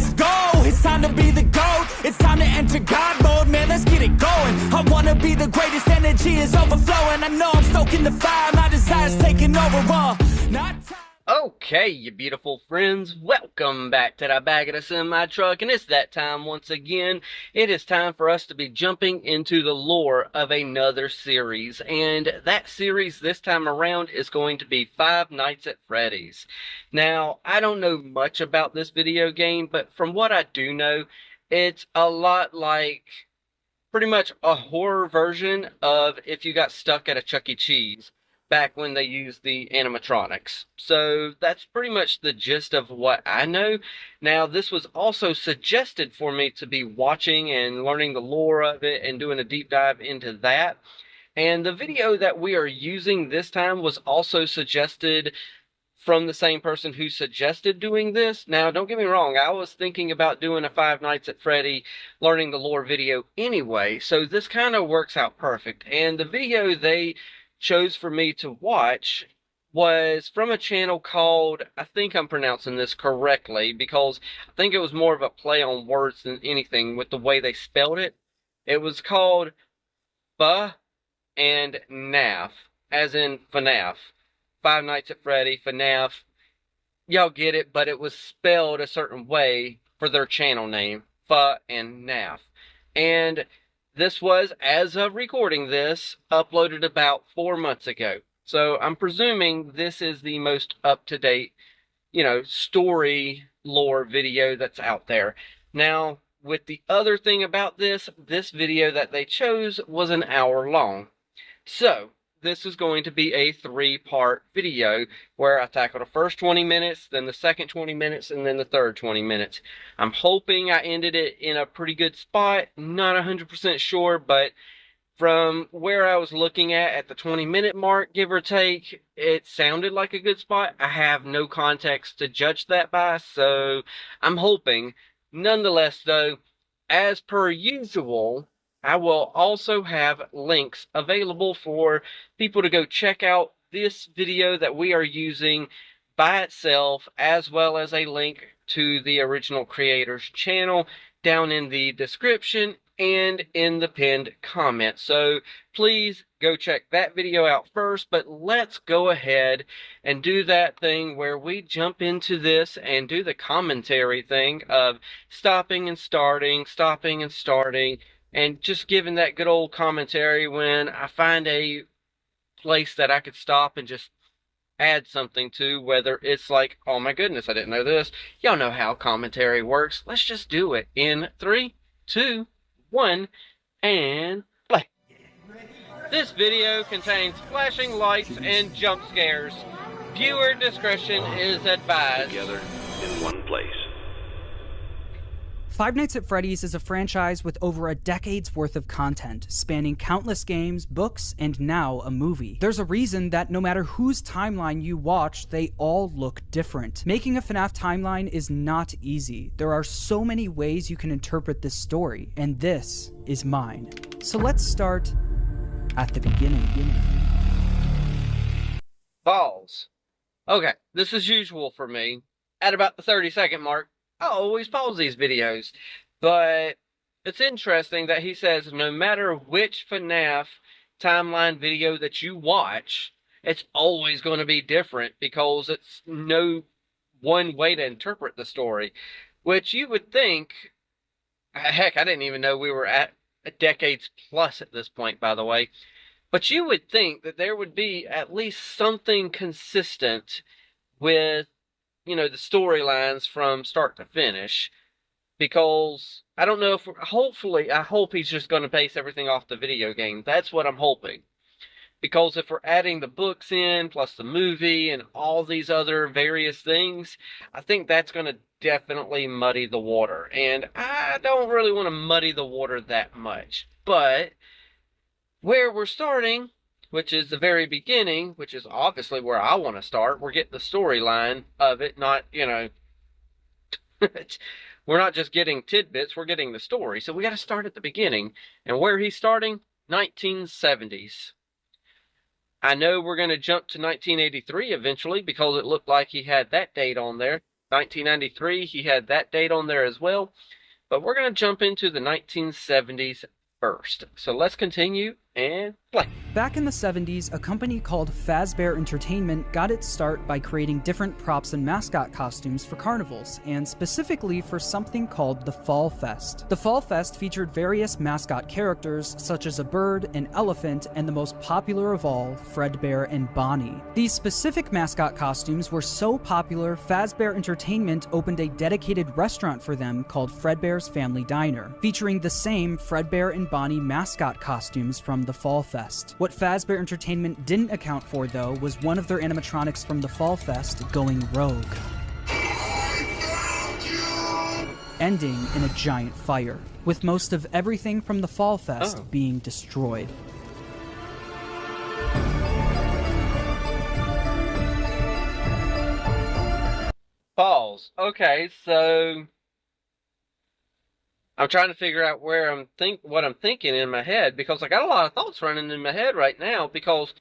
let's go. It's time to be the GOAT. It's time to enter God mode, man, let's get it going. I wanna be the greatest, energy is overflowing. I know I'm stoking the fire, my desire's taking over, not time. Okay, you beautiful friends, welcome back to the back of the semi-truck, and it's that time once again. It is time for us to be jumping into the lore of another series, and that series this time around is going to be Five Nights at Freddy's. Now, I don't know much about this video game, but from what I do know, it's a lot like pretty much a horror version of if you got stuck at a Chuck E. Cheese back when they used the animatronics. So that's pretty much the gist of what I know. Now, this was also suggested for me to be watching and learning the lore of it and doing a deep dive into that. And the video that we are using this time was also suggested from the same person who suggested doing this. Now, don't get me wrong, I was thinking about doing a Five Nights at Freddy learning the lore video anyway, so this kind of works out perfect. And the video they chose for me to watch was from a channel called, I think I'm pronouncing this correctly, because I think it was more of a play on words than anything with the way they spelled it. It was called FuhNaff, as in FNAF. Five Nights at Freddy, FNAF. Y'all get it, but it was spelled a certain way for their channel name, FuhNaff. And this was, as of recording this, uploaded about 4 months ago. So I'm presuming this is the most up-to-date, story lore video that's out there. Now, with the other thing about this video that they chose was an hour long. So this is going to be a 3-part video where I tackle the first 20 minutes, then the second 20 minutes, and then the third 20 minutes. I'm hoping I ended it in a pretty good spot. Not 100% sure, but from where I was looking at the 20-minute mark, give or take, it sounded like a good spot. I have no context to judge that by, so I'm hoping. Nonetheless, though, as per usual, I will also have links available for people to go check out this video that we are using by itself, as well as a link to the original creator's channel down in the description and in the pinned comment. So please go check that video out first, but let's go ahead and do that thing where we jump into this and do the commentary thing of stopping and starting, and just giving that good old commentary when I find a place that I could stop and just add something to, whether it's like, oh my goodness, I didn't know this. Y'all know how commentary works. Let's just do it in 3, 2, 1, and play. This video contains flashing lights and jump scares. Viewer discretion is advised. Together in one place. Five Nights at Freddy's is a franchise with over a decade's worth of content, spanning countless games, books, and now a movie. There's a reason that no matter whose timeline you watch, they all look different. Making a FNAF timeline is not easy. There are so many ways you can interpret this story, and this is mine. So let's start at the beginning. Balls. Okay, this is usual for me. At about the 30-second mark, I always pause these videos, but it's interesting that he says no matter which FNAF timeline video that you watch, it's always going to be different because it's no one way to interpret the story, which you would think, heck, I didn't even know we were at decades plus at this point, by the way, but you would think that there would be at least something consistent with the storylines from start to finish, because I don't know if I hope he's just going to base everything off the video game. That's what I'm hoping, because if we're adding the books in plus the movie and all these other various things, I think that's going to definitely muddy the water, and I don't really want to muddy the water that much. But where we're starting, which is the very beginning, which is obviously where I want to start. We're getting the storyline of it, not, we're not just getting tidbits, we're getting the story. So we got to start at the beginning. And where he's starting? 1970s. I know we're going to jump to 1983 eventually, because it looked like he had that date on there. 1993. He had that date on there as well. But we're going to jump into the 1970s first. So let's continue and play. Back in the 70s, a company called Fazbear Entertainment got its start by creating different props and mascot costumes for carnivals, and specifically for something called the Fall Fest. The Fall Fest featured various mascot characters, such as a bird, an elephant, and the most popular of all, Fredbear and Bonnie. These specific mascot costumes were so popular, Fazbear Entertainment opened a dedicated restaurant for them called Fredbear's Family Diner, featuring the same Fredbear and Bonnie mascot costumes from the Fall Fest. What Fazbear Entertainment didn't account for, though, was one of their animatronics from the Fall Fest going rogue, ending in a giant fire, with most of everything from the Fall Fest being destroyed. Pause. Okay, so I'm trying to figure out what I'm thinking in my head, because I got a lot of thoughts running in my head right now, because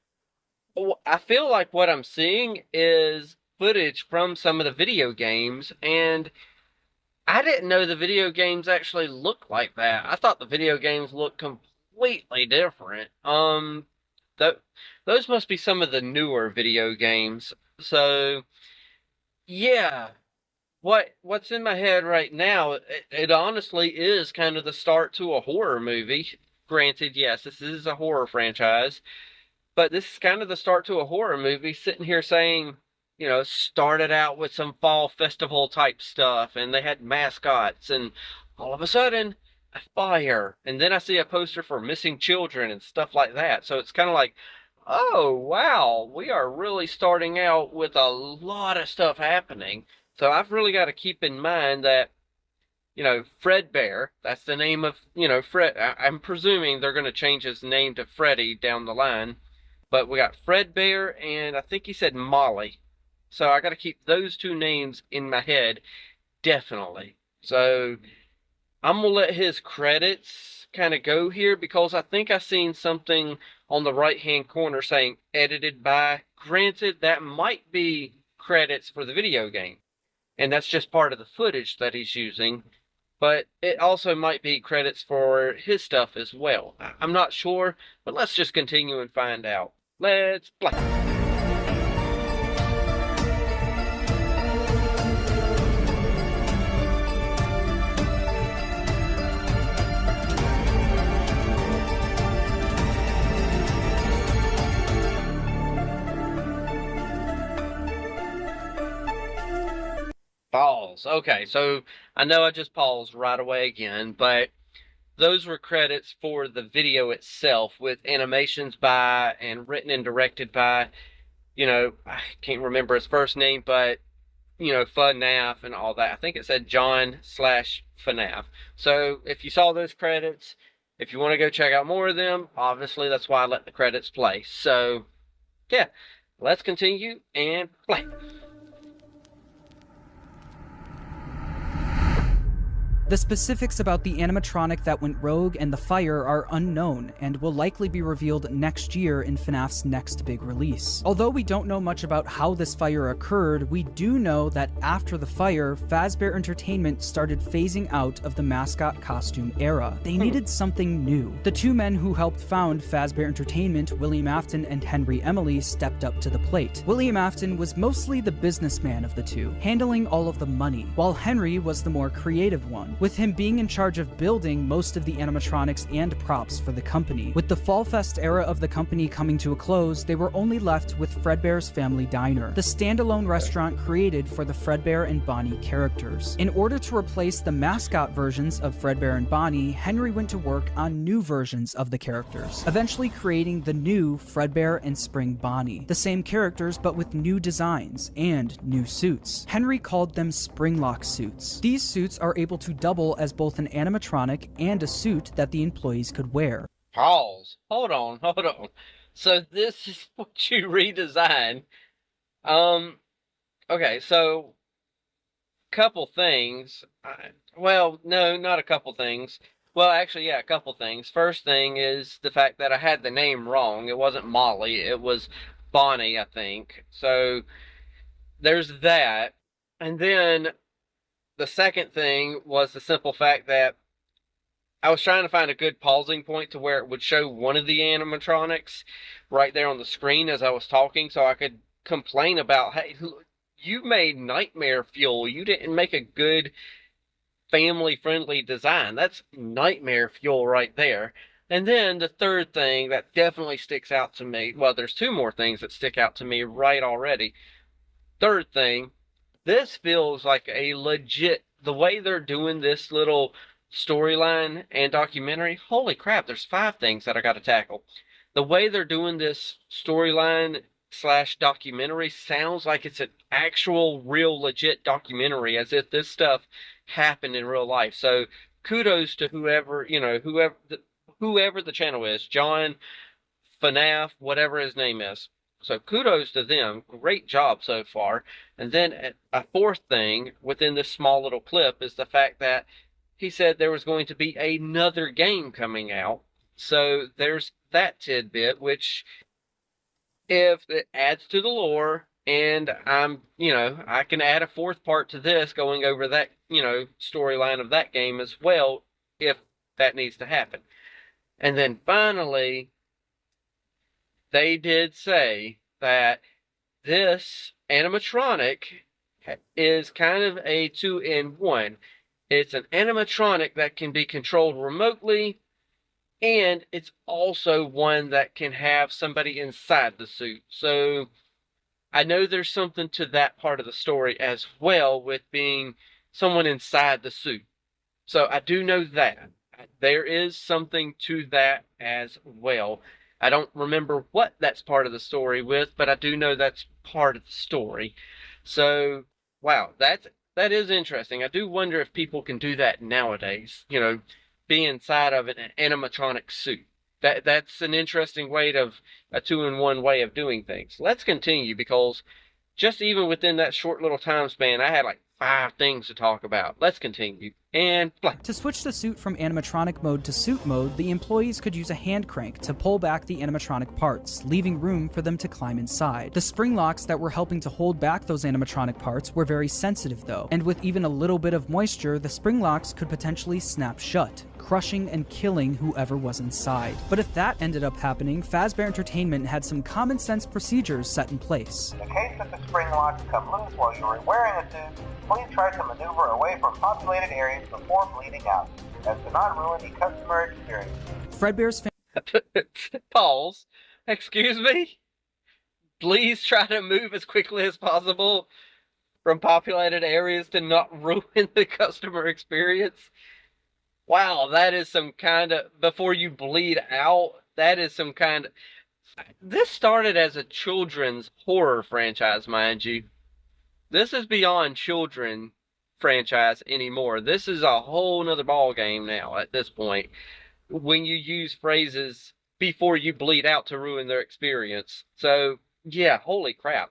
I feel like what I'm seeing is footage from some of the video games, and I didn't know the video games actually looked like that. I thought the video games looked completely different. Those must be some of the newer video games. So yeah. What's in my head right now, it honestly is kind of the start to a horror movie. Granted, yes, this is a horror franchise, but this is kind of the start to a horror movie, sitting here saying, you know, started out with some fall festival type stuff, and they had mascots, and all of a sudden, a fire. And then I see a poster for missing children and stuff like that. So it's kind of like, oh, wow, we are really starting out with a lot of stuff happening. So I've really got to keep in mind that, you know, Fredbear, that's the name of, you know, Fred. I'm presuming they're going to change his name to Freddy down the line. But we got Fredbear, and I think he said Molly. So I got to keep those two names in my head, definitely. So I'm going to let his credits kind of go here, because I think I seen something on the right-hand corner saying edited by. Granted, that might be credits for the video game, and that's just part of the footage that he's using, but it also might be credits for his stuff as well. I'm not sure, but let's just continue and find out. Let's play. Pause. Okay, so I know I just paused right away again, but those were credits for the video itself, with animations by and written and directed by, you know, I can't remember his first name, but, you know, FuhNaff and all that. I think it said John/FNAF. So if you saw those credits, if you want to go check out more of them, obviously that's why I let the credits play. So yeah, let's continue and play. The specifics about the animatronic that went rogue and the fire are unknown, and will likely be revealed next year in FNAF's next big release. Although we don't know much about how this fire occurred, we do know that after the fire, Fazbear Entertainment started phasing out of the mascot costume era. They needed something new. The two men who helped found Fazbear Entertainment, William Afton and Henry Emily, stepped up to the plate. William Afton was mostly the businessman of the two, handling all of the money, while Henry was the more creative one, with him being in charge of building most of the animatronics and props for the company. With the Fall Fest era of the company coming to a close, they were only left with Fredbear's Family Diner, the standalone restaurant created for the Fredbear and Bonnie characters. In order to replace the mascot versions of Fredbear and Bonnie, Henry went to work on new versions of the characters, eventually creating the new Fredbear and Spring Bonnie. The same characters, but with new designs and new suits. Henry called them Springlock suits. These suits are able to double as both an animatronic and a suit that the employees could wear. Pause. Hold on. So this is what you redesigned. Okay, so couple things. Well, no, not a couple things. Well, actually, yeah, a couple things. First thing is the fact that I had the name wrong. It wasn't Molly, it was Bonnie, I think. So there's that. And then the second thing was the simple fact that I was trying to find a good pausing point to where it would show one of the animatronics right there on the screen as I was talking, so I could complain about, hey, you made nightmare fuel. You didn't make a good family-friendly design. That's nightmare fuel right there. And then the third thing that definitely sticks out to me, well, there's two more things that stick out to me right already. Third thing, this feels like a legit, the way they're doing this little storyline and documentary, holy crap, there's 5 things that I got to tackle. The way they're doing this storyline slash documentary sounds like it's an actual real legit documentary, as if this stuff happened in real life. So kudos to whoever, you know, whoever the channel is, John, FNAF, whatever his name is. So kudos to them. Great job so far. And then a fourth thing within this small little clip is the fact that he said there was going to be another game coming out. So there's that tidbit, which if it adds to the lore, and I can add a fourth part to this going over that, storyline of that game as well, if that needs to happen. And then finally, they did say that this animatronic is kind of a 2-in-1. It's an animatronic that can be controlled remotely, and it's also one that can have somebody inside the suit. So I know there's something to that part of the story as well, with being someone inside the suit. So I do know that. There is something to that as well. I don't remember what that's part of the story with, but I do know that's part of the story. So, wow, that is interesting. I do wonder if people can do that nowadays, be inside of an animatronic suit. That's an interesting way of a 2-in-1 way of doing things. Let's continue, because just even within that short little time span, I had like 5 things to talk about. Let's continue. And to switch the suit from animatronic mode to suit mode, the employees could use a hand crank to pull back the animatronic parts, leaving room for them to climb inside. The spring locks that were helping to hold back those animatronic parts were very sensitive though, and with even a little bit of moisture, the spring locks could potentially snap shut, crushing and killing whoever was inside. But if that ended up happening, Fazbear Entertainment had some common sense procedures set in place. In case that the spring locks come loose while you are wearing a suit, please try to maneuver away from populated areas before bleeding out, as to not ruin the customer experience. Fredbear's Pause. Excuse me? Please try to move as quickly as possible from populated areas to not ruin the customer experience. Wow, that is some kind of, before you bleed out, that is some kind of, this started as a children's horror franchise, mind you. This is beyond children franchise anymore. This is a whole nother ball game now at this point, when you use phrases before you bleed out to ruin their experience. So yeah, holy crap.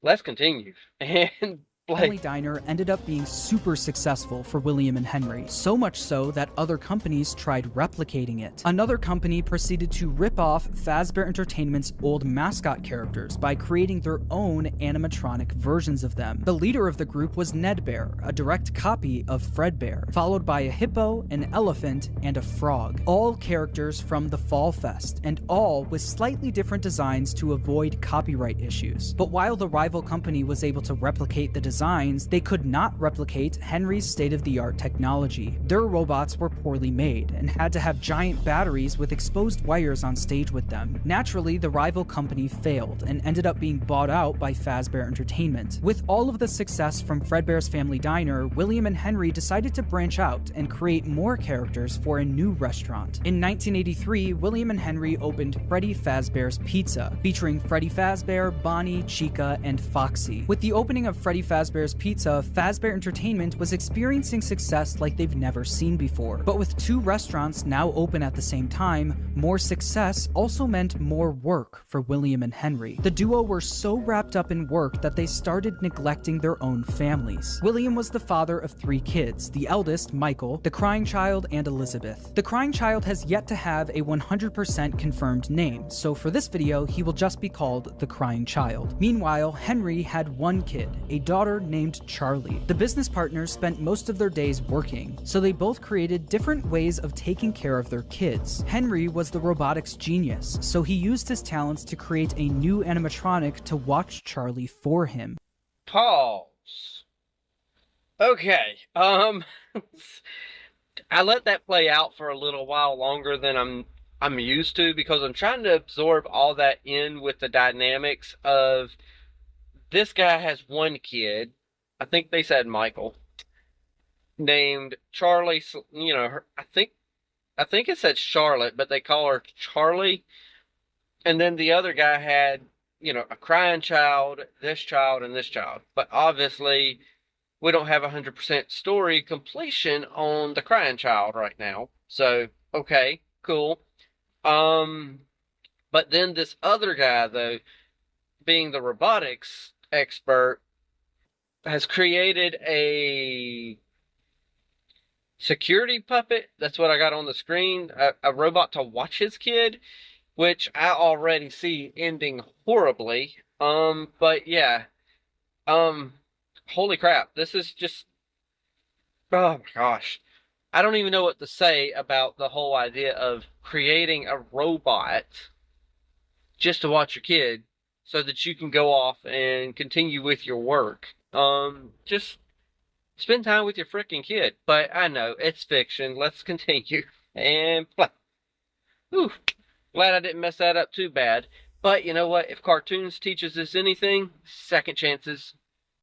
Let's continue. And Family Diner ended up being super successful for William and Henry, so much so that other companies tried replicating it. Another company proceeded to rip off Fazbear Entertainment's old mascot characters by creating their own animatronic versions of them. The leader of the group was Nedbear, a direct copy of Fredbear, followed by a hippo, an elephant, and a frog. All characters from the Fall Fest, and all with slightly different designs to avoid copyright issues. But while the rival company was able to replicate the designs, they could not replicate Henry's state-of-the-art technology. Their robots were poorly made and had to have giant batteries with exposed wires on stage with them. Naturally, the rival company failed and ended up being bought out by Fazbear Entertainment. With all of the success from Fredbear's Family Diner, William and Henry decided to branch out and create more characters for a new restaurant. In 1983, William and Henry opened Freddy Fazbear's Pizza, featuring Freddy Fazbear, Bonnie, Chica, and Foxy. With the opening of Freddy Fazbear's Pizza, Fazbear Entertainment was experiencing success like they've never seen before. But with 2 restaurants now open at the same time, more success also meant more work for William and Henry. The duo were so wrapped up in work that they started neglecting their own families. William was the father of 3 kids, the eldest, Michael, the crying child, and Elizabeth. The crying child has yet to have a 100% confirmed name, so for this video, he will just be called the crying child. Meanwhile, Henry had 1 kid, a daughter brother named Charlie. The business partners spent most of their days working, so they both created different ways of taking care of their kids. Henry was the robotics genius, so he used his talents to create a new animatronic to watch Charlie for him. Pause. Okay, I let that play out for a little while longer than I'm used to, because I'm trying to absorb all that in with the dynamics of this guy has one kid, I think they said Michael, named Charlie, you know, I think it said Charlotte, but they call her Charlie. And then the other guy had, you know, a crying child, this child, and this child. But obviously, we don't have 100% story completion on the crying child right now. So, okay, cool. But then this other guy, though, being the robotics expert, has created a security puppet. That's what I got on the screen. A robot to watch his kid, which I already see ending horribly. But yeah. Holy crap. This is just, oh my gosh. I don't even know what to say about the whole idea of creating a robot just to watch your kid so that you can go off and continue with your work. Just spend time with your freaking kid. But I know, it's fiction. Let's continue. And play. Whew. Glad I didn't mess that up too bad. But you know what? If cartoons teaches us anything, second chances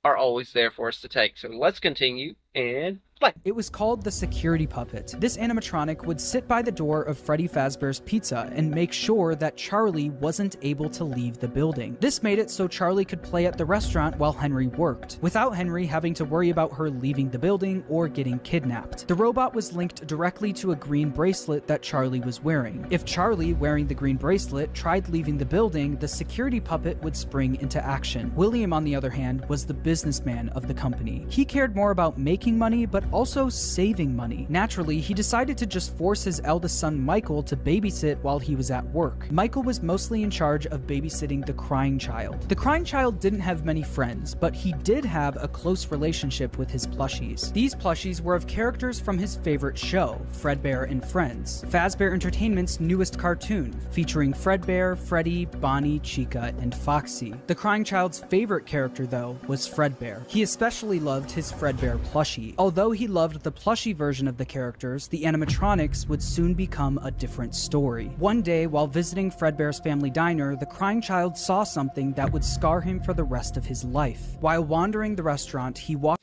are always there for us to take. So let's continue and play. It was called the security puppet. This animatronic would sit by the door of Freddy Fazbear's Pizza and make sure that Charlie wasn't able to leave the building. This made it so Charlie could play at the restaurant while Henry worked, without Henry having to worry about her leaving the building or getting kidnapped. The robot was linked directly to a green bracelet that Charlie was wearing. If Charlie, wearing the green bracelet, tried leaving the building, the security puppet would spring into action. William, on the other hand, was the businessman of the company. He cared more about making money, but also saving money. Naturally, he decided to just force his eldest son Michael to babysit while he was at work. Michael was mostly in charge of babysitting the crying child. The crying child didn't have many friends, but he did have a close relationship with his plushies. These plushies were of characters from his favorite show, Fredbear and Friends, Fazbear Entertainment's newest cartoon, featuring Fredbear, Freddy, Bonnie, Chica, and Foxy. The crying child's favorite character, though, was Fredbear. He especially loved his Fredbear plushie. Although he loved the plushie version of the characters, the animatronics would soon become a different story. One day, while visiting Fredbear's family diner, the crying child saw something that would scar him for the rest of his life. While wandering the restaurant, he walked...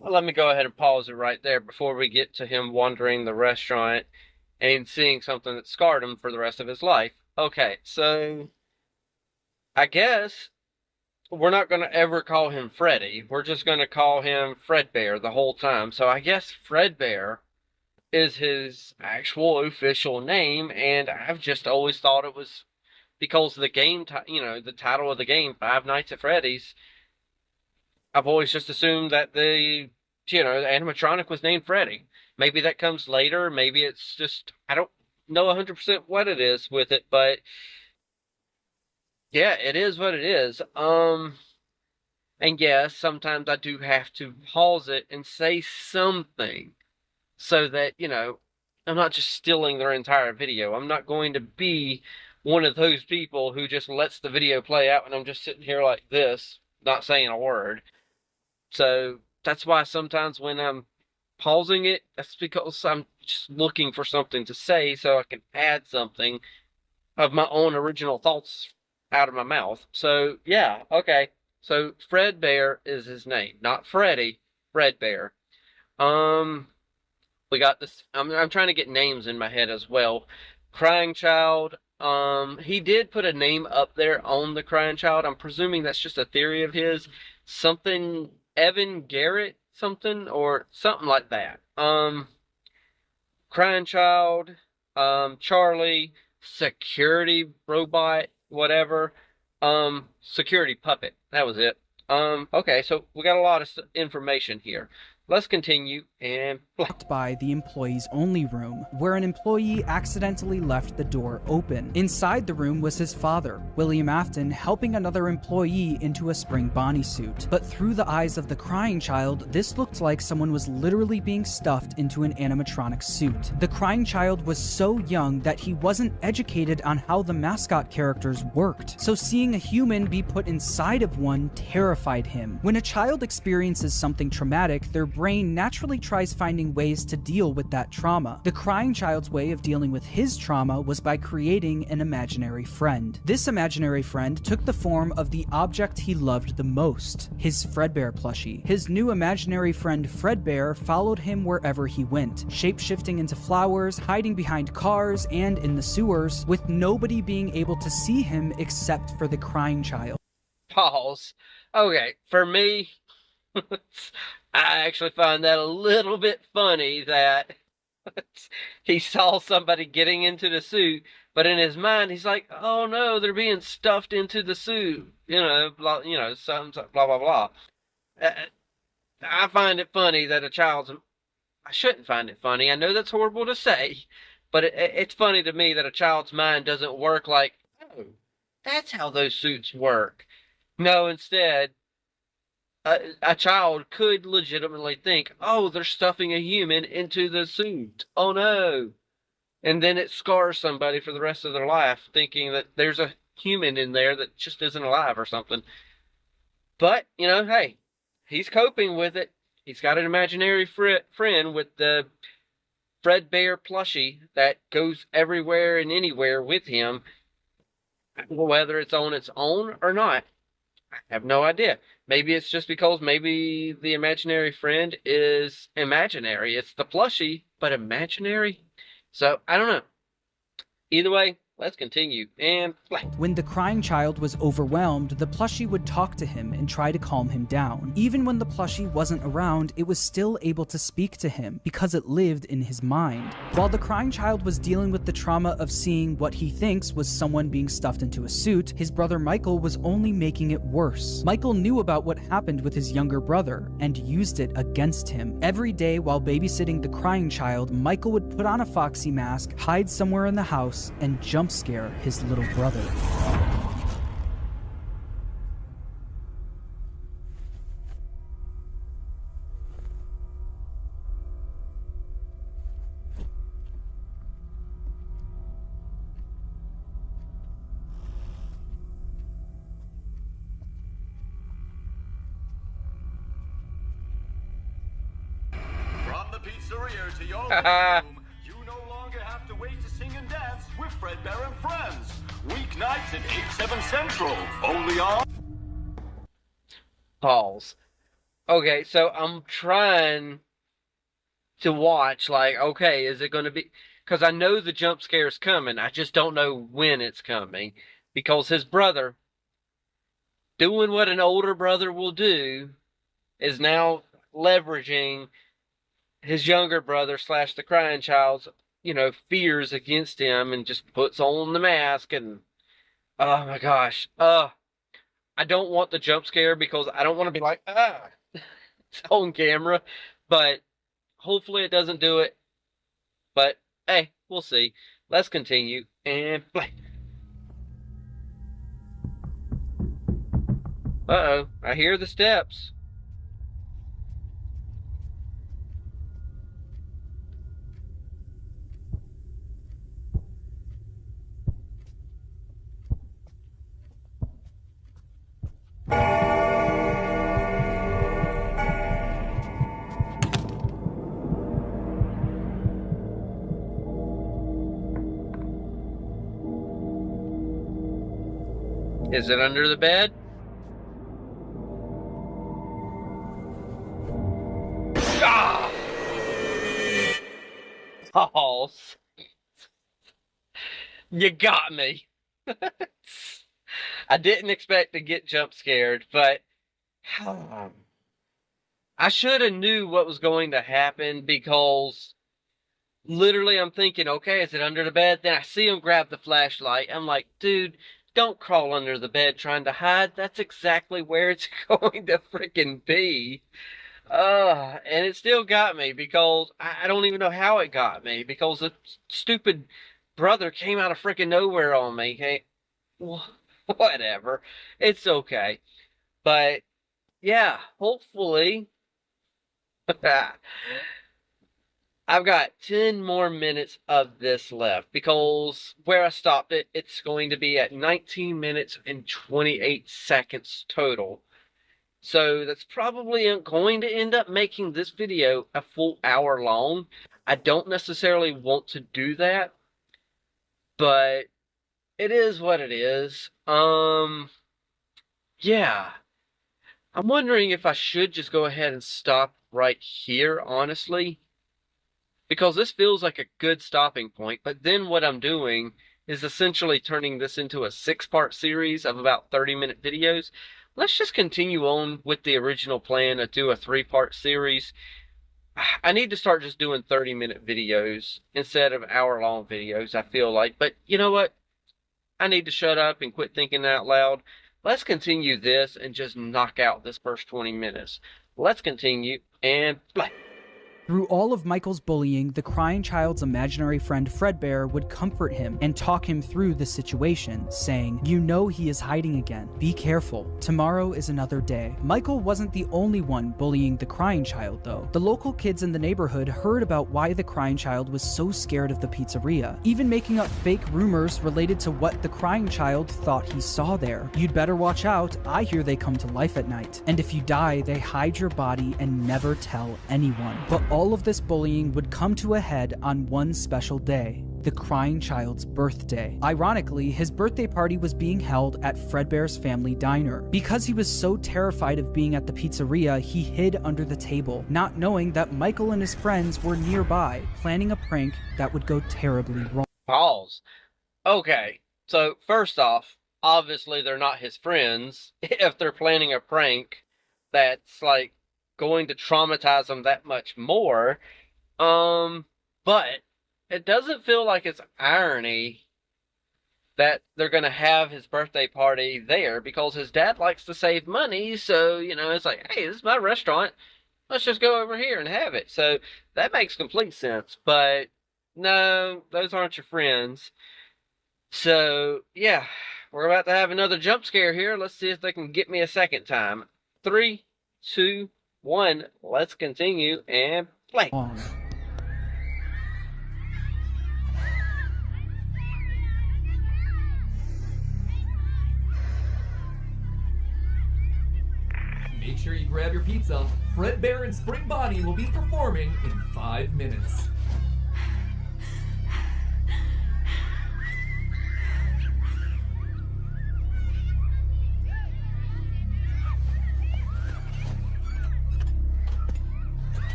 Well, let me go ahead and pause it right there before we get to him wandering the restaurant and seeing something that scarred him for the rest of his life. Okay, so I guess we're not going to ever call him Freddy. We're just going to call him Fredbear the whole time. So I guess Fredbear is his actual official name, and I've just always thought it was because of the game, you know, the title of the game, Five Nights at Freddy's. I've always just assumed that the animatronic was named Freddy. Maybe that comes later. Maybe it's just, I don't know 100% what it is with it, but yeah, it is what it is. And yes, sometimes I do have to pause it and say something so that, you know, I'm not just stealing their entire video. I'm not going to be one of those people who just lets the video play out and I'm just sitting here like this, not saying a word. So that's why sometimes when I'm pausing it, that's because I'm just looking for something to say so I can add something of my own original thoughts out of my mouth. So yeah, okay. So Fredbear is his name, not Freddy. Fredbear. We got this. I'm trying to get names in my head as well. Crying Child. He did put a name up there on the Crying Child. I'm presuming that's just a theory of his. Something Evan Garrett, something or something like that. Crying Child. Charlie. Security robot. Whatever. Security puppet. That was it. Okay, so we got a lot of information here. let's continue and play. By the employees only room, where an employee accidentally left the door open. Inside the room was his father, William Afton, helping another employee into a spring Bonnie suit. But through the eyes of the crying child, this looked like someone was literally being stuffed into an animatronic suit. The crying child was so young that he wasn't educated on how the mascot characters worked, so seeing a human be put inside of one terrified him. When a child experiences something traumatic, their brain naturally tries finding ways to deal with that trauma. The crying child's way of dealing with his trauma was by creating an imaginary friend. This imaginary friend took the form of the object he loved the most, his Fredbear plushie. His new imaginary friend Fredbear followed him wherever he went, shape-shifting into flowers, hiding behind cars and in the sewers, with nobody being able to see him except for the crying child. Pause. Okay, for me, I actually find that a little bit funny that he saw somebody getting into the suit, but in his mind he's like, "Oh no, they're being stuffed into the suit." Some blah blah blah. I find it funny that a child's. I shouldn't find it funny. I know that's horrible to say, but it's funny to me that a child's mind doesn't work like, "Oh, that's how those suits work." No, instead, a child could legitimately think, "Oh, they're stuffing a human into the suit. Oh no." And then it scars somebody for the rest of their life, thinking that there's a human in there that just isn't alive or something. But, hey, he's coping with it. He's got an imaginary friend with the Fredbear plushie that goes everywhere and anywhere with him, whether it's on its own or not. I have no idea. Maybe it's just because maybe the imaginary friend is imaginary. It's the plushie, but imaginary? So, I don't know. Either way, let's continue and play. When the crying child was overwhelmed, the plushie would talk to him and try to calm him down. Even when the plushie wasn't around, it was still able to speak to him because it lived in his mind. While the crying child was dealing with the trauma of seeing what he thinks was someone being stuffed into a suit, his brother Michael was only making it worse. Michael knew about what happened with his younger brother and used it against him. Every day while babysitting the crying child, Michael would put on a foxy mask, hide somewhere in the house, and jump scare his little brother. From the pizzeria to your living room, you no longer have to wait to sing and dance with Fredbear and Friends. Weeknights at 8/7 Central, only on... Pause. Okay, so I'm trying to watch, like, okay, is it going to be... Because I know the jump scare is coming. I just don't know when it's coming. Because his brother, doing what an older brother will do, is now leveraging his younger brother / the crying child's, fears against him and just puts on the mask and, oh my gosh. I don't want the jump scare because I don't want to be like, it's on camera, but hopefully it doesn't do it. But, hey, we'll see. Let's continue and play. Uh-oh, I hear the steps. Is it under the bed? Ah! Oh, you got me. I didn't expect to get jump scared, but I should have knew what was going to happen because literally I'm thinking, okay, is it under the bed? Then I see him grab the flashlight. I'm like, dude, don't crawl under the bed trying to hide. That's exactly where it's going to freaking be. And it still got me because I don't even know how it got me because the stupid brother came out of freaking nowhere on me. Hey, whatever. It's okay. But yeah, hopefully I've got 10 more minutes of this left because where I stopped it, it's going to be at 19 minutes and 28 seconds total. So that's probably going to end up making this video a full hour long. I don't necessarily want to do that, but it is what it is. Yeah. I'm wondering if I should just go ahead and stop right here, honestly. Because this feels like a good stopping point, but then what I'm doing is essentially turning this into a 6-part series of about 30-minute videos. Let's just continue on with the original plan to do a 3-part series. I need to start just doing 30-minute videos instead of hour-long videos, I feel like. But you know what? I need to shut up and quit thinking out loud. Let's continue this and just knock out this first 20 minutes. Let's continue and play. Through all of Michael's bullying, the crying child's imaginary friend Fredbear would comfort him and talk him through the situation, saying, "You know he is hiding again. Be careful. Tomorrow is another day." Michael wasn't the only one bullying the crying child, though. The local kids in the neighborhood heard about why the crying child was so scared of the pizzeria, even making up fake rumors related to what the crying child thought he saw there. "You'd better watch out. I hear they come to life at night. And if you die, they hide your body and never tell anyone." But all of this bullying would come to a head on one special day, the crying child's birthday. Ironically, his birthday party was being held at Fredbear's family diner. Because he was so terrified of being at the pizzeria, he hid under the table, not knowing that Michael and his friends were nearby, planning a prank that would go terribly wrong. Pause. Okay, so first off, obviously they're not his friends if they're planning a prank that's like going to traumatize them that much more. But it doesn't feel like it's irony that they're going to have his birthday party there because his dad likes to save money. So, you know, it's like, hey, this is my restaurant. Let's just go over here and have it. So that makes complete sense. But no, those aren't your friends. So, yeah, we're about to have another jump scare here. Let's see if they can get me a second time. 3, 2, 1, let's continue and play. Make sure you grab your pizza. Fredbear and Spring Bonnie will be performing in 5 minutes.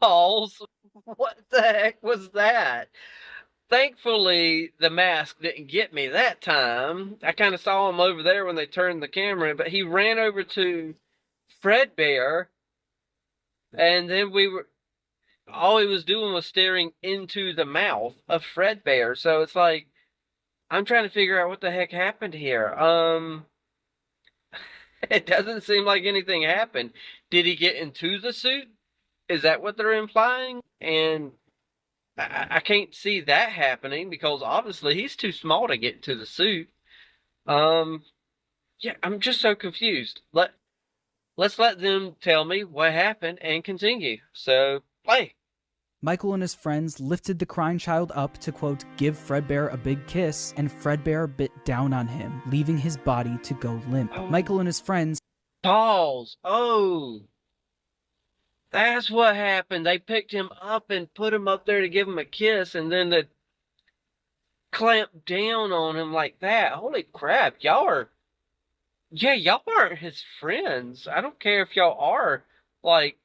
Balls. What the heck was that? Thankfully, the mask didn't get me that time. I kind of saw him over there when they turned the camera, but he ran over to Fredbear, and then all he was doing was staring into the mouth of Fredbear. So it's like, I'm trying to figure out what the heck happened here. It doesn't seem like anything happened. Did he get into the suit? Is that what they're implying? And I can't see that happening because obviously he's too small to get into the suit. Yeah, I'm just so confused. Let's let them tell me what happened and continue. So, play. Michael and his friends lifted the crying child up to, quote, give Fredbear a big kiss, and Fredbear bit down on him, leaving his body to go limp. Oh. Michael and his friends... Pause. Oh. That's what happened. They picked him up and put him up there to give him a kiss, and then they clamped down on him like that. Holy crap, y'all aren't his friends. I don't care if y'all are, like,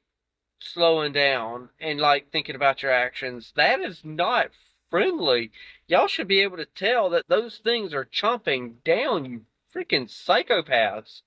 slowing down and, like, thinking about your actions. That is not friendly. Y'all should be able to tell that those things are chomping down, you freaking psychopaths.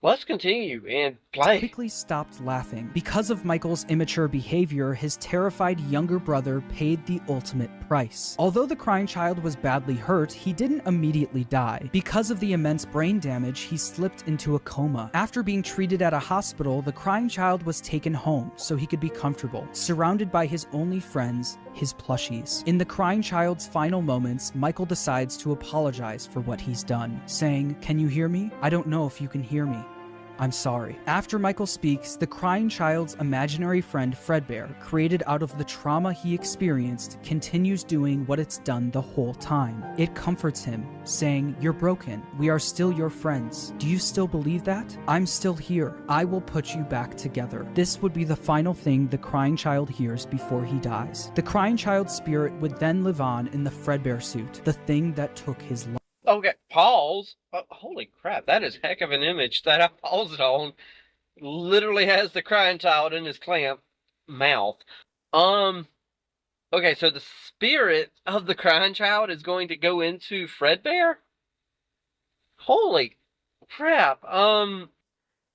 let's continue and play. Quickly stopped laughing. Because of Michael's immature behavior, his terrified younger brother paid the ultimate price. Although the crying child was badly hurt, he didn't immediately die. Because of the immense brain damage, he slipped into a coma. After being treated at a hospital, the crying child was taken home so he could be comfortable, surrounded by his only friends, his plushies. In the crying child's final moments, Michael decides to apologize for what he's done, saying, "Can you hear me? I don't know if you can hear me. I'm sorry." After Michael speaks, the crying child's imaginary friend Fredbear, created out of the trauma he experienced, continues doing what it's done the whole time. It comforts him, saying, "You're broken. We are still your friends. Do you still believe that? I'm still here. I will put you back together." This would be the final thing the crying child hears before he dies. The crying child's spirit would then live on in the Fredbear suit, the thing that took his life. Okay, pause. Holy crap, that is heck of an image that I paused on. Literally has the crying child in his clamp mouth. Okay, so the spirit of the crying child is going to go into Fredbear? Holy crap. To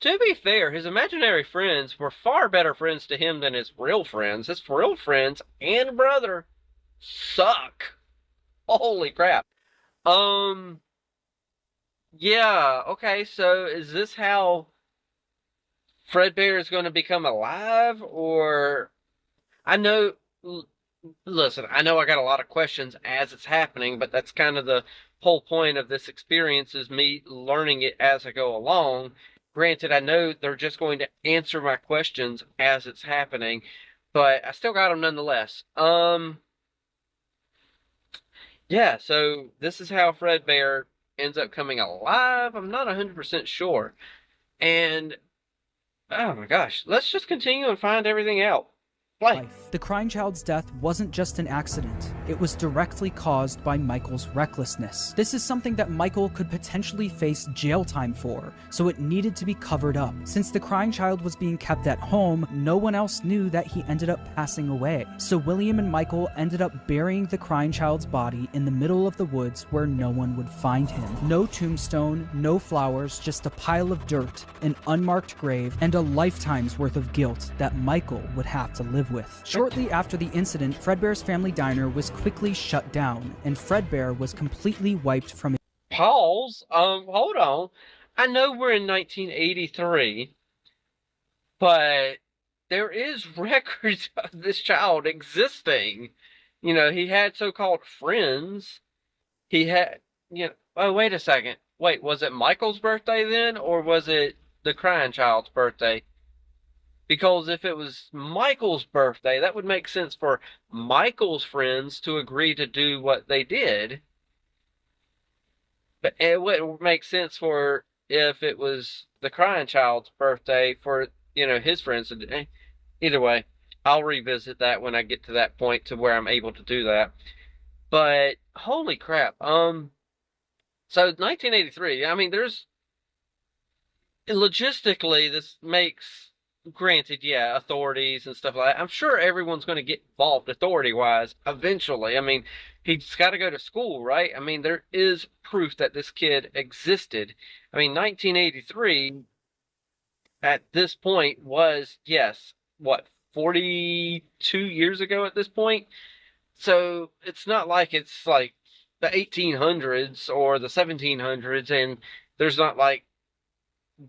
be fair, his imaginary friends were far better friends to him than his real friends. His real friends and brother suck. Holy crap. Yeah, okay, so is this how Fredbear is going to become alive, or... I know, listen, I know I got a lot of questions as it's happening, but that's kind of the whole point of this experience, is me learning it as I go along. Granted, I know they're just going to answer my questions as it's happening, but I still got them nonetheless. Yeah, so this is how Fredbear ends up coming alive. I'm not 100% sure. And, oh my gosh, let's just continue and find everything out. Play. The crying child's death wasn't just an accident. It was directly caused by Michael's recklessness. This is something that Michael could potentially face jail time for, so it needed to be covered up. Since the crying child was being kept at home, no one else knew that he ended up passing away. So William and Michael ended up burying the crying child's body in the middle of the woods where no one would find him. No tombstone, no flowers, just a pile of dirt, an unmarked grave, and a lifetime's worth of guilt that Michael would have to live with. Shortly after the incident, Fredbear's family diner was quickly shut down, and Fredbear was completely wiped from it. Pause. Hold on. I know we're in 1983, but there is records of this child existing. You know, he had so-called friends. He had, you know, oh, wait a second. Wait, was it Michael's birthday then, or was it the crying child's birthday? Because if it was Michael's birthday, that would make sense for Michael's friends to agree to do what they did. But it wouldn't make sense for if it was the crying child's birthday for, you know, his friends to do. Either way, I'll revisit that when I get to that point to where I'm able to do that. But holy crap. So 1983, I mean, there's logistically this makes... Granted, yeah, authorities and stuff like that. I'm sure everyone's going to get involved authority-wise eventually. I mean, he's got to go to school, right? I mean, there is proof that this kid existed. I mean, 1983, at this point, was, yes, what, 42 years ago at this point? So, it's not like it's like the 1800s or the 1700s, and there's not like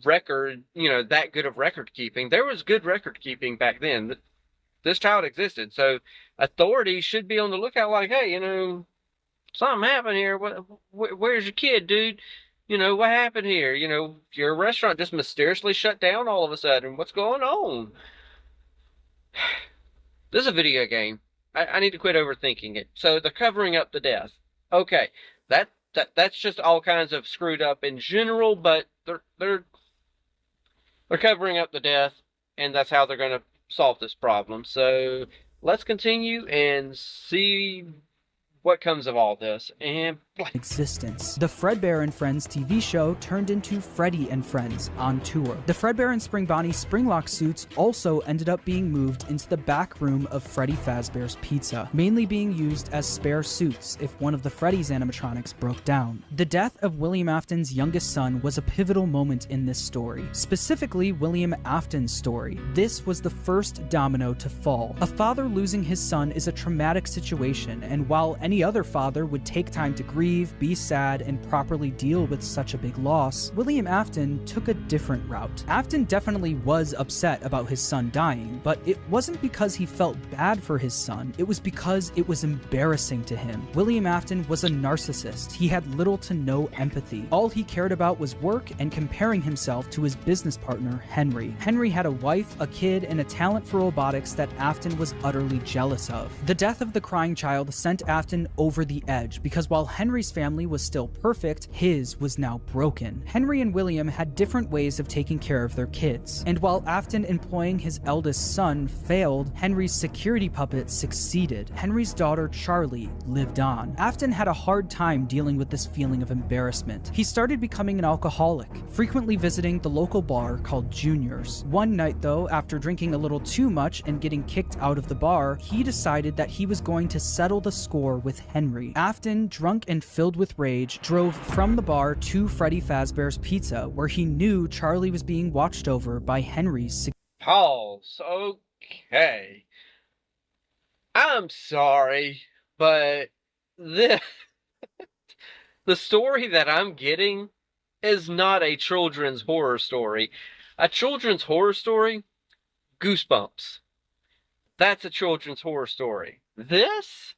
record, you know, that good of record keeping. There was good record keeping back then. This child existed, so authorities should be on the lookout. Like, hey, you know, something happened here. Where's your kid, dude? You know, what happened here? You know, your restaurant just mysteriously shut down all of a sudden. What's going on? This is a video game. I need to quit overthinking it. So they're covering up the death. Okay, that's just all kinds of screwed up in general, but they're covering up the death, and that's how they're going to solve this problem. So let's continue and see what comes of all this. And existence. The Fredbear and Friends TV show turned into Freddy and Friends on tour. The Fredbear and Spring Bonnie Springlock suits also ended up being moved into the back room of Freddy Fazbear's Pizza, mainly being used as spare suits if one of the Freddy's animatronics broke down. The death of William Afton's youngest son was a pivotal moment in this story, specifically William Afton's story. This was the first domino to fall. A father losing his son is a traumatic situation, and while any other father would take time to grieve, be sad, and properly deal with such a big loss, William Afton took a different route. Afton definitely was upset about his son dying, but it wasn't because he felt bad for his son, it was because it was embarrassing to him. William Afton was a narcissist. He had little to no empathy. All he cared about was work and comparing himself to his business partner, Henry. Henry had a wife, a kid, and a talent for robotics that Afton was utterly jealous of. The death of the crying child sent Afton over the edge, because while Henry's family was still perfect, his was now broken. Henry and William had different ways of taking care of their kids, and while Afton employing his eldest son failed, Henry's security puppet succeeded. Henry's daughter, Charlie, lived on. Afton had a hard time dealing with this feeling of embarrassment. He started becoming an alcoholic, frequently visiting the local bar called Junior's. One night, though, after drinking a little too much and getting kicked out of the bar, he decided that he was going to settle the score with Henry. Afton, drunk and filled with rage, drove from the bar to Freddy Fazbear's Pizza, where he knew Charlie was being watched over by Henry's. Pause. Okay. I'm sorry, but the story that I'm getting is not a children's horror story. A children's horror story? Goosebumps. That's a children's horror story. This?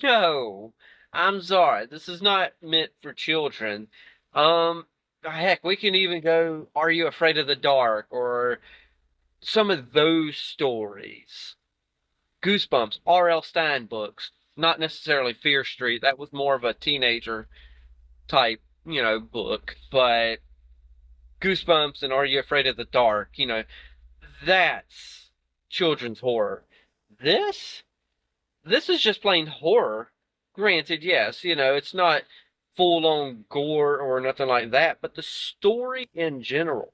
No. I'm sorry. This is not meant for children. Heck, we can even go, Are You Afraid of the Dark? Or some of those stories. Goosebumps, R.L. Stein books. Not necessarily Fear Street. That was more of a teenager type, book. But Goosebumps and Are You Afraid of the Dark? That's children's horror. This is just plain horror. Granted, yes, it's not full-on gore or nothing like that, but the story in general.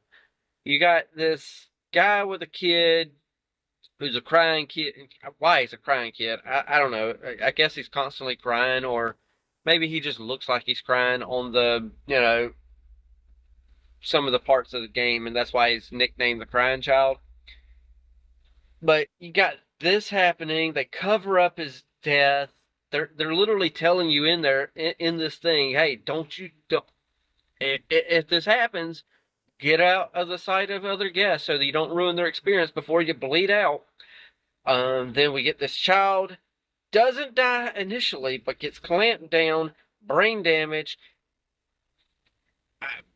You got this guy with a kid who's a crying kid. Why he's a crying kid, I don't know. I guess he's constantly crying, or maybe he just looks like he's crying on the, some of the parts of the game, and that's why he's nicknamed the Crying Child. But you got this happening. They cover up his death. They're literally telling you in there, in this thing, hey, don't. If this happens, get out of the sight of other guests so that you don't ruin their experience before you bleed out. Then we get this child, doesn't die initially, but gets clamped down, brain damage.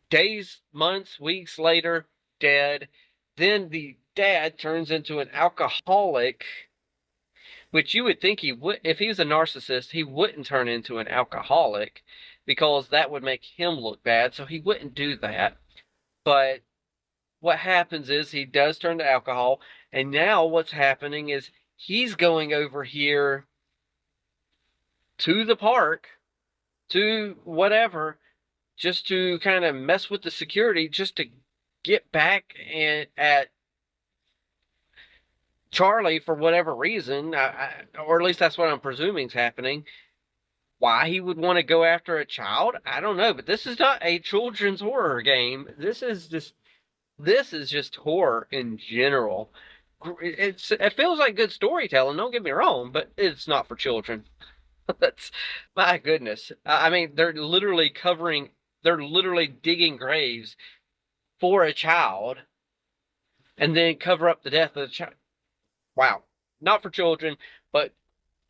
Days, months, weeks later, dead. Then the dad turns into an alcoholic, which you would think he would. If he was a narcissist, he wouldn't turn into an alcoholic, because that would make him look bad, so he wouldn't do that. But what happens is he does turn to alcohol, and now what's happening is he's going over here to the park, to whatever, just to kind of mess with the security, just to get back at Charlie for whatever reason, or at least that's what I'm presuming is happening. Why he would want to go after a child, I don't know. But this is not a children's horror game. This is just horror in general. It feels like good storytelling, don't get me wrong, but it's not for children. That's, my goodness. I mean, they're literally digging graves for a child, and then cover up the death of the child. Wow. Not for children, but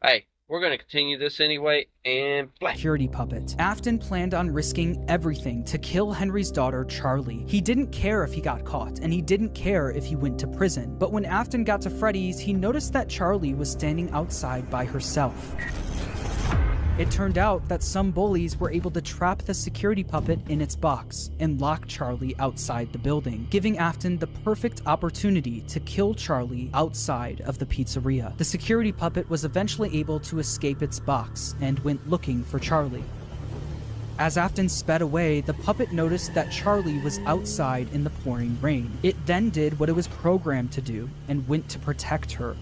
hey, we're going to continue this anyway, and blah. Security puppet. Afton planned on risking everything to kill Henry's daughter, Charlie. He didn't care if he got caught, and he didn't care if he went to prison. But when Afton got to Freddy's, he noticed that Charlie was standing outside by herself. It turned out that some bullies were able to trap the security puppet in its box and lock Charlie outside the building, giving Afton the perfect opportunity to kill Charlie outside of the pizzeria. The security puppet was eventually able to escape its box and went looking for Charlie. As Afton sped away, the puppet noticed that Charlie was outside in the pouring rain. It then did what it was programmed to do and went to protect her.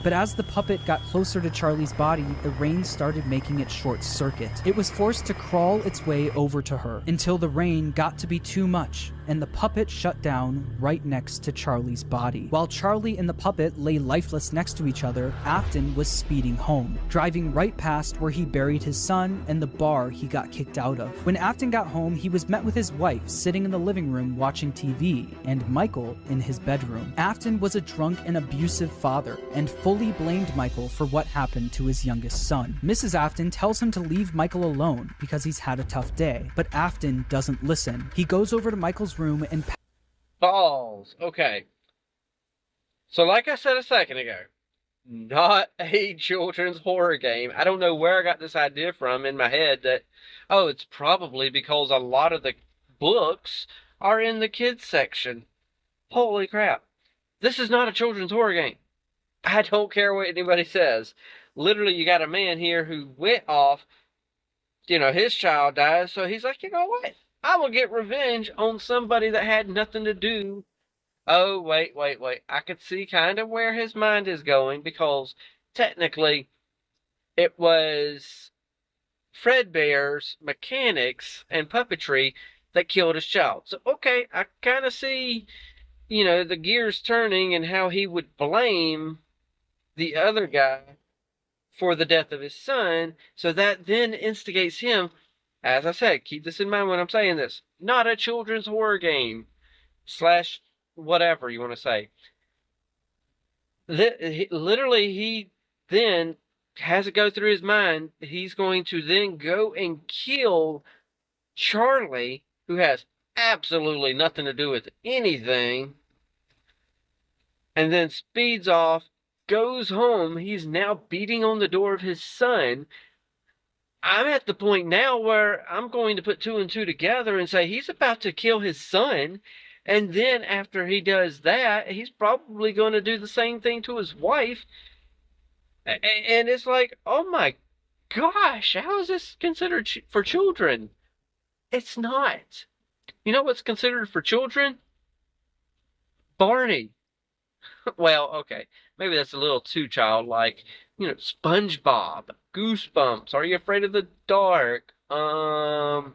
But as the puppet got closer to Charlie's body, the rain started making it short circuit. It was forced to crawl its way over to her until the rain got to be too much and the puppet shut down right next to Charlie's body. While Charlie and the puppet lay lifeless next to each other, Afton was speeding home, driving right past where he buried his son and the bar he got kicked out of. When Afton got home, he was met with his wife sitting in the living room watching TV and Michael in his bedroom. Afton was a drunk and abusive father and fully blamed Michael for what happened to his youngest son. Mrs. Afton tells him to leave Michael alone because he's had a tough day, but Afton doesn't listen. He goes over to Michael's room and balls. Okay. So like I said a second ago, not a children's horror game. I don't know where I got this idea from in my head that, oh, it's probably because a lot of the books are in the kids section. Holy crap. This is not a children's horror game. I don't care what anybody says. Literally, you got a man here who went off, his child dies, so he's like, you know what? I will get revenge on somebody that had nothing to do. Oh, wait. I could see kind of where his mind is going, because technically it was Fredbear's mechanics and puppetry that killed his child. So, okay, I kind of see, the gears turning and how he would blame the other guy for the death of his son. So that then instigates him. As I said, keep this in mind when I'm saying this. Not a children's horror game. / whatever you want to say. Literally, he then has it go through his mind. He's going to then go and kill Charlie, who has absolutely nothing to do with anything. And then speeds off, goes home. He's now beating on the door of his son. I'm at the point now where I'm going to put 2 and 2 together and say he's about to kill his son. And then after he does that, he's probably going to do the same thing to his wife. And it's like, oh my gosh, how is this considered for children? It's not. You know what's considered for children? Barney. Well, okay. Maybe that's a little too childlike. SpongeBob, Goosebumps, Are You Afraid of the Dark? Mr.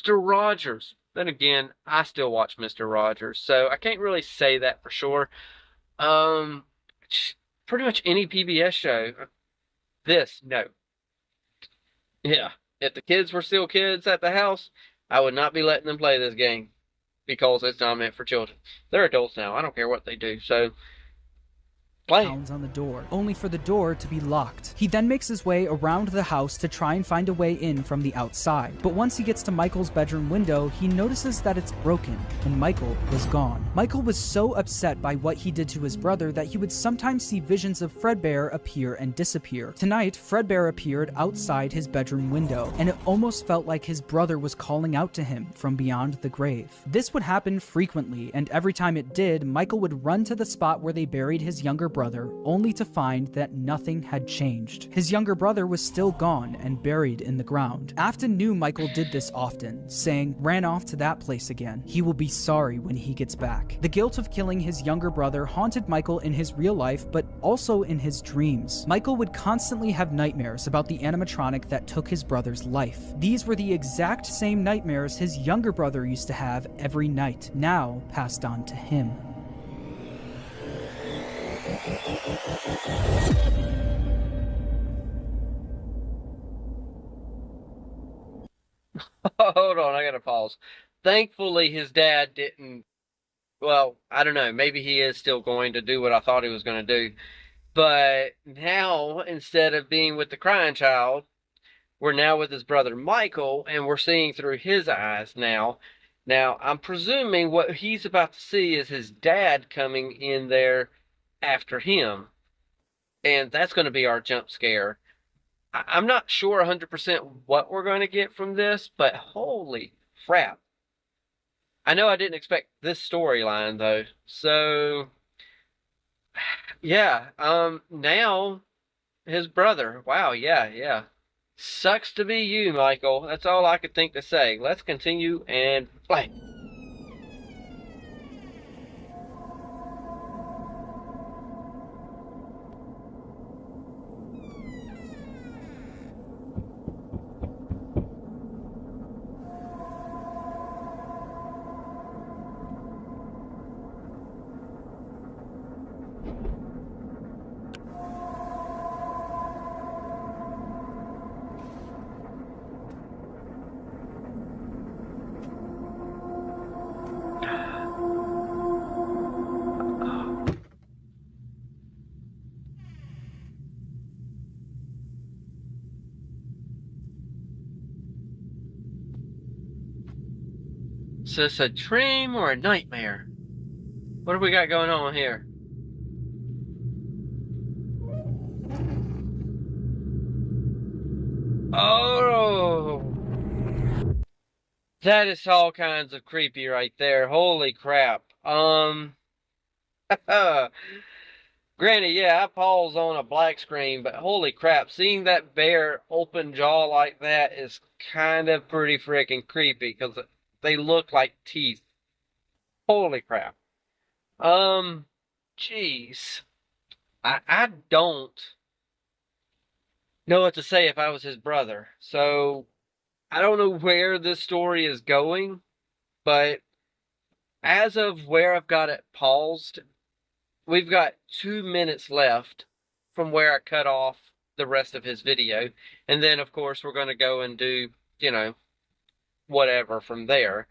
Rogers. Then again, I still watch Mr. Rogers, so I can't really say that for sure. Pretty much any PBS show. No. Yeah. If the kids were still kids at the house, I would not be letting them play this game, because it's not meant for children. They're adults now. I don't care what they do, so pounds on the door, only for the door to be locked. He then makes his way around the house to try and find a way in from the outside. But once he gets to Michael's bedroom window, he notices that it's broken, and Michael was gone. Michael was so upset by what he did to his brother that he would sometimes see visions of Fredbear appear and disappear. Tonight, Fredbear appeared outside his bedroom window, and it almost felt like his brother was calling out to him from beyond the grave. This would happen frequently, and every time it did, Michael would run to the spot where they buried his younger brother, only to find that nothing had changed. His younger brother was still gone and buried in the ground. Afton knew Michael did this often, saying, "Ran off to that place again. He will be sorry when he gets back." The guilt of killing his younger brother haunted Michael in his real life, but also in his dreams. Michael would constantly have nightmares about the animatronic that took his brother's life. These were the exact same nightmares his younger brother used to have every night, now passed on to him. Hold on, I gotta pause. Thankfully, his dad didn't. Well, I don't know. Maybe he is still going to do what I thought he was going to do. But now, instead of being with the crying child, we're now with his brother Michael, and we're seeing through his eyes now. Now, I'm presuming what he's about to see is his dad coming in there after him. And that's going to be our jump scare. I'm not sure 100% what we're going to get from this, but holy crap. I know I didn't expect this storyline, though. So, yeah, now his brother. Wow, yeah. Sucks to be you, Michael. That's all I could think to say. Let's continue and play. Is this a dream or a nightmare? What do we got going on here? Oh, that is all kinds of creepy right there. Holy crap. Granted, yeah, I pause on a black screen, but holy crap, seeing that bear open jaw like that is kind of pretty freaking creepy because they look like teeth. Holy crap. Jeez. I don't know what to say if I was his brother. So, I don't know where this story is going, but as of where I've got it paused, we've got 2 minutes left from where I cut off the rest of his video. And then, of course, we're going to go and do, you know, whatever from there.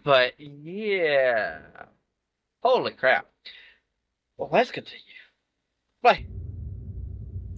But, yeah. Holy crap. Well, let's continue. Play.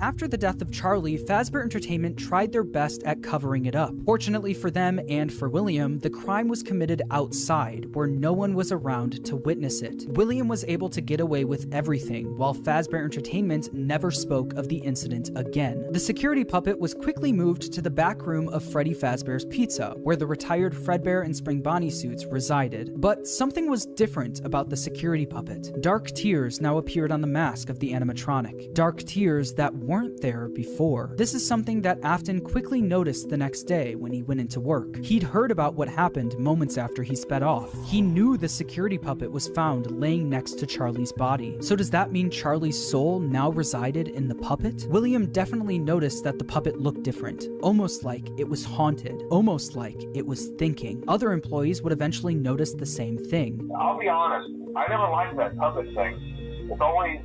After the death of Charlie, Fazbear Entertainment tried their best at covering it up. Fortunately for them and for William, the crime was committed outside, where no one was around to witness it. William was able to get away with everything, while Fazbear Entertainment never spoke of the incident again. The security puppet was quickly moved to the back room of Freddy Fazbear's Pizza, where the retired Fredbear and Spring Bonnie suits resided. But something was different about the security puppet. Dark tears now appeared on the mask of the animatronic. Dark tears that weren't there before. This is something that Afton quickly noticed the next day when he went into work. He'd heard about what happened moments after he sped off. He knew the security puppet was found laying next to Charlie's body. So does that mean Charlie's soul now resided in the puppet? William definitely noticed that the puppet looked different, almost like it was haunted, almost like it was thinking. Other employees would eventually notice the same thing. I'll be honest, I never liked that puppet thing. It's always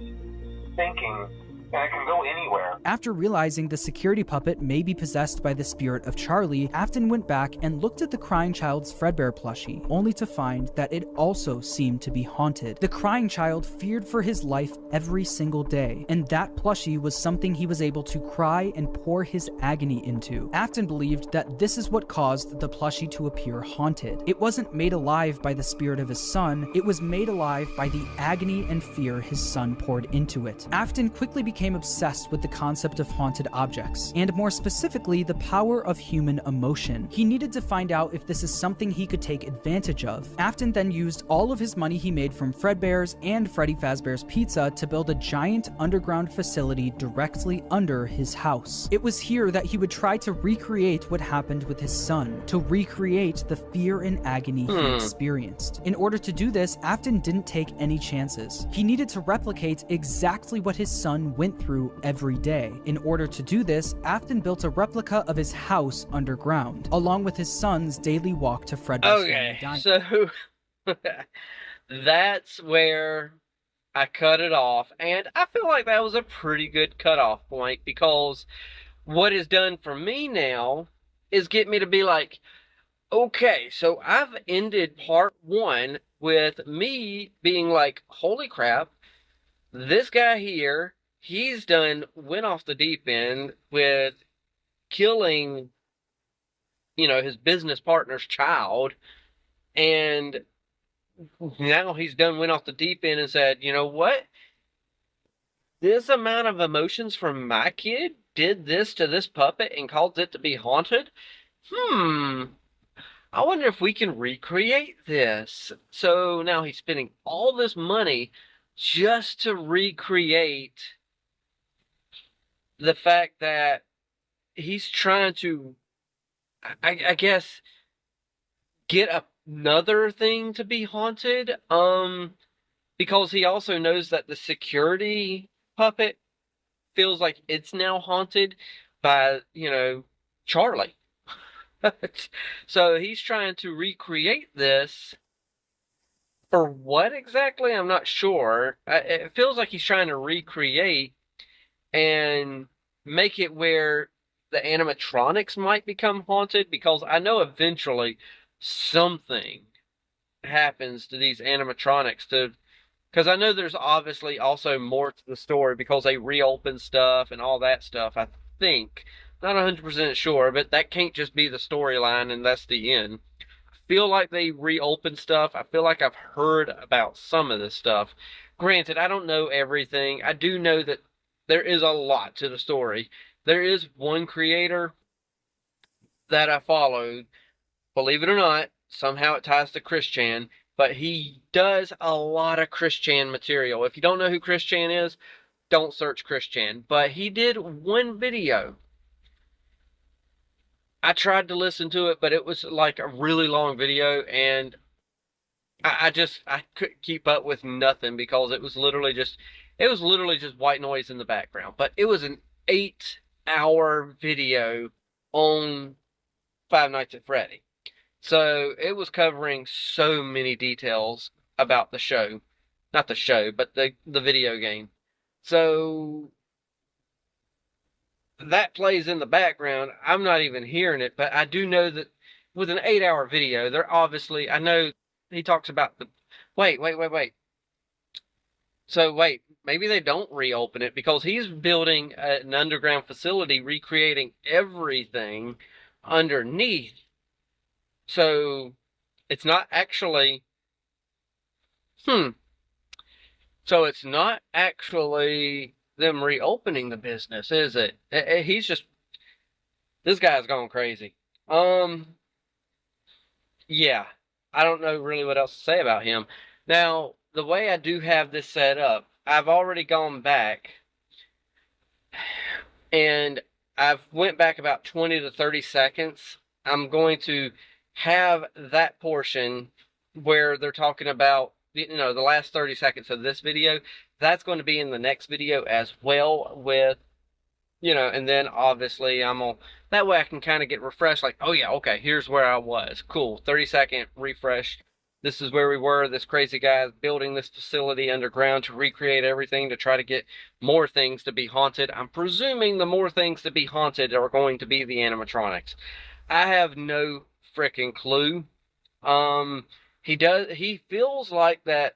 thinking, and it can go anywhere. After realizing the security puppet may be possessed by the spirit of Charlie, Afton went back and looked at the crying child's Fredbear plushie, only to find that it also seemed to be haunted. The crying child feared for his life every single day, and that plushie was something he was able to cry and pour his agony into. Afton believed that this is what caused the plushie to appear haunted. It wasn't made alive by the spirit of his son, it was made alive by the agony and fear his son poured into it. Afton quickly became obsessed with the concept of haunted objects, and more specifically, the power of human emotion. He needed to find out if this is something he could take advantage of. Afton then used all of his money he made from Fredbear's and Freddy Fazbear's Pizza to build a giant underground facility directly under his house. It was here that he would try to recreate what happened with his son, to recreate the fear and agony he experienced. In order to do this, Afton didn't take any chances. He needed to replicate exactly what his son went through every day. In order to do this, Afton built a replica of his house underground, along with his son's daily walk to Fredbear's family dining. So that's where I cut it off, and I feel like that was a pretty good cutoff point, because what is done for me now is get me to be like, okay, so I've ended part one with me being like, holy crap, this guy here, he's went off the deep end with killing, his business partner's child. And now he's went off the deep end and said, you know what? this amount of emotions from my kid did this to this puppet and caused it to be haunted? I wonder if we can recreate this. So now he's spending all this money just to recreate the fact that he's trying to, I guess, get another thing to be haunted. Because he also knows that the security puppet feels like it's now haunted by, Charlie. So he's trying to recreate this. For what exactly? I'm not sure. It feels like he's trying to recreate and make it where the animatronics might become haunted, because I know eventually something happens to these animatronics because I know there's obviously also more to the story because they reopen stuff and all that stuff, I think. Not 100% sure, but that can't just be the storyline and that's the end. I feel like they reopen stuff. I feel like I've heard about some of this stuff. Granted, I don't know everything. I do know that there is a lot to the story. There is one creator that I followed, believe it or not, somehow it ties to Chris Chan, but he does a lot of Chris Chan material. If you don't know who Chris Chan is, don't search Chris Chan. But he did one video. I tried to listen to it, but it was like a really long video, and I couldn't keep up with nothing because it was literally just white noise in the background. But it was an 8-hour video on Five Nights at Freddy. So it was covering so many details about the show. Not the show, but the video game. So that plays in the background. I'm not even hearing it, but I do know that with an 8-hour video, they're obviously, I know he talks about the, wait. So wait, maybe they don't reopen it because he's building an underground facility, recreating everything underneath. So it's not actually, so it's not actually them reopening the business, is it? He's just, this guy's gone crazy. Yeah, I don't know really what else to say about him. Now, the way I do have this set up, I've already gone back and I've went back about 20 to 30 seconds. I'm going to have that portion where they're talking about, the last 30 seconds of this video. That's going to be in the next video as well with, and then obviously that way I can kind of get refreshed, like, oh yeah, okay, here's where I was. Cool, 30-second refresh. This is where we were. This crazy guy is building this facility underground to recreate everything to try to get more things to be haunted. I'm presuming the more things to be haunted are going to be the animatronics. I have no freaking clue. He feels like that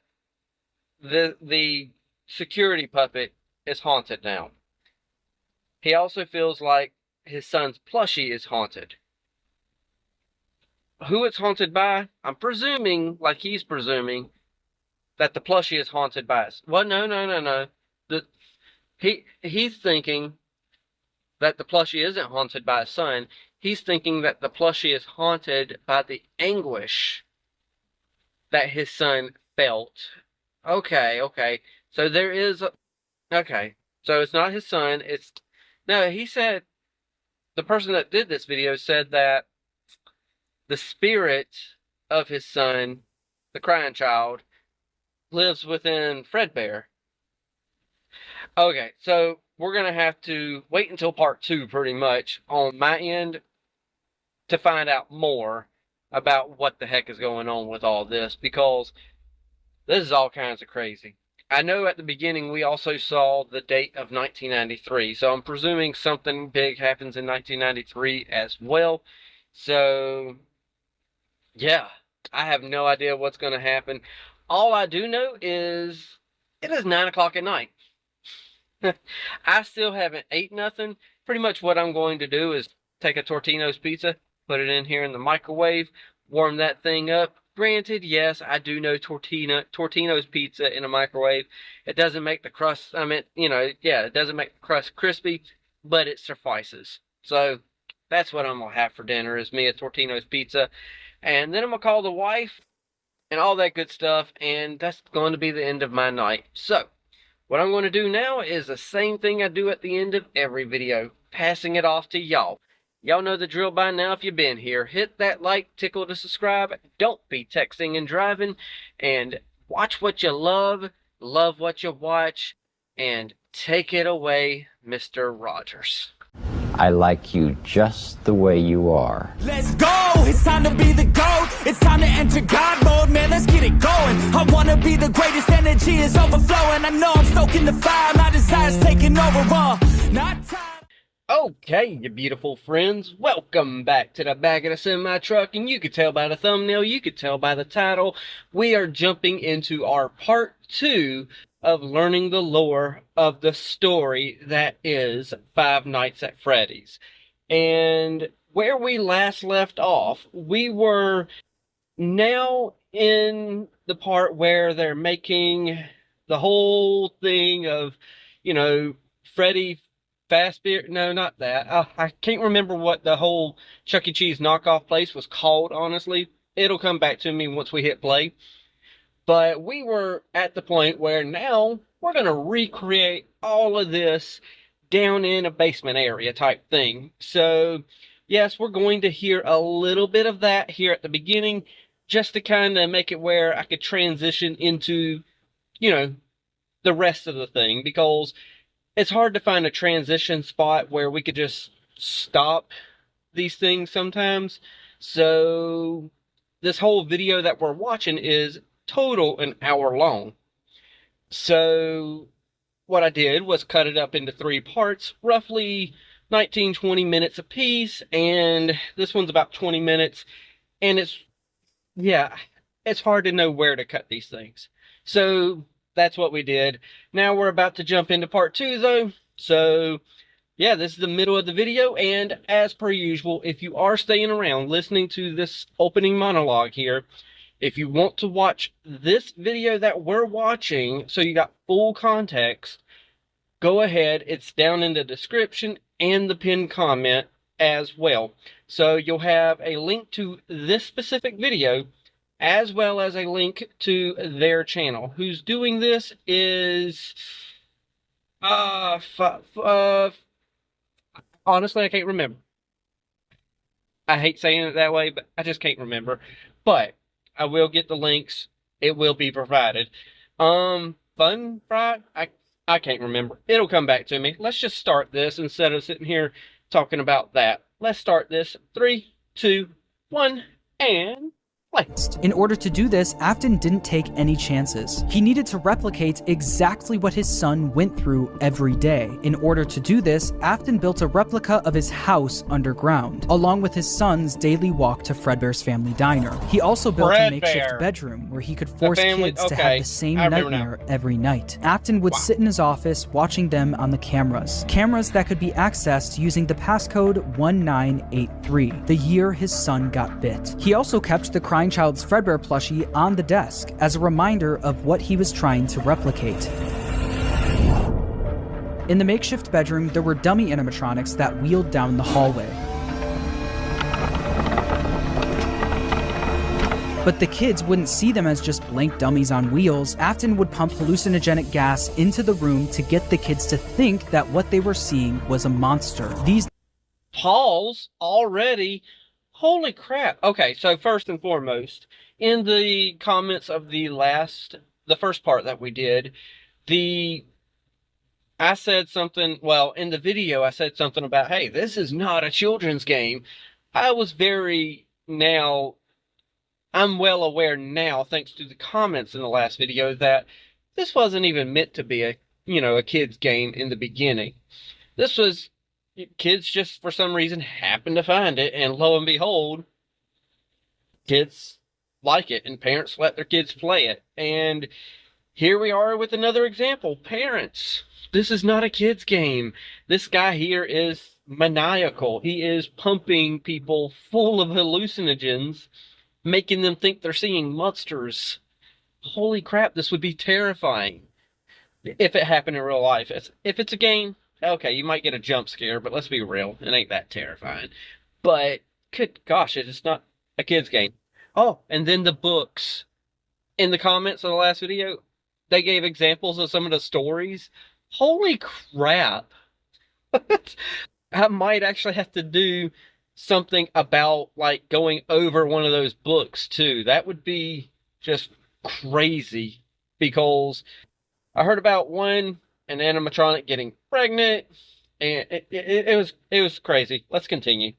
the security puppet is haunted now. He also feels like his son's plushie is haunted. Who it's haunted by? I'm presuming, like he's presuming, that the plushie is haunted by us. Well, no. He's thinking that the plushie isn't haunted by his son. He's thinking that the plushie is haunted by the anguish that his son felt. Okay. So there is okay. So it's not his son. No, he said, the person that did this video said that the spirit of his son, the crying child, lives within Fredbear. Okay, so we're going to have to wait until part 2 pretty much on my end to find out more about what the heck is going on with all this, because this is all kinds of crazy. I know at the beginning we also saw the date of 1993, so I'm presuming something big happens in 1993 as well. So, yeah, I have no idea what's going to happen. All I do know is it is 9 o'clock at night. I still haven't ate nothing. Pretty much what I'm going to do is take a Tortino's pizza, put it in here in the microwave, warm that thing up, granted, yes, I do know Tortino's pizza in a microwave. It doesn't make the crust, I mean, you know, yeah, it doesn't make the crust crispy, but it suffices. So that's what I'm going to have for dinner, is me a Tortino's pizza. And then I'm going to call the wife and all that good stuff, and that's going to be the end of my night. So what I'm going to do now is the same thing I do at the end of every video, passing it off to y'all. Y'all know the drill by now if you've been here. Hit that like, tickle to subscribe. Don't be texting and driving. And watch what you love what you watch. And take it away, Mr. Rogers. I like you just the way you are. Let's go, it's time to be the GOAT. It's time to enter God mode, man, let's get it going. I wanna be the greatest, energy is overflowing. I know I'm stoking the fire, my desire's taking over, not time. Okay, you beautiful friends, welcome back to the back of the semi-truck, and you could tell by the thumbnail, you could tell by the title, we are jumping into our part 2 of learning the lore of the story that is Five Nights at Freddy's. And where we last left off, we were now in the part where they're making the whole thing of, you know, Freddy Fazbear, no, not that. I can't remember what the whole Chuck E. Cheese knockoff place was called, honestly. It'll come back to me once we hit play. But we were at the point where now we're going to recreate all of this down in a basement area type thing. So, yes, we're going to hear a little bit of that here at the beginning, just to kind of make it where I could transition into, you know, the rest of the thing, because it's hard to find a transition spot where we could just stop these things sometimes. So this whole video that we're watching is total an hour long. So what I did was cut it up into 3 parts, roughly 19-20 minutes a piece, and this one's about 20 minutes, and it's hard to know where to cut these things. So that's what we did. Now we're about to jump into part 2 though. So yeah, this is the middle of the video, and as per usual, if you are staying around listening to this opening monologue here, if you want to watch this video that we're watching so you got full context, go ahead. It's down in the description and the pinned comment as well. So you'll have a link to this specific video as well as a link to their channel. Who's doing this is honestly, I can't remember. I hate saying it that way, but I just can't remember. But I will get the links. It will be provided. Fun Friday? I can't remember. It'll come back to me. Let's just start this instead of sitting here talking about that. Let's start this. 3, 2, 1, and play. In order to do this, Afton didn't take any chances. He needed to replicate exactly what his son went through every day. In order to do this, Afton built a replica of his house underground, along with his son's daily walk to Fredbear's family diner. He also built a makeshift bedroom where he could force kids to have the same nightmare every night. Afton would sit in his office watching them on the cameras that could be accessed using the passcode 1983, the year his son got bit. He also kept the crying child's Fredbear plushie on the desk as a reminder of what he was trying to replicate. In the makeshift bedroom, there were dummy animatronics that wheeled down the hallway. But the kids wouldn't see them as just blank dummies on wheels. Afton would pump hallucinogenic gas into the room to get the kids to think that what they were seeing was a monster. These Pause already. Holy crap. Okay, so first and foremost, in the comments of the first part that we did, I said something, well, in the video I said something about, hey, this is not a children's game. I'm well aware now, thanks to the comments in the last video, that this wasn't even meant to be a kid's game in the beginning. This was, kids just for some reason happened to find it, and lo and behold, kids like it, and parents let their kids play it. And here we are with another example. Parents, this is not a kid's game. This guy here is maniacal. He is pumping people full of hallucinogens making them think they're seeing monsters. Holy crap, this would be terrifying if it happened in real life. If it's a game, okay, you might get a jump scare, but let's be real, it ain't that terrifying. But, good gosh, it's not a kid's game. Oh, and then the books. In the comments of the last video, they gave examples of some of the stories. Holy crap. I might actually have to do something about, like, going over one of those books, too. That would be just crazy, because I heard about an animatronic getting pregnant, and it was crazy. Let's continue.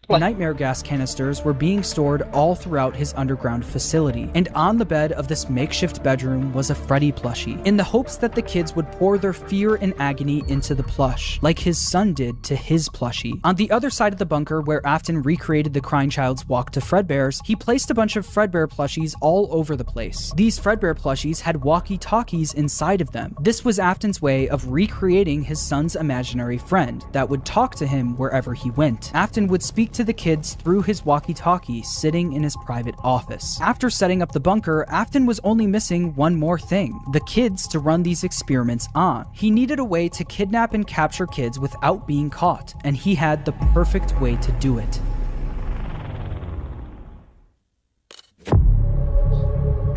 Nightmare gas canisters were being stored all throughout his underground facility, and on the bed of this makeshift bedroom was a Freddy plushie, in the hopes that the kids would pour their fear and agony into the plush, like his son did to his plushie. On the other side of the bunker, where Afton recreated the crying child's walk to Fredbear's, he placed a bunch of Fredbear plushies all over the place. These Fredbear plushies had walkie-talkies inside of them. This was Afton's way of recreating his son's imaginary friend that would talk to him wherever he went. Afton would speak to the kids through his walkie-talkie sitting in his private office. After setting up the bunker, Afton was only missing one more thing: the kids to run these experiments on. He needed a way to kidnap and capture kids without being caught, and he had the perfect way to do it.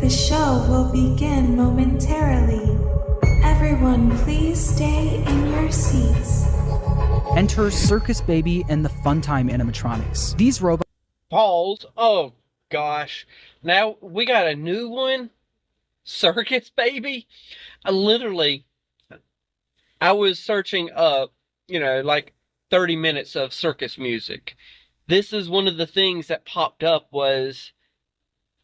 The show will begin momentarily. Everyone, please stay in your seats. Enter Circus Baby and the Funtime animatronics. These robots... Pause. Oh, gosh. Now, we got a new one? Circus Baby? I was searching up, like 30 minutes of circus music. This is one of the things that popped up was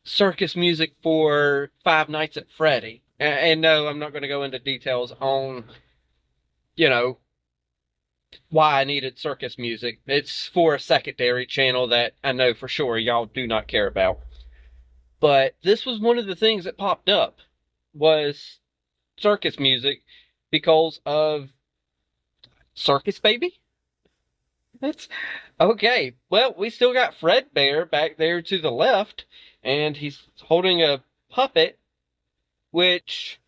circus music for Five Nights at Freddy. And no, I'm not going to go into details on, why I needed circus music. It's for a secondary channel that I know for sure y'all do not care about. But this was one of the things that popped up, was circus music, because of Circus Baby? It's okay. Well, we still got Fredbear back there to the left, and he's holding a puppet, which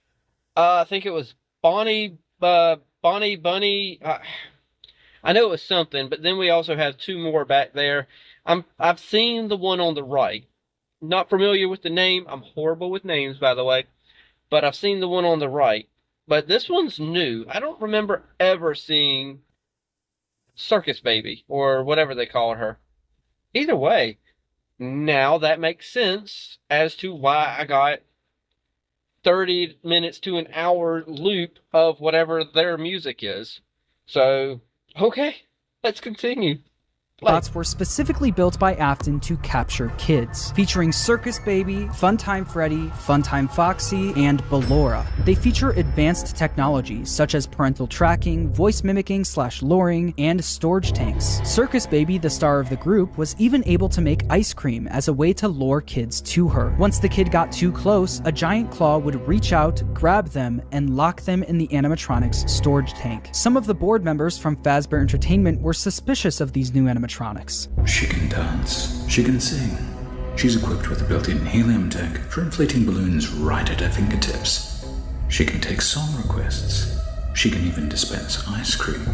I think it was Bonnie Bunny. I know it was something, but then we also have two more back there. I've seen the one on the right. Not familiar with the name. I'm horrible with names, by the way. But I've seen the one on the right. But this one's new. I don't remember ever seeing Circus Baby, or whatever they call her. Either way, now that makes sense as to why I got 30 minutes to an hour loop of whatever their music is. So... okay, let's continue. Robots were specifically built by Afton to capture kids, featuring Circus Baby, Funtime Freddy, Funtime Foxy, and Ballora. They feature advanced technologies such as parental tracking, voice mimicking / luring, and storage tanks. Circus Baby, the star of the group, was even able to make ice cream as a way to lure kids to her. Once the kid got too close, a giant claw would reach out, grab them, and lock them in the animatronics storage tank. Some of the board members from Fazbear Entertainment were suspicious of these new animatronics. She can dance. She can sing. She's equipped with a built-in helium tank for inflating balloons right at her fingertips. She can take song requests. She can even dispense ice cream.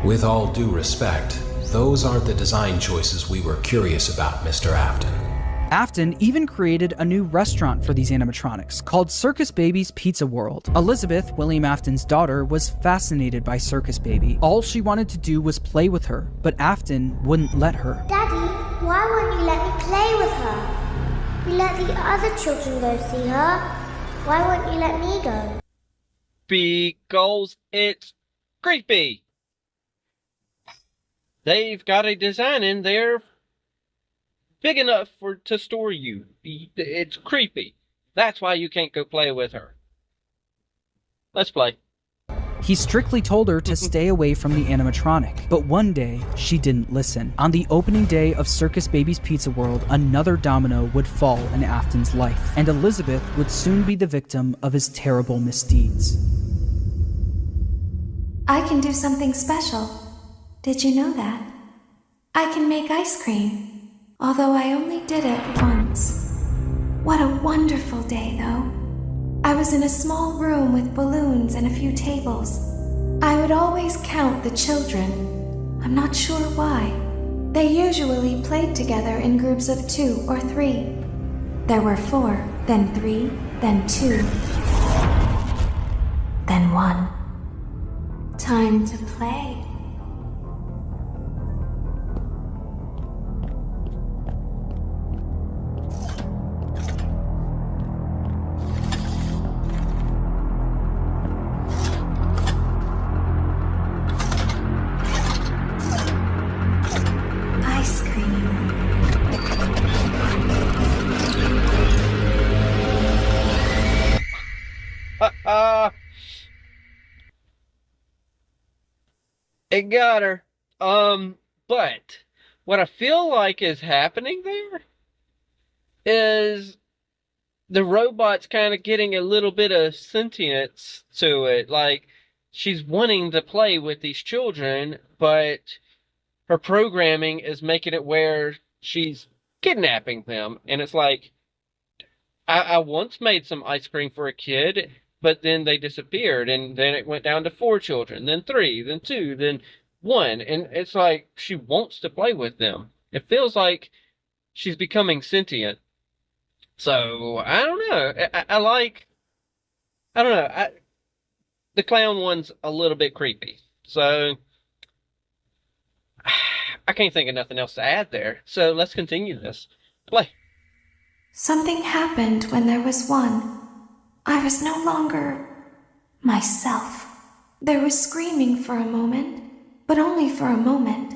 With all due respect, those aren't the design choices we were curious about, Mr. Afton. Afton even created a new restaurant for these animatronics called Circus Baby's Pizza World. Elizabeth, William Afton's daughter, was fascinated by Circus Baby. All she wanted to do was play with her, but Afton wouldn't let her. Daddy, why won't you let me play with her? We let the other children go see her. Why won't you let me go? Because it's creepy. They've got a design in there big enough to store you. It's creepy. That's why you can't go play with her. Let's play. He strictly told her to stay away from the animatronic, but one day, she didn't listen. On the opening day of Circus Baby's Pizza World, another domino would fall in Afton's life, and Elizabeth would soon be the victim of his terrible misdeeds. I can do something special. Did you know that? I can make ice cream. although I only did it once. What a wonderful day, though. I was in a small room with balloons and a few tables. I would always count the children. I'm not sure why. They usually played together in groups of 2 or 3. There were 4, then 3, then 2, then 1. Time to play. Ice cream. It got her. But what I feel like is happening there is the robot's kind of getting a little bit of sentience to it. Like, she's wanting to play with these children, but her programming is making it where she's kidnapping them. And it's like, I once made some ice cream for a kid, but then they disappeared, and then it went down to 4 children, then 3, then 2, then 1, and it's like she wants to play with them. It feels like she's becoming sentient. So I don't know. I don't know. The clown one's a little bit creepy, so I can't think of nothing else to add there. So let's continue this. Play. Something happened when there was one. I was no longer myself. There was screaming for a moment, but only for a moment.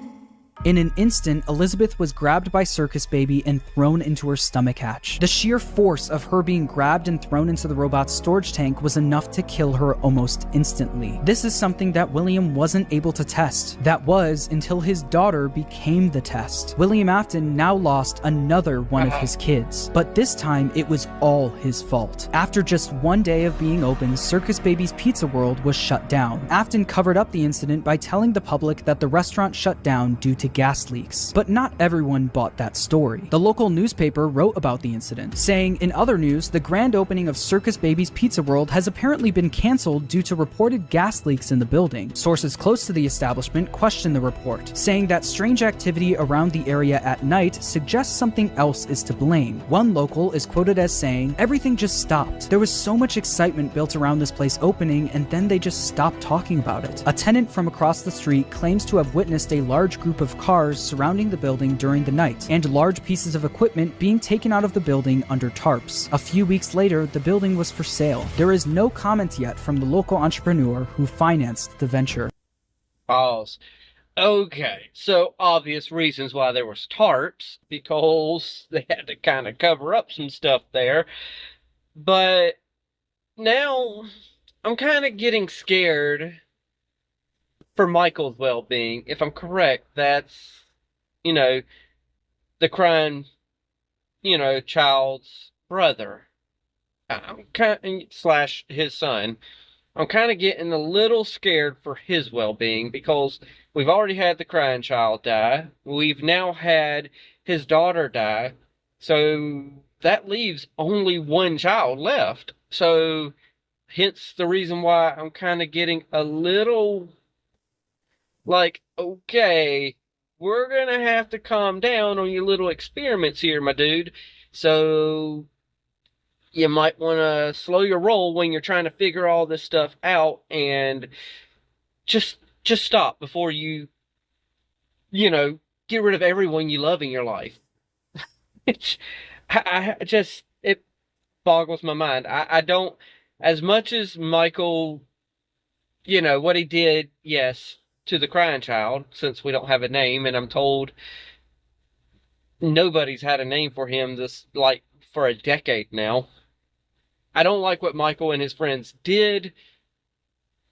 In an instant, Elizabeth was grabbed by Circus Baby and thrown into her stomach hatch. The sheer force of her being grabbed and thrown into the robot's storage tank was enough to kill her almost instantly. This is something that William wasn't able to test. That was until his daughter became the test. William Afton now lost another one of his kids, but this time it was all his fault. After just one day of being open, Circus Baby's Pizza World was shut down. Afton covered up the incident by telling the public that the restaurant shut down due to gas leaks. But not everyone bought that story. The local newspaper wrote about the incident, saying, in other news, the grand opening of Circus Baby's Pizza World has apparently been cancelled due to reported gas leaks in the building. Sources close to the establishment questioned the report, saying that strange activity around the area at night suggests something else is to blame. One local is quoted as saying, everything just stopped. There was so much excitement built around this place opening, and then they just stopped talking about it. A tenant from across the street claims to have witnessed a large group of cars surrounding the building during the night, and large pieces of equipment being taken out of the building under tarps. A few weeks later, the building was for sale. There is no comment yet from the local entrepreneur who financed the venture. Pause. Okay, so obvious reasons why there was tarps, because they had to kind of cover up some stuff there. But now I'm kind of getting scared for Michael's well-being. If I'm correct, that's, the crying, child's brother. I'm slash his son. I'm kind of getting a little scared for his well-being, because we've already had the crying child die. We've now had his daughter die. So that leaves only one child left. So hence the reason why I'm kind of getting a little like, okay, we're going to have to calm down on your little experiments here, my dude. So you might want to slow your roll when you're trying to figure all this stuff out, and just stop before you get rid of everyone you love in your life. It boggles my mind. I don't, as much as Michael, what he did, yes, to the crying child, since we don't have a name, and I'm told nobody's had a name for him for a decade now. I don't like what Michael and his friends did,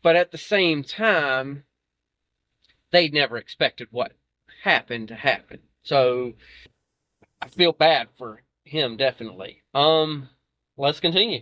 but at the same time, they never expected what happened to happen. So I feel bad for him, definitely. Let's continue.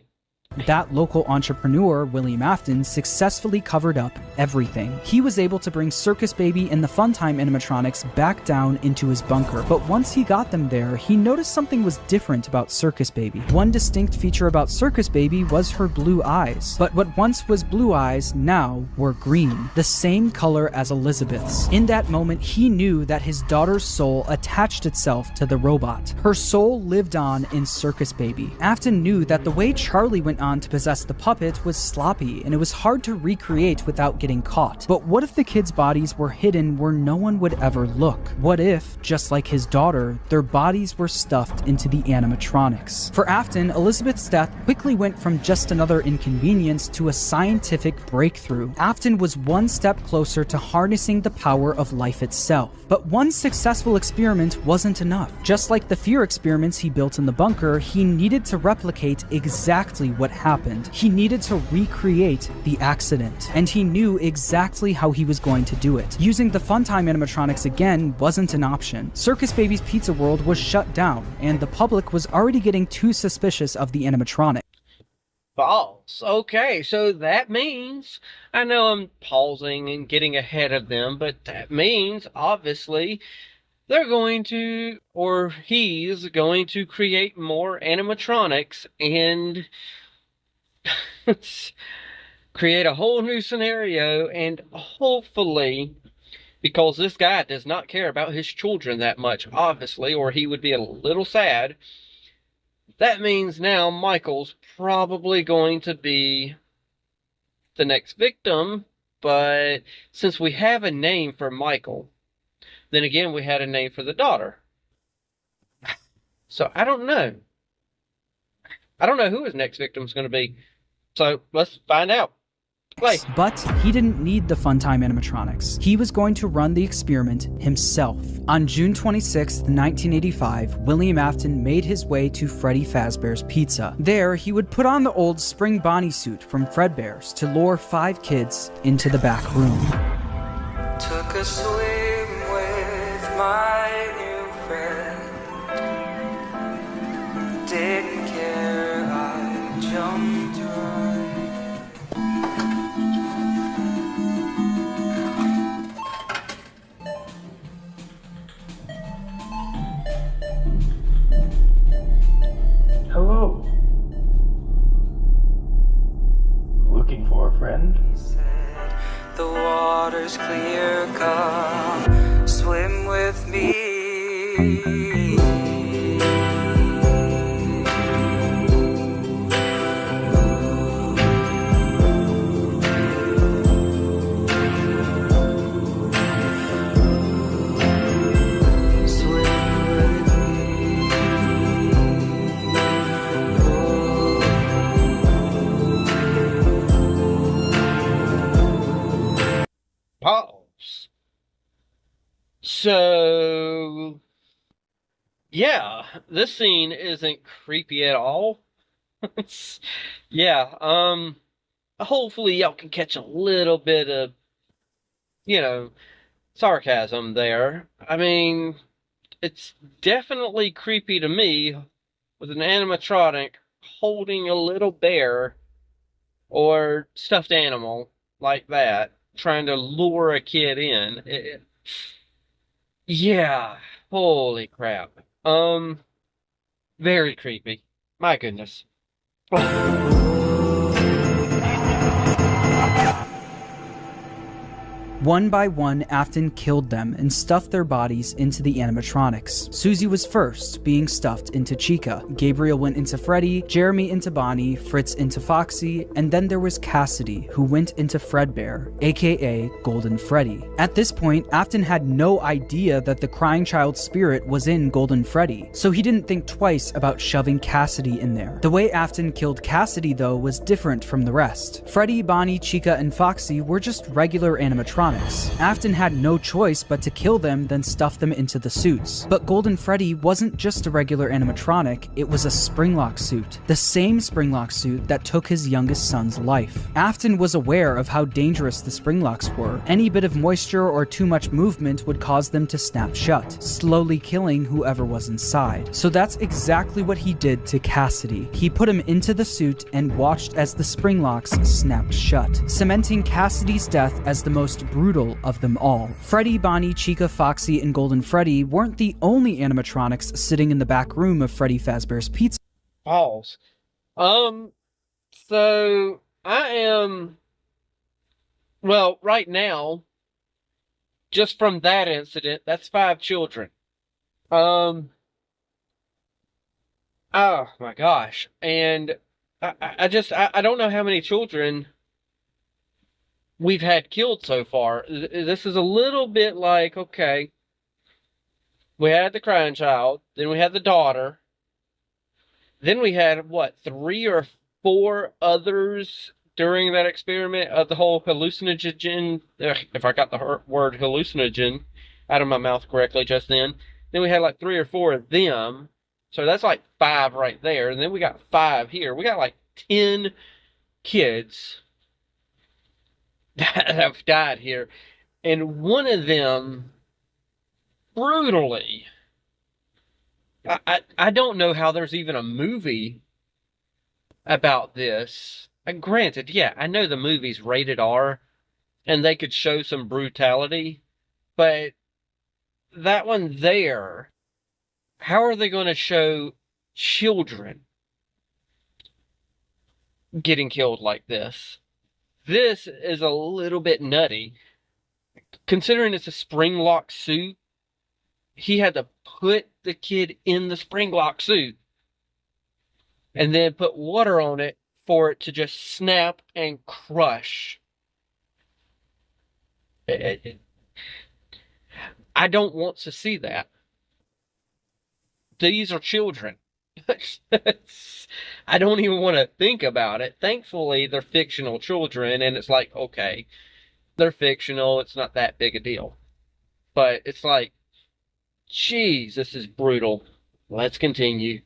That local entrepreneur, William Afton, successfully covered up everything. He was able to bring Circus Baby and the Funtime animatronics back down into his bunker, but once he got them there, he noticed something was different about Circus Baby. One distinct feature about Circus Baby was her blue eyes, but what once was blue eyes now were green, the same color as Elizabeth's. In that moment, he knew that his daughter's soul attached itself to the robot. Her soul lived on in Circus Baby. Afton knew that the way Charlie went on to possess the puppet was sloppy, and it was hard to recreate without getting caught. But what if the kids' bodies were hidden where no one would ever look? What if, just like his daughter, their bodies were stuffed into the animatronics? For Afton, Elizabeth's death quickly went from just another inconvenience to a scientific breakthrough. Afton was one step closer to harnessing the power of life itself. But one successful experiment wasn't enough. Just like the fear experiments he built in the bunker, he needed to replicate exactly what happened. He needed to recreate the accident, and he knew exactly how he was going to do it. Using the Funtime animatronics again wasn't an option. Circus Baby's Pizza World was shut down, and the public was already getting too suspicious of the animatronic. False. Okay, so that means, I know I'm pausing and getting ahead of them, but that means, obviously, they're going to, or he's going to create more animatronics and create a whole new scenario, and hopefully, because this guy does not care about his children that much, obviously, or he would be a little sad. That means now Michael's probably going to be the next victim, but since we have a name for Michael, then again we had a name for the daughter. So I don't know. I don't know who his next victim is going to be. So let's find out. Play. But he didn't need the Funtime animatronics. He was going to run the experiment himself. On June 26, 1985, William Afton made his way to Freddy Fazbear's Pizza. There, he would put on the old Spring Bonnie suit from Fredbear's to lure 5 kids into the back room. Took a swim with my new friend. Didn't care, I jumped right. Hello. Looking for a friend? He said, the water's clear, come swim with me. Pause. So, yeah, this scene isn't creepy at all. Yeah, hopefully y'all can catch a little bit of, sarcasm there. I mean, it's definitely creepy to me with an animatronic holding a little bear or stuffed animal like that, trying to lure a kid in. Yeah, holy crap. Very creepy. My goodness. One by one, Afton killed them and stuffed their bodies into the animatronics. Susie was first, being stuffed into Chica. Gabriel went into Freddy, Jeremy into Bonnie, Fritz into Foxy, and then there was Cassidy, who went into Fredbear, aka Golden Freddy. At this point, Afton had no idea that the crying child spirit was in Golden Freddy, so he didn't think twice about shoving Cassidy in there. The way Afton killed Cassidy, though, was different from the rest. Freddy, Bonnie, Chica, and Foxy were just regular animatronics. animatronics. Afton had no choice but to kill them, then stuff them into the suits. But Golden Freddy wasn't just a regular animatronic, it was a Springlock suit. The same Springlock suit that took his youngest son's life. Afton was aware of how dangerous the Springlocks were. Any bit of moisture or too much movement would cause them to snap shut, slowly killing whoever was inside. So that's exactly what he did to Cassidy. He put him into the suit and watched as the Springlocks snapped shut, cementing Cassidy's death as the most brutal of them all. Freddy, Bonnie, Chica, Foxy, and Golden Freddy weren't the only animatronics sitting in the back room of Freddy Fazbear's Pizza. Pause. So I am, well, right now, just from that incident, that's 5 children. Oh my gosh. And I don't know how many children we've had killed so far. This is a little bit like, okay, we had the crying child, then we had the daughter, then we had, what, 3 or 4 others during that experiment of the whole hallucinogen, if I got the word hallucinogen out of my mouth correctly just then. Then we had like 3 or 4 of them. So that's like 5 right there. And then we got 5 here. We got like 10 kids that have died here. And one of them, brutally, I don't know how there's even a movie about this. Granted, yeah, I know the movie's rated R, and they could show some brutality, but that one there, how are they going to show children getting killed like this? This is a little bit nutty. Considering it's a Springlock suit, he had to put the kid in the Springlock suit and then put water on it for it to just snap and crush. I don't want to see that. These are children. I don't even want to think about it. Thankfully, they're fictional children, and it's like, okay, they're fictional. It's not that big a deal. But it's like, jeez, this is brutal. Let's continue.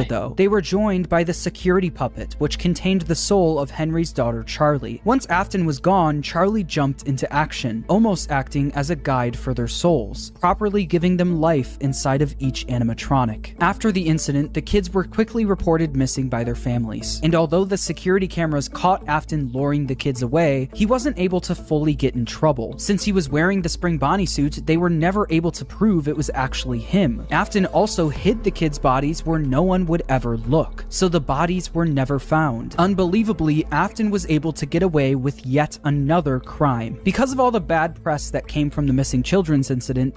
Though. They were joined by the security puppet, which contained the soul of Henry's daughter Charlie. Once Afton was gone, Charlie jumped into action, almost acting as a guide for their souls, properly giving them life inside of each animatronic. After the incident, the kids were quickly reported missing by their families, and although the security cameras caught Afton luring the kids away, he wasn't able to fully get in trouble. Since he was wearing the Spring Bonnie suit, they were never able to prove it was actually him. Afton also hid the kids' bodies where no one would ever look, so the bodies were never found. Unbelievably, Afton was able to get away with yet another crime. Because of all the bad press that came from the missing children's incident,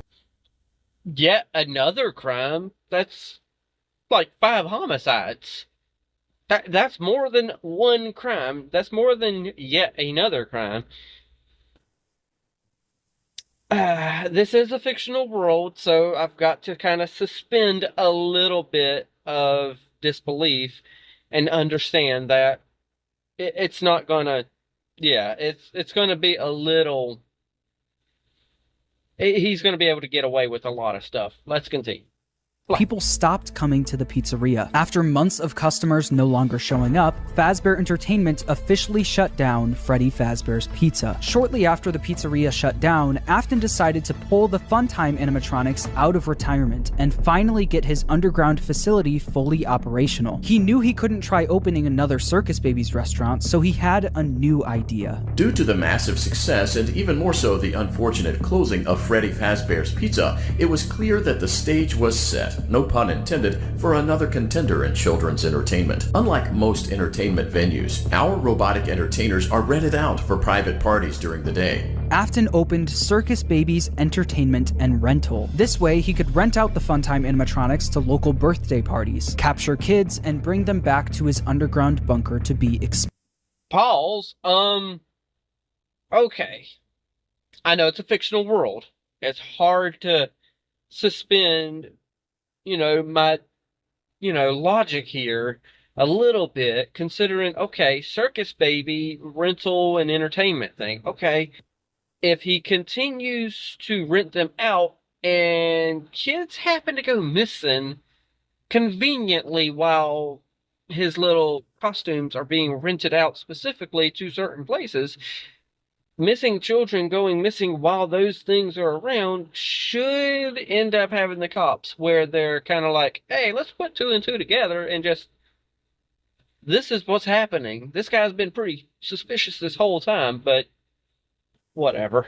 yet another crime? That's like 5 homicides. That's more than one crime. That's more than yet another crime. This is a fictional world, so I've got to kind of suspend a little bit of disbelief and understand that it's not gonna, yeah, it's gonna be a little, he's gonna be able to get away with a lot of stuff. Let's continue. People stopped coming to the pizzeria. After months of customers no longer showing up, Fazbear Entertainment officially shut down Freddy Fazbear's Pizza. Shortly after the pizzeria shut down, Afton decided to pull the Funtime animatronics out of retirement and finally get his underground facility fully operational. He knew he couldn't try opening another Circus Babies restaurant, so he had a new idea. Due to the massive success, and even more so the unfortunate closing of Freddy Fazbear's Pizza, it was clear that the stage was set, no pun intended, for another contender in children's entertainment. Unlike most entertainment venues, our robotic entertainers are rented out for private parties during the day. Afton opened Circus Babies Entertainment and Rental. This way, he could rent out the Funtime animatronics to local birthday parties, capture kids, and bring them back to his underground bunker to be Pause. Okay. I know it's a fictional world. It's hard to suspend, my, logic here a little bit, considering, okay, Circus Baby rental and entertainment thing. Okay. if he continues to rent them out and kids happen to go missing conveniently while his little costumes are being rented out specifically to certain places, missing children going missing while those things are around should end up having the cops where they're kind of like, hey, let's put 2 and 2 together and just, this is what's happening. This guy's been pretty suspicious this whole time, but whatever.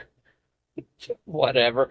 Whatever.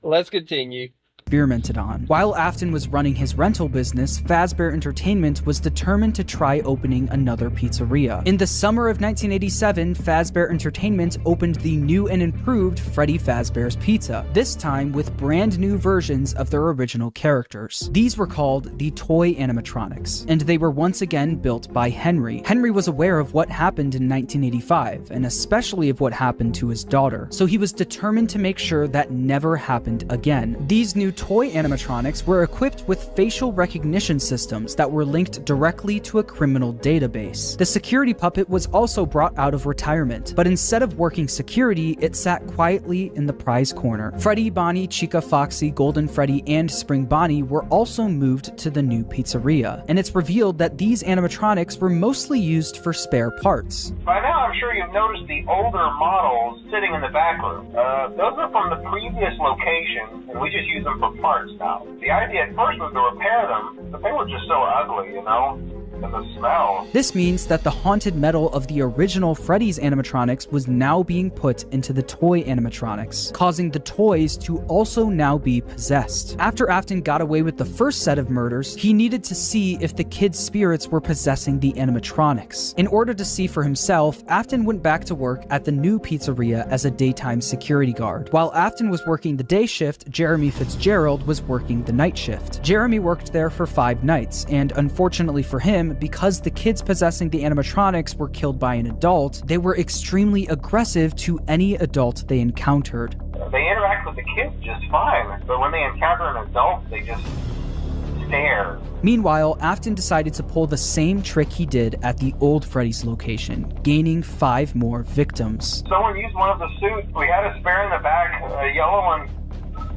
Let's continue. Experimented on. While Afton was running his rental business, Fazbear Entertainment was determined to try opening another pizzeria. In the summer of 1987, Fazbear Entertainment opened the new and improved Freddy Fazbear's Pizza, this time with brand new versions of their original characters. These were called the toy animatronics, and they were once again built by Henry. Henry was aware of what happened in 1985, and especially of what happened to his daughter, so he was determined to make sure that never happened again. These new toy animatronics were equipped with facial recognition systems that were linked directly to a criminal database. The security puppet was also brought out of retirement, but instead of working security, it sat quietly in the prize corner. Freddy, Bonnie, Chica, Foxy, Golden Freddy, and Spring Bonnie were also moved to the new pizzeria, and it's revealed that these animatronics were mostly used for spare parts. By now, I'm sure you've noticed the older models sitting in the back room. Those are from the previous location, and we just use them for parts now. The idea at first was to repair them, but they were just so ugly, you know? And the smell. This means that the haunted metal of the original Freddy's animatronics was now being put into the toy animatronics, causing the toys to also now be possessed. After Afton got away with the first set of murders, he needed to see if the kids' spirits were possessing the animatronics. In order to see for himself, Afton went back to work at the new pizzeria as a daytime security guard. While Afton was working the day shift, Jeremy Fitzgerald was working the night shift. Jeremy worked there for 5 nights, and unfortunately for him, because the kids possessing the animatronics were killed by an adult, they were extremely aggressive to any adult they encountered. They interact with the kids just fine, but when they encounter an adult, they just stare. Meanwhile, Afton decided to pull the same trick he did at the old Freddy's location, gaining 5 more victims. Someone used one of the suits. We had a spare in the back, a yellow one.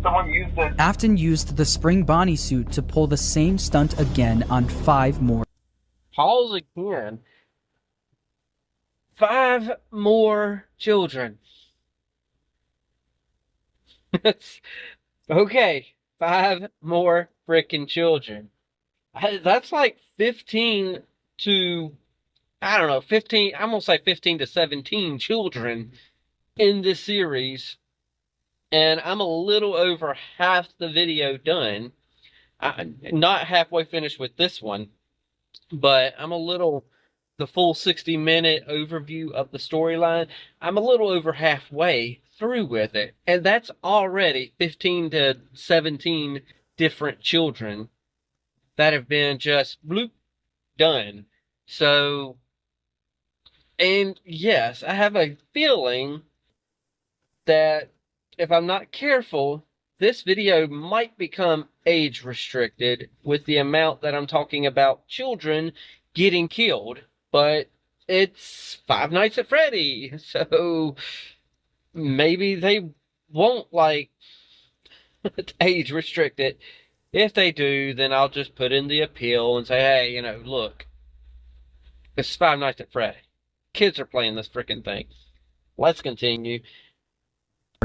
Someone used it. Afton used the Spring Bonnie suit to pull the same stunt again on 5 more. Pause again. 5 more children. Okay, 5 more freaking children. That's like 15 to, I don't know, 15, I'm going to say 15 to 17 children in this series. And I'm a little over half the video done. I'm not halfway finished with this one. But I'm the full 60-minute overview of the storyline, I'm a little over halfway through with it. And that's already 15 to 17 different children that have been just bloop, done. So, and yes, I have a feeling that if I'm not careful, this video might become age restricted with the amount that I'm talking about children getting killed, but it's Five Nights at Freddy, so maybe they won't like age restrict it. If they do, then I'll just put in the appeal and say, hey, you know, look, this is Five Nights at Freddy. Kids are playing this freaking thing. Let's continue.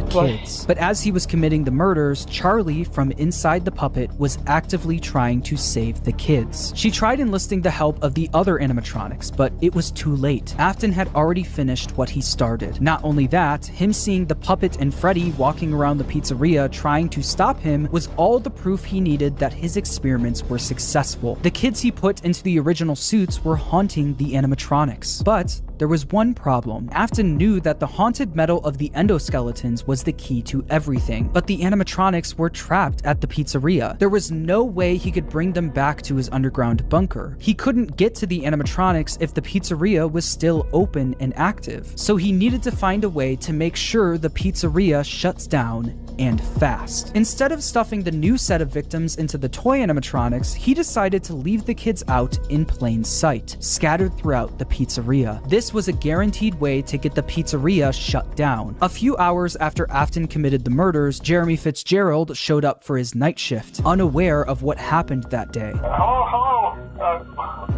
Kids. But as he was committing the murders, Charlie from inside the puppet was actively trying to save the kids. She tried enlisting the help of the other animatronics, but it was too late. Afton had already finished what he started. Not only that, him seeing the puppet and Freddy walking around the pizzeria trying to stop him was all the proof he needed that his experiments were successful. The kids he put into the original suits were haunting the animatronics. But there was one problem. Afton knew that the haunted metal of the endoskeletons was the key to everything, but the animatronics were trapped at the pizzeria. There was no way he could bring them back to his underground bunker. He couldn't get to the animatronics if the pizzeria was still open and active, so he needed to find a way to make sure the pizzeria shuts down and fast. Instead of stuffing the new set of victims into the toy animatronics, he decided to leave the kids out in plain sight, scattered throughout the pizzeria. This was a guaranteed way to get the pizzeria shut down. A few hours after Afton committed the murders, Jeremy Fitzgerald showed up for his night shift, unaware of what happened that day. Hello.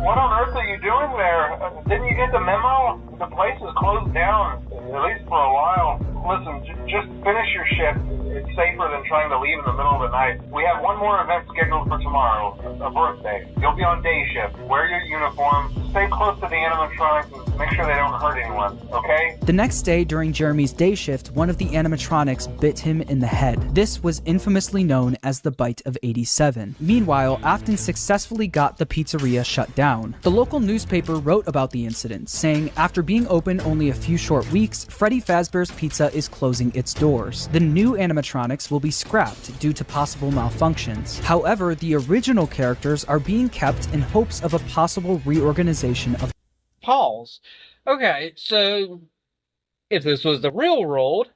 What on earth are you doing there? Didn't you get the memo? The place is closed down, at least for a while. Listen, just finish your shift. It's safer than trying to leave in the middle of the night. We have one more event scheduled for tomorrow, a birthday. You'll be on day shift. Wear your uniform. Stay close to the animatronics and make sure they don't hurt anyone, okay? The next day, during Jeremy's day shift, one of the animatronics bit him in the head. This was infamously known as the Bite of 87. Meanwhile, Afton successfully got the pizzeria shut down. The local newspaper wrote about the incident, saying, after being open only a few short weeks, Freddy Fazbear's Pizza is closing its doors. The new animatronics will be scrapped due to possible malfunctions. However, the original characters are being kept in hopes of a possible reorganization of... Pause. Okay, so if this was the real world,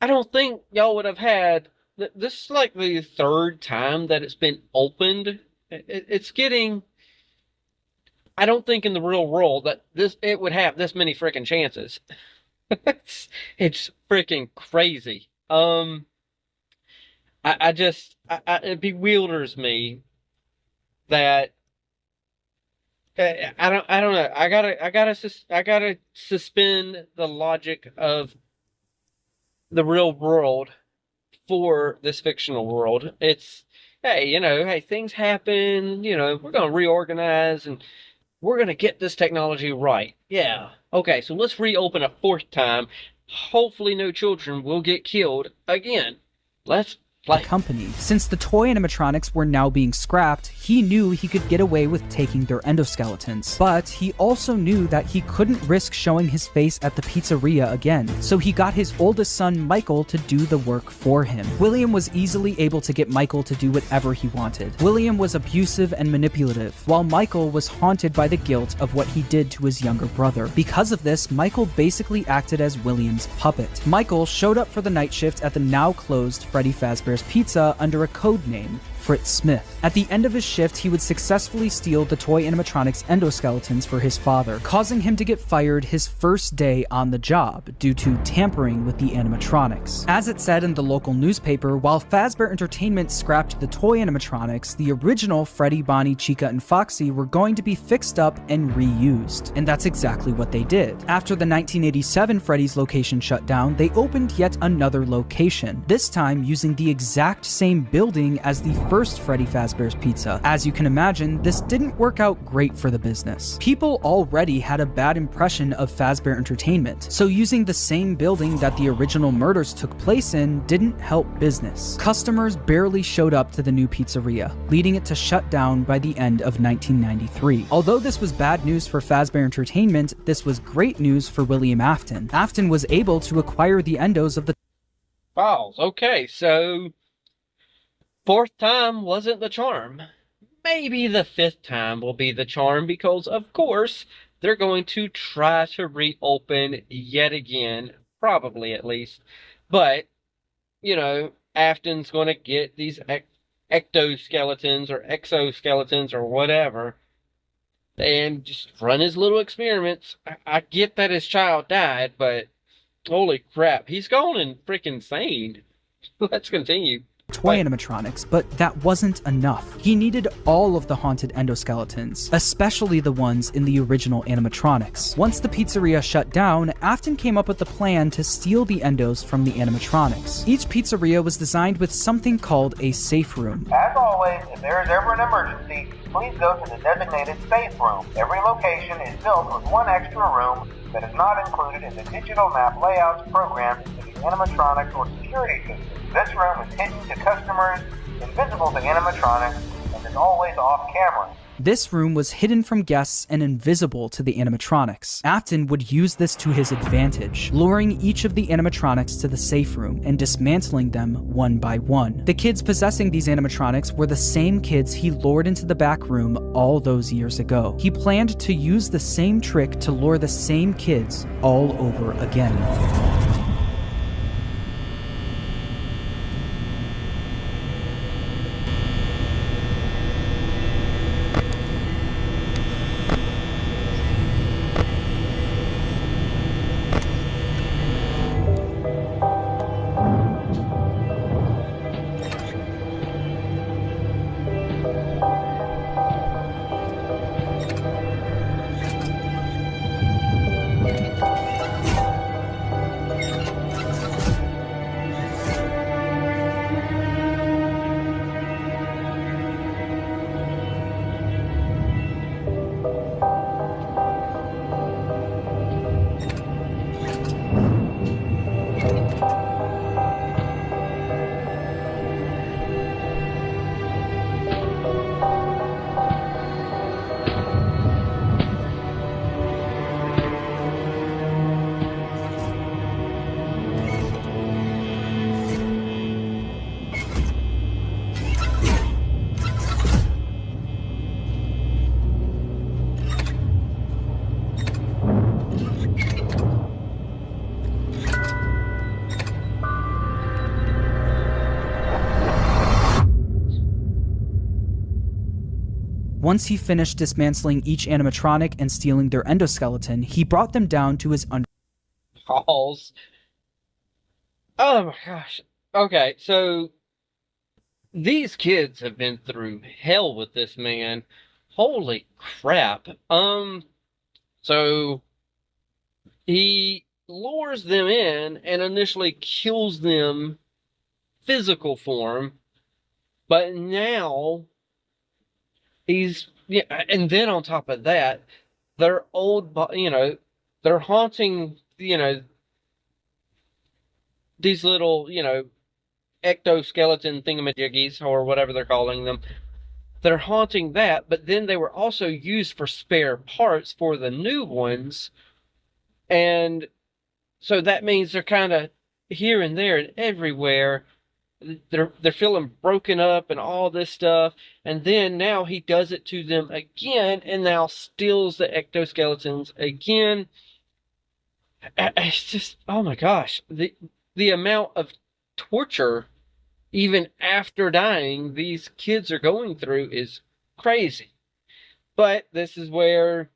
I don't think y'all would have had... This is like the third time that it's been opened. It's getting... I don't think in the real world that it would have this many freaking chances. It's freaking crazy. It bewilders me that I don't know. I gotta suspend the logic of the real world for this fictional world. It's, hey, things happen. We're gonna reorganize and we're gonna get this technology right. Yeah. Okay, so let's reopen a fourth time. Hopefully no children will get killed again. Let's play. Company. Since the toy animatronics were now being scrapped, he knew he could get away with taking their endoskeletons. But he also knew that he couldn't risk showing his face at the pizzeria again, so he got his oldest son, Michael, to do the work for him. William was easily able to get Michael to do whatever he wanted. William was abusive and manipulative, while Michael was haunted by the guilt of what he did to his younger brother. Because of this, Michael basically acted as William's puppet. Michael showed up for the night shift at the now closed Freddy Fazbear's Pizza under a code name, Fritz Smith. At the end of his shift, he would successfully steal the toy animatronics endoskeletons for his father, causing him to get fired his first day on the job due to tampering with the animatronics. As it said in the local newspaper, while Fazbear Entertainment scrapped the toy animatronics, the original Freddy, Bonnie, Chica, and Foxy were going to be fixed up and reused. And that's exactly what they did. After the 1987 Freddy's location shut down, they opened yet another location, this time using the exact same building as the first Freddy Fazbear's Pizza. As you can imagine, this didn't work out great for the business. People already had a bad impression of Fazbear Entertainment, so using the same building that the original murders took place in didn't help business. Customers barely showed up to the new pizzeria, leading it to shut down by the end of 1993. Although this was bad news for Fazbear Entertainment, this was great news for William Afton. Afton was able to acquire the endos of the... Files. Okay, so fourth time wasn't the charm. Maybe the fifth time will be the charm because, of course, they're going to try to reopen yet again. Probably, at least. But, Afton's going to get these ectoskeletons or exoskeletons or whatever and just run his little experiments. I get that his child died, but holy crap, he's gone and freaking insane. Let's continue. Toy animatronics, but that wasn't enough. He needed all of the haunted endoskeletons, especially the ones in the original animatronics. Once the pizzeria shut down, Afton came up with a plan to steal the endos from the animatronics. Each pizzeria was designed with something called a safe room. As always, if there is ever an emergency, please go to the designated safe room. Every location is built with one extra room that is not included in the digital map layouts programmed into the animatronics or security system. This room is hidden to customers, invisible to animatronics, and is always off camera. This room was hidden from guests and invisible to the animatronics. Afton would use this to his advantage, luring each of the animatronics to the safe room and dismantling them one by one. The kids possessing these animatronics were the same kids he lured into the back room all those years ago. He planned to use the same trick to lure the same kids all over again. Once he finished dismantling each animatronic and stealing their endoskeleton, he brought them down to his Halls. Oh my gosh. Okay, so these kids have been through hell with this man. Holy crap. So he lures them in and initially kills them physical form, but now and then on top of that, they're old, they're haunting, these little, ectoskeleton thingamajiggies, or whatever they're calling them. They're haunting that, but then they were also used for spare parts for the new ones. And so that means they're kind of here and there and everywhere. They're feeling broken up and all this stuff. And then now he does it to them again and now steals the ectoskeletons again. It's just, oh my gosh. The amount of torture, even after dying, these kids are going through is crazy. But this is where,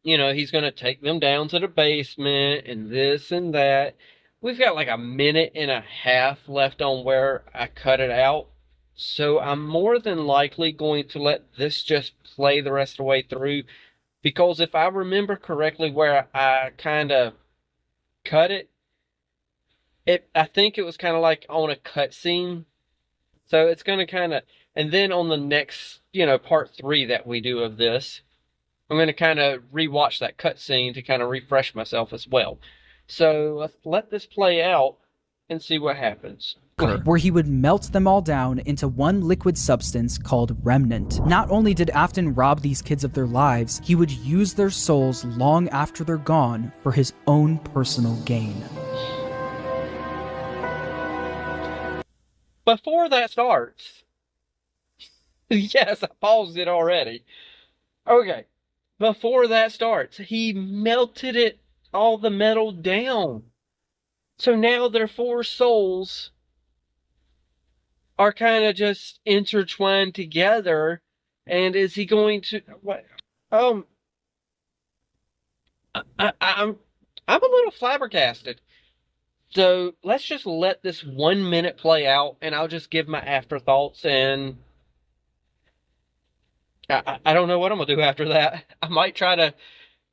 he's going to take them down to the basement and this and that. We've got like a minute and a half left on where I cut it out. So I'm more than likely going to let this just play the rest of the way through. Because if I remember correctly where I kind of cut it, I think it was kind of like on a cutscene. So it's going to kind of, and then on the next, part 3 that we do of this, I'm going to kind of rewatch that cutscene to kind of refresh myself as well. So let's let this play out and see what happens. where he would melt them all down into one liquid substance called Remnant. Not only did Afton rob these kids of their lives, he would use their souls long after they're gone for his own personal gain. Before that starts, yes, I paused it already. Okay, before that starts, he melted all the metal down. So now their 4 souls are kind of just intertwined together. And is he going to what? I'm a little flabbergasted. So let's just let this 1 minute play out, and I'll just give my afterthoughts. And I don't know what I'm gonna do after that. I might try to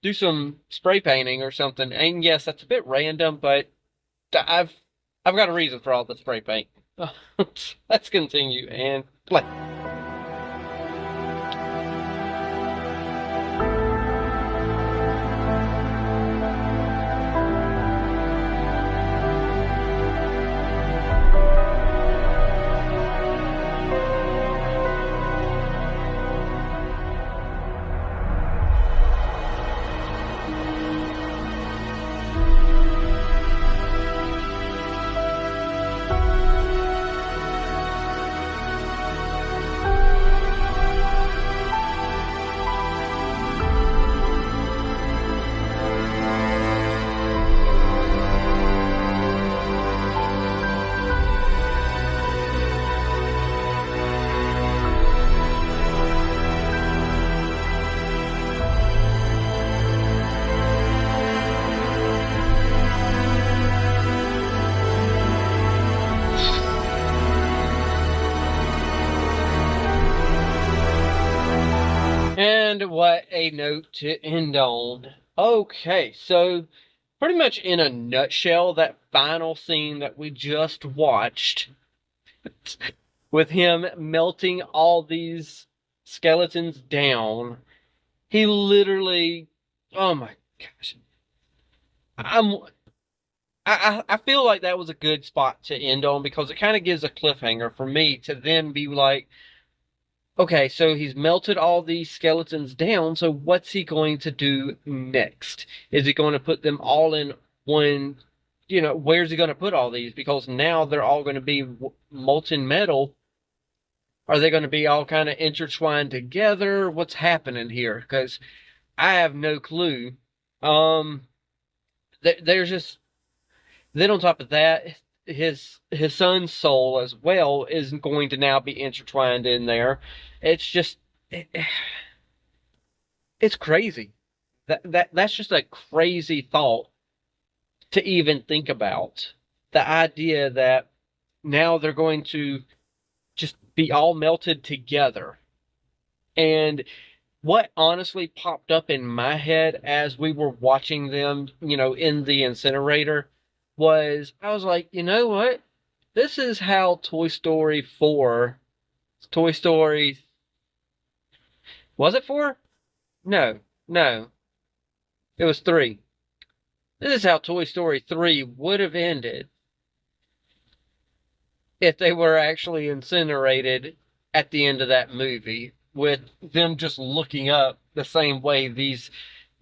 do some spray painting or something. And yes, that's a bit random, but I've got a reason for all the spray paint. Let's continue and play. And what a note to end on. Okay, so pretty much in a nutshell, that final scene that we just watched with him melting all these skeletons down, he literally, oh my gosh. I feel like that was a good spot to end on because it kind of gives a cliffhanger for me to then be like, okay, so he's melted all these skeletons down, so what's he going to do next? Is he going to put them all in one, where's he going to put all these? Because now they're all going to be molten metal. Are they going to be all kind of intertwined together? What's happening here? Because I have no clue. There's just... Then on top of that, his son's soul as well is going to now be intertwined in there. It's just it's crazy. That's just a crazy thought to even think about. The idea that now they're going to just be all melted together. And what honestly popped up in my head as we were watching them, in the incinerator was, I was like, you know what? This is how Toy Story 4, Toy Story, was it 4? No. It was 3. This is how Toy Story 3 would have ended if they were actually incinerated at the end of that movie, with them just looking up the same way these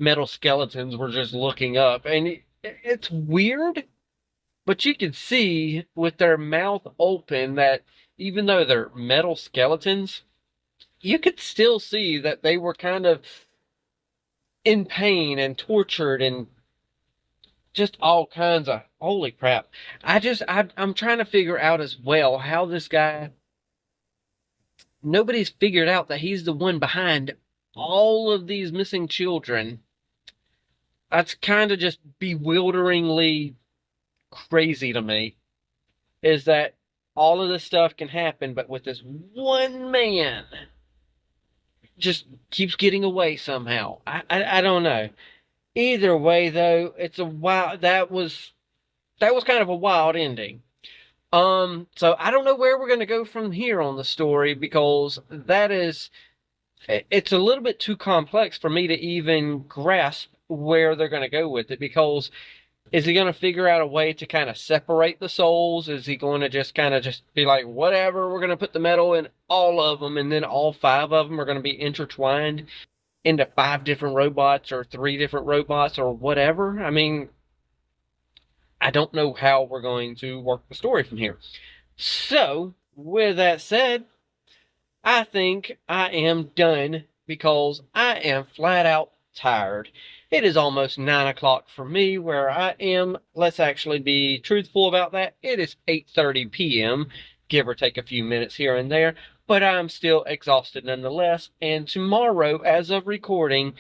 metal skeletons were just looking up. And it's weird, but you can see with their mouth open that even though they're metal skeletons, you could still see that they were kind of in pain and tortured and just all kinds of, holy crap. I'm trying to figure out as well how this guy, nobody's figured out that he's the one behind all of these missing children. That's kind of just bewilderingly crazy to me, is that all of this stuff can happen, but with this one man just keeps getting away somehow. I don't know. Either way, though, it's a wild, that was kind of a wild ending. So I don't know where we're going to go from here on the story, because it's a little bit too complex for me to even grasp where they're going to go with it, because is he going to figure out a way to kind of separate the souls? Is he going to just be like, whatever, we're going to put the metal in all of them, and then all 5 of them are going to be intertwined into 5 different robots or 3 different robots or whatever? I mean, I don't know how we're going to work the story from here. So, with that said, I think I am done, because I am flat out tired. It is almost 9 o'clock for me where I am. Let's actually be truthful about that. It is 8:30 p.m., give or take a few minutes here and there, but I'm still exhausted nonetheless. And tomorrow, as of recording,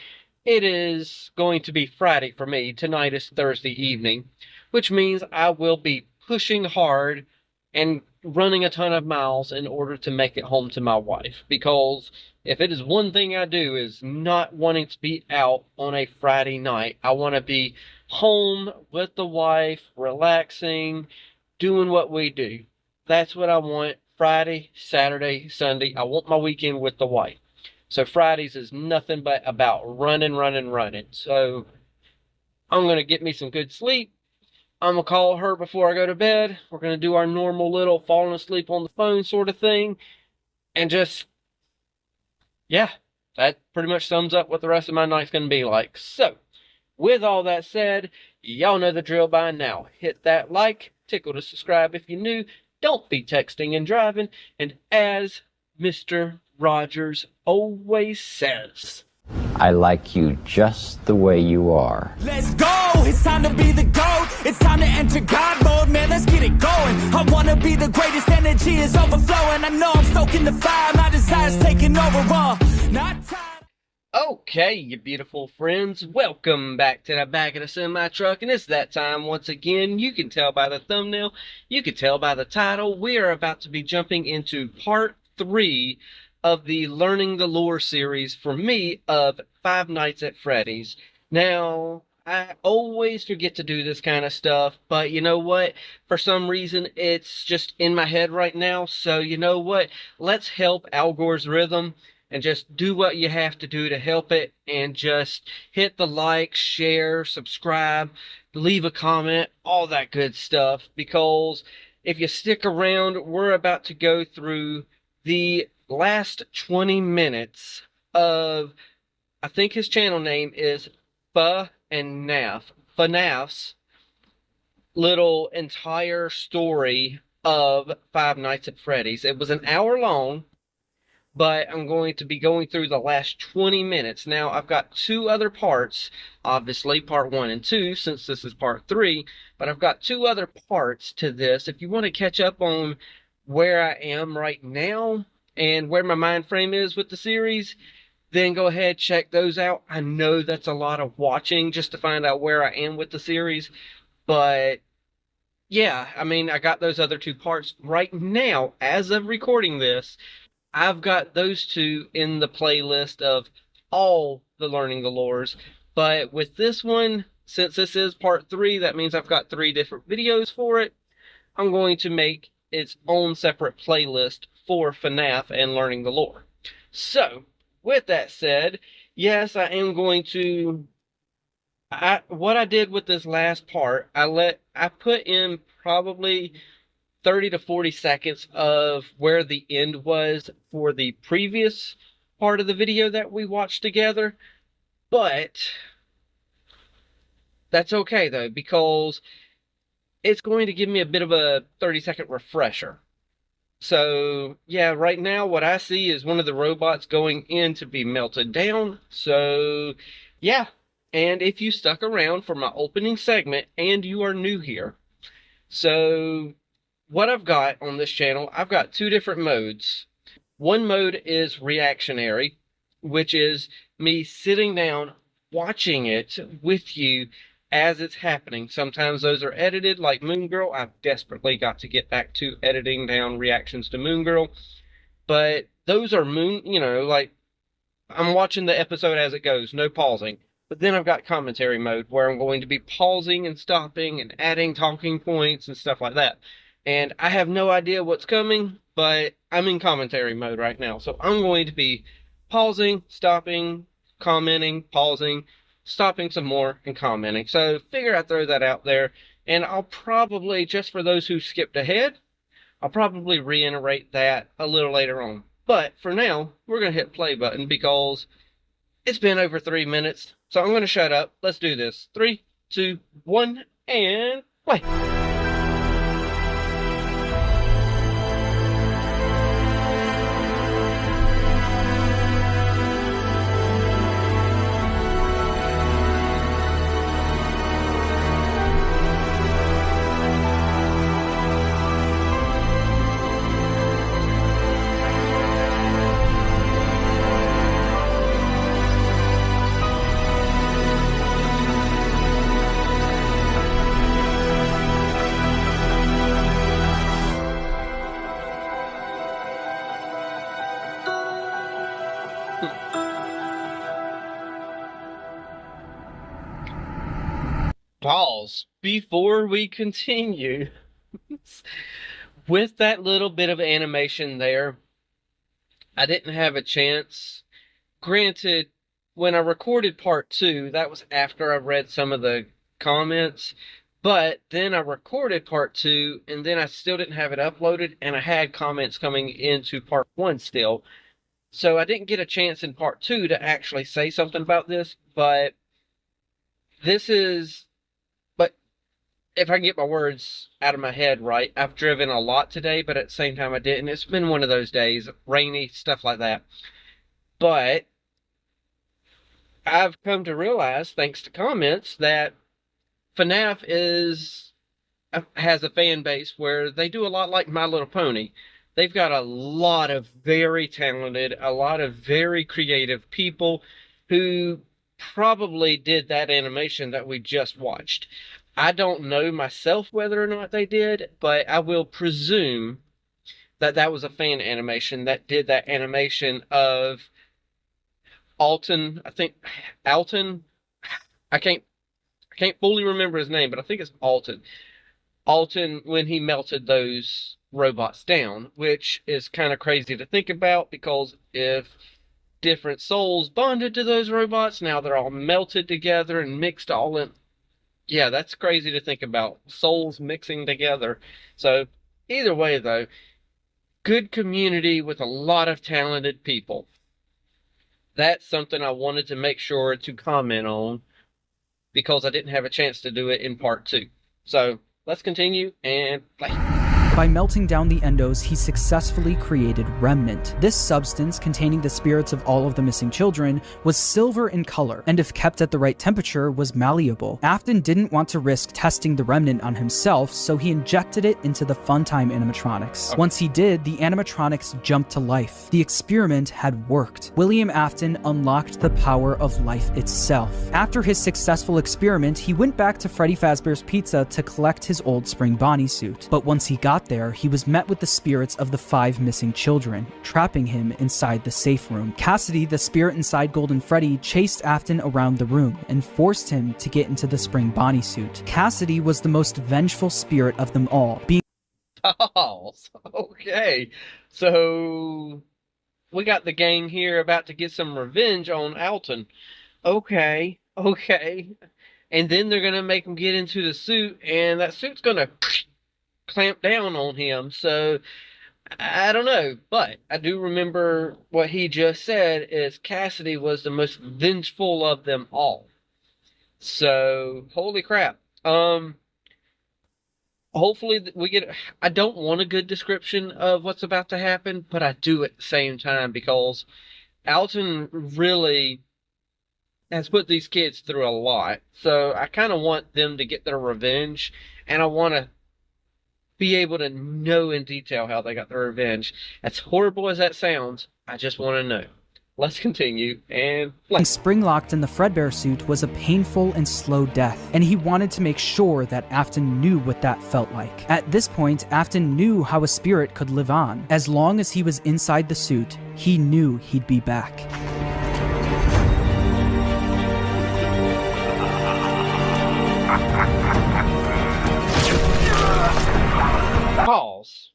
it is going to be Friday for me. Tonight is Thursday evening, which means I will be pushing hard and running a ton of miles in order to make it home to my wife, because if it is one thing I do is not wanting to be out on a Friday night. I want to be home with the wife, relaxing, doing what we do. That's what I want. Friday, Saturday, Sunday. I want my weekend with the wife. So Fridays is nothing but about running. So I'm going to get me some good sleep. I'm going to call her before I go to bed. We're going to do our normal little falling asleep on the phone sort of thing. And just, yeah, that pretty much sums up what the rest of my night's going to be like. So, with all that said, y'all know the drill by now. Hit that like, tickle to subscribe if you're new. Don't be texting and driving. And as Mr. Rogers always says, I like you just the way you are. Let's go, it's time to be the GOAT. It's time to enter God mode, man, let's get it going. I wanna be the greatest, energy is overflowing. I know I'm stoking the fire, my desire's taking over, not time. Okay, you beautiful friends, welcome back to the back of the semi-truck, and it's that time once again. You can tell by the thumbnail, you can tell by the title, we are about to be jumping into part 3 of the Learning the Lore series for me of Five Nights at Freddy's. Now, I always forget to do this kind of stuff, but you know what? For some reason, it's just in my head right now, so you know what? Let's help Al Gore's rhythm and just do what you have to do to help it, and just hit the like, share, subscribe, leave a comment, all that good stuff, because if you stick around, we're about to go through the last 20 minutes of, I think his channel name is FuhNaff, FNAF's little entire story of Five Nights at Freddy's. It was an hour long, but I'm going to be going through the last 20 minutes. Now, I've got 2 other parts, obviously, part 1 and 2, since this is part 3, but I've got 2 other parts to this. If you want to catch up on where I am right now, and where my mind frame is with the series, then go ahead, check those out. I know that's a lot of watching just to find out where I am with the series, but yeah, I mean, I got those other two parts right now. As of recording this, I've got those two in the playlist of all the Learning the Lores, but with this one, since this is part 3, that means I've got 3 different videos for it. I'm going to make its own separate playlist for FNAF and Learning the Lore. So, with that said, yes, I am going to... what I did with this last part, I put in probably 30 to 40 seconds of where the end was for the previous part of the video that we watched together, but that's okay though, because it's going to give me a bit of a 30-second refresher. So yeah, right now what I see is one of the robots going in to be melted down. So yeah, and if you stuck around for my opening segment and you are new here, so what I've got on this channel, I've got 2 different modes. One mode is reactionary, which is me sitting down watching it with you as it's happening. Sometimes those are edited, like Moon Girl. I've desperately got to get back to editing down reactions to Moon Girl. But those are like I'm watching the episode as it goes, no pausing. But then I've got commentary mode where I'm going to be pausing and stopping and adding talking points and stuff like that. And I have no idea what's coming, but I'm in commentary mode right now. So I'm going to be pausing, stopping, commenting, pausing, stopping some more, and commenting. So figure I throw that out there. And I'll probably, just for those who skipped ahead, I'll probably reiterate that a little later on. But for now, we're going to hit play button because it's been over 3 minutes. So I'm going to shut up. Let's do this. 3, 2, 1, and play. Pause before we continue. With that little bit of animation there, I didn't have a chance. Granted, when I recorded part 2, that was after I read some of the comments, but then I recorded part 2 and then I still didn't have it uploaded, and I had comments coming into part 1 still. So I didn't get a chance in part 2 to actually say something about this, but if I can get my words out of my head right, I've driven a lot today, but at the same time I didn't. It's been one of those days, rainy, stuff like that. But I've come to realize, thanks to comments, that FNAF has a fan base where they do a lot like My Little Pony. They've got a lot of very talented, a lot of very creative people who probably did that animation that we just watched. I don't know myself whether or not they did, but I will presume that that was a fan animation that did that animation of Alton. I think Alton. I can't fully remember his name, but I think it's Alton. Alton, when he melted those robots down, which is kind of crazy to think about, because if different souls bonded to those robots, now they're all melted together and mixed all in. Yeah, that's crazy to think about. Souls mixing together. So, either way, though, good community with a lot of talented people. That's something I wanted to make sure to comment on because I didn't have a chance to do it in part 2. So, let's continue and play. By melting down the endos, he successfully created Remnant. This substance, containing the spirits of all of the missing children, was silver in color, and if kept at the right temperature, was malleable. Afton didn't want to risk testing the Remnant on himself, so he injected it into the Funtime animatronics. Once he did, the animatronics jumped to life. The experiment had worked. William Afton unlocked the power of life itself. After his successful experiment, he went back to Freddy Fazbear's Pizza to collect his old Spring Bonnie suit. But once he got there, he was met with the spirits of the 5 missing children, trapping him inside the safe room. Cassidy, the spirit inside Golden Freddy, chased Afton around the room and forced him to get into the Spring Bonnie suit. Cassidy was the most vengeful spirit of them all, being okay. So we got the gang here about to get some revenge on Alton. Okay. And then they're gonna make him get into the suit, and that suit's gonna clamp down on him. So I don't know, but I do remember what he just said is Cassidy was the most vengeful of them all. So holy crap. Hopefully we get... I don't want a good description of what's about to happen, but I do at the same time, because Alton really has put these kids through a lot. So I kind of want them to get their revenge, and I want to be able to know in detail how they got their revenge. As horrible as that sounds, I just want to know. Let's continue, and... Springlocked in the Fredbear suit was a painful and slow death, and he wanted to make sure that Afton knew what that felt like. At this point, Afton knew how a spirit could live on. As long as he was inside the suit, he knew he'd be back. Pause.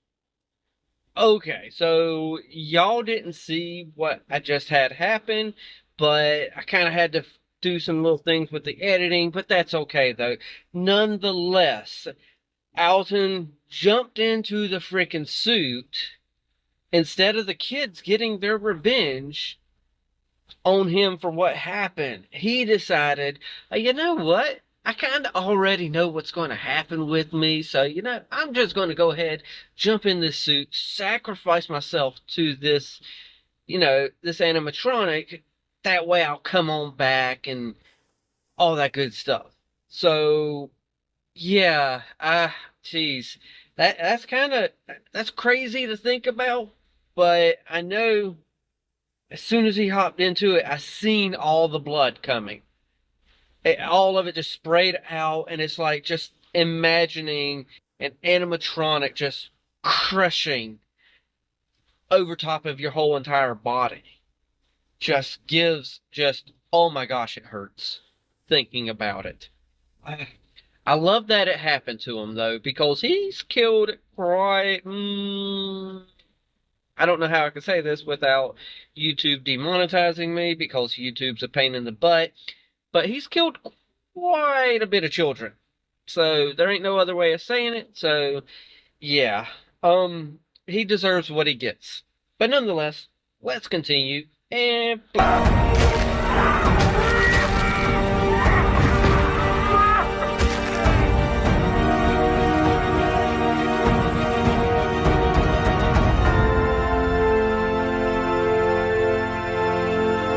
Okay, so y'all didn't see what I just had happen, but I kind of had to do some little things with the editing, but that's okay though. Nonetheless, Alton jumped into the freaking suit instead of the kids getting their revenge on him for what happened. He decided, you know what? I kind of already know what's going to happen with me, so, you know, I'm just going to go ahead, jump in this suit, sacrifice myself to this, you know, this animatronic. That way I'll come on back and all that good stuff. So, yeah, geez, that's crazy to think about, but I know as soon as he hopped into it, I seen all the blood coming. All of it just sprayed out, and it's like just imagining an animatronic just crushing over top of your whole entire body. Just gives oh my gosh, it hurts thinking about it. I love that it happened to him though, because he's killed quite... I don't know how I can say this without YouTube demonetizing me, because YouTube's a pain in the butt. But he's killed quite a bit of children. So there ain't no other way of saying it. So yeah. He deserves what he gets. But nonetheless, let's continue. And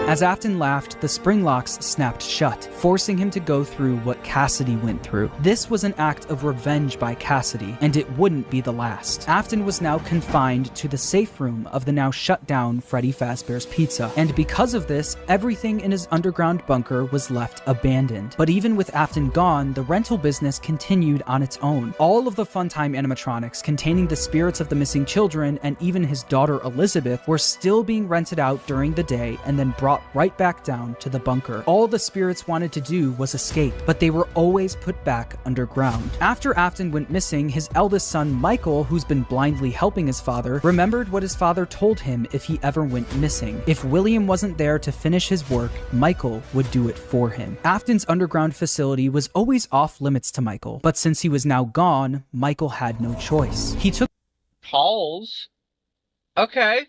As Afton laughed, the spring locks snapped shut, forcing him to go through what Cassidy went through. This was an act of revenge by Cassidy, and it wouldn't be the last. Afton was now confined to the safe room of the now shut down Freddy Fazbear's Pizza, and because of this, everything in his underground bunker was left abandoned. But even with Afton gone, the rental business continued on its own. All of the Funtime animatronics containing the spirits of the missing children and even his daughter Elizabeth were still being rented out during the day and then brought right back down to the bunker. All the spirits wanted to do was escape, but they were always put back underground. After Afton went missing, his eldest son Michael, who's been blindly helping his father, remembered what his father told him if he ever went missing. If William wasn't there to finish his work, Michael would do it for him. Afton's underground facility was always off limits to Michael, but since he was now gone, Michael had no choice. He took Pause. Okay,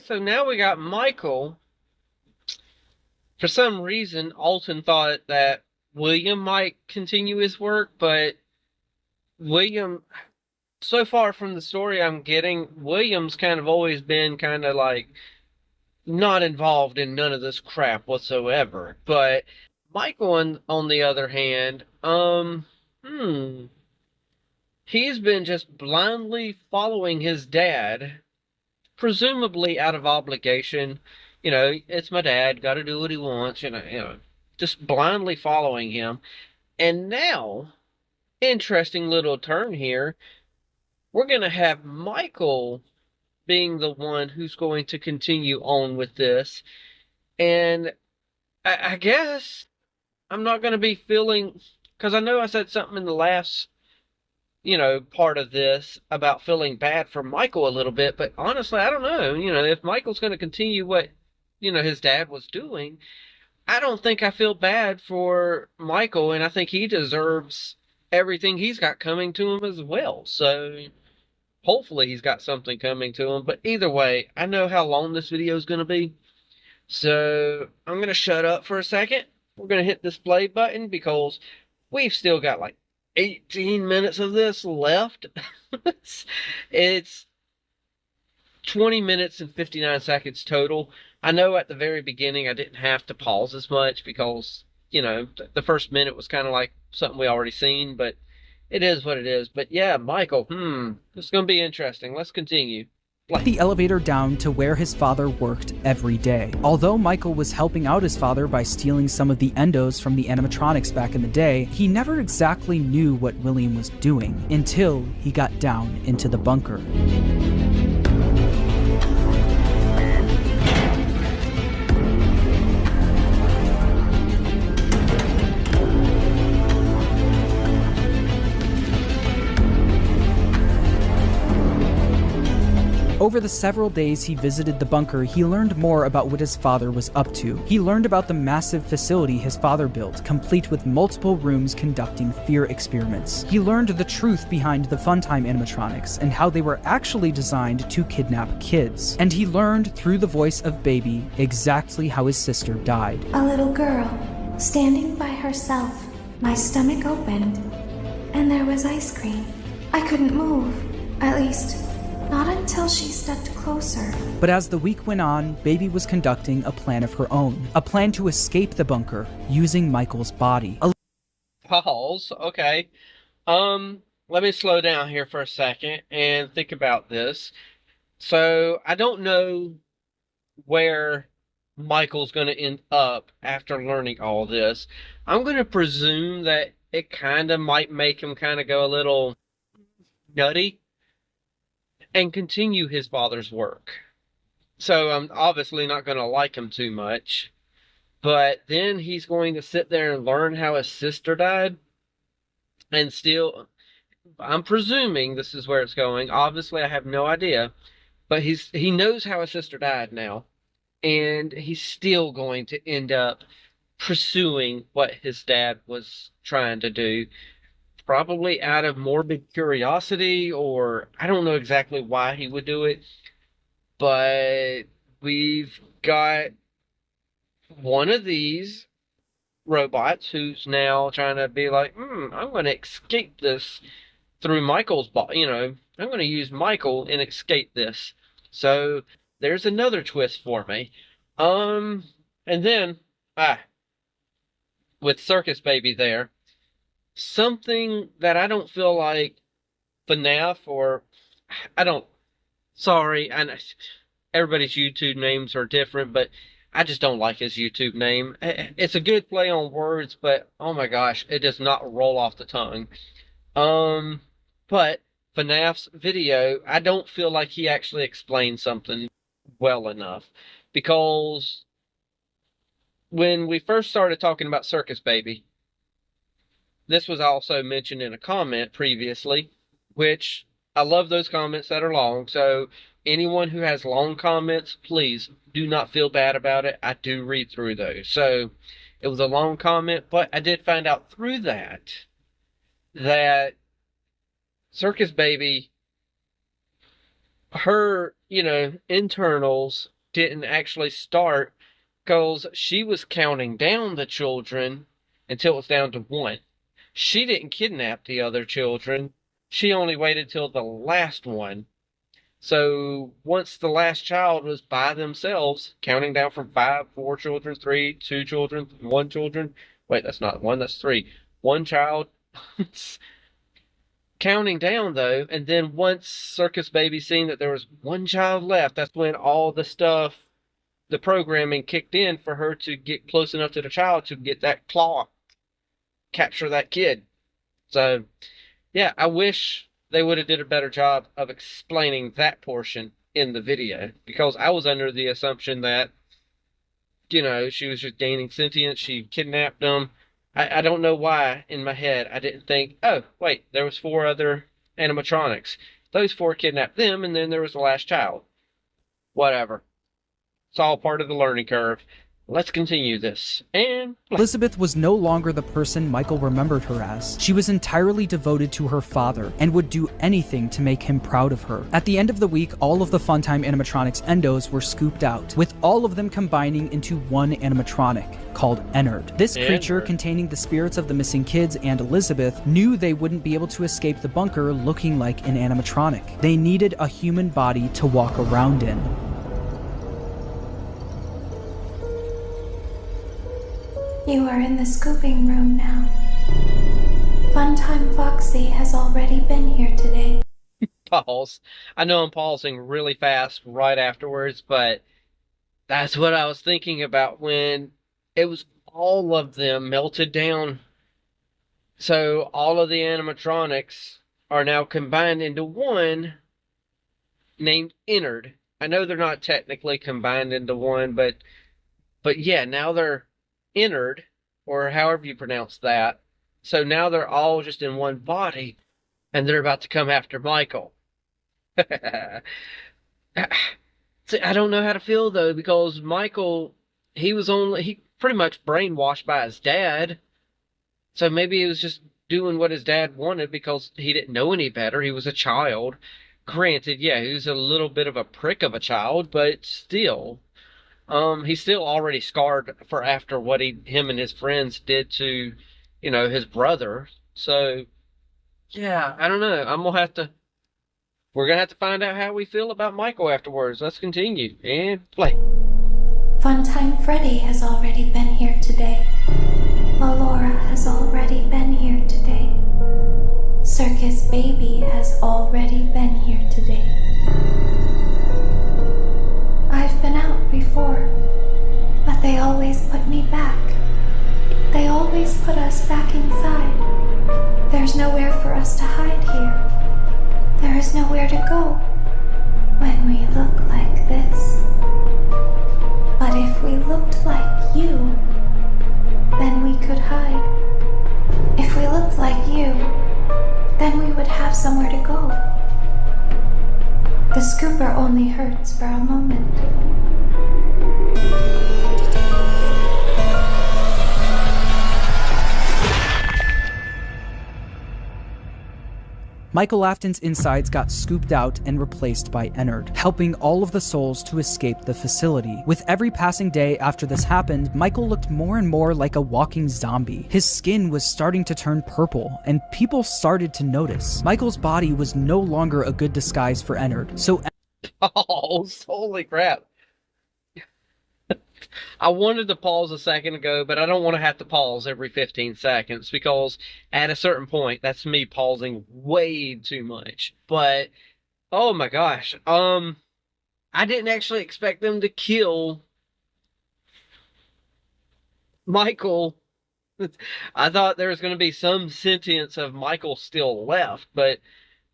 so now we got Michael. For some reason, Alton thought that William might continue his work, but William, So far from the story I'm getting, William's kind of always been kind of like not involved in none of this crap whatsoever. But Michael, on the other hand, he's been just blindly following his dad, presumably out of obligation. You know, it's my dad, got to do what he wants. Just blindly following him. And now, interesting little turn here. We're going to have Michael being the one who's going to continue on with this. And I guess I'm not going to be feeling, because I know I said something in the last, part of this about feeling bad for Michael a little bit, but honestly, I don't know. If Michael's going to continue what, his dad was doing, I don't think I feel bad for Michael, and I think he deserves everything he's got coming to him as well. So hopefully he's got something coming to him. But either way, I know how long this video is going to be. So I'm going to shut up for a second. We're going to hit this play button because we've still got like 18 minutes of this left. It's 20 minutes and 59 seconds total. I know at the very beginning I didn't have to pause as much because, the first minute was kind of like something we already seen, but it is what it is. But yeah, Michael, this is going to be interesting. Let's continue. The elevator down to where his father worked every day. Although Michael was helping out his father by stealing some of the endos from the animatronics back in the day, he never exactly knew what William was doing until he got down into the bunker. Over the several days he visited the bunker, he learned more about what his father was up to. He learned about the massive facility his father built, complete with multiple rooms conducting fear experiments. He learned the truth behind the Funtime animatronics and how they were actually designed to kidnap kids. And he learned through the voice of Baby exactly how his sister died. A little girl, standing by herself. My stomach opened, and there was ice cream. I couldn't move, at least not until she stepped closer. But as the week went on, Baby was conducting a plan of her own. A plan to escape the bunker using Michael's body. Pause. Okay. Let me slow down here for a second and think about this. So, I don't know where Michael's going to end up after learning all this. I'm going to presume that it kind of might make him kind of go a little nutty and continue his father's work. So I'm obviously not going to like him too much. But then he's going to sit there and learn how his sister died. And still, I'm presuming this is where it's going. Obviously, I have no idea. But he knows how his sister died now. And he's still going to end up pursuing what his dad was trying to do. Probably out of morbid curiosity, or I don't know exactly why he would do it. But we've got one of these robots who's now trying to be like, I'm going to escape this through Michael's body. I'm going to use Michael and escape this. So there's another twist for me. And then, with Circus Baby there, something that I don't feel like FNAF or sorry, I know everybody's YouTube names are different, but I just don't like his YouTube name. It's a good play on words, but oh my gosh, it does not roll off the tongue. But FNAF's video, I don't feel like he actually explained something well enough, because when we first started talking about Circus Baby, this was also mentioned in a comment previously, which I love those comments that are long. So anyone who has long comments, please do not feel bad about it. I do read through those. So it was a long comment, but I did find out through that Circus Baby, her, internals didn't actually start because she was counting down the children until it was down to 1. She didn't kidnap the other children. she only waited till the last one. So once the last child was by themselves, counting down from 5, 4 children, 3, 2 children, 1 children. Wait, that's not 1, that's 3. 1 child. Counting down though, and then once Circus Baby seen that there was 1 child left, that's when all the stuff, the programming kicked in for her to get close enough to the child to get that claw, capture that kid. So, yeah, I wish they would have did a better job of explaining that portion in the video, because I was under the assumption that, you know, she was just gaining sentience, she kidnapped them. I don't know why in my head I didn't think, oh, wait, there was 4 other animatronics. Those 4 kidnapped them, and then there was the last child. Whatever. It's all part of the learning curve. Let's continue this. And Elizabeth was no longer the person Michael remembered her as. She was entirely devoted to her father and would do anything to make him proud of her. At the end of the week, all of the Funtime animatronics endos were scooped out, with all of them combining into one animatronic called Ennard. This creature, containing the spirits of the missing kids and Elizabeth, knew they wouldn't be able to escape the bunker looking like an animatronic. They needed a human body to walk around in. You are in the scooping room now. Funtime Foxy has already been here today. Pause. I know I'm pausing really fast right afterwards, but that's what I was thinking about when it was all of them melted down. So all of the animatronics are now combined into one named Ennard. I know they're not technically combined into one, but yeah, now they're Ennard, or however you pronounce that. So now they're all just in one body, and they're about to come after Michael. See, I don't know how to feel though, because Michael, he pretty much brainwashed by his dad. So maybe he was just doing what his dad wanted because he didn't know any better. He was a child. Granted, yeah, he was a little bit of a prick of a child, but still. He's still already scarred for after what him and his friends did to, you know, his brother. So, yeah, I don't know. We're gonna have to find out how we feel about Michael afterwards. Let's continue and play. Funtime Freddy has already been here today. Melora has already been here today. Circus Baby has already been here today. I've been out before, but they always put me back. They always put us back inside. There's nowhere for us to hide here. There is nowhere to go when we look like this. But if we looked like you, then we could hide. If we looked like you, then we would have somewhere to go. The scooper only hurts for a moment. Michael Afton's insides got scooped out and replaced by Ennard, helping all of the souls to escape the facility. With every passing day after this happened, Michael looked more and more like a walking zombie. His skin was starting to turn purple, and people started to notice. Michael's body was no longer a good disguise for Ennard, so Oh, holy crap. I wanted to pause a second ago, but I don't want to have to pause every 15 seconds because at a certain point, that's me pausing way too much. But, oh my gosh. I didn't actually expect them to kill Michael. I thought there was going to be some sentience of Michael still left, but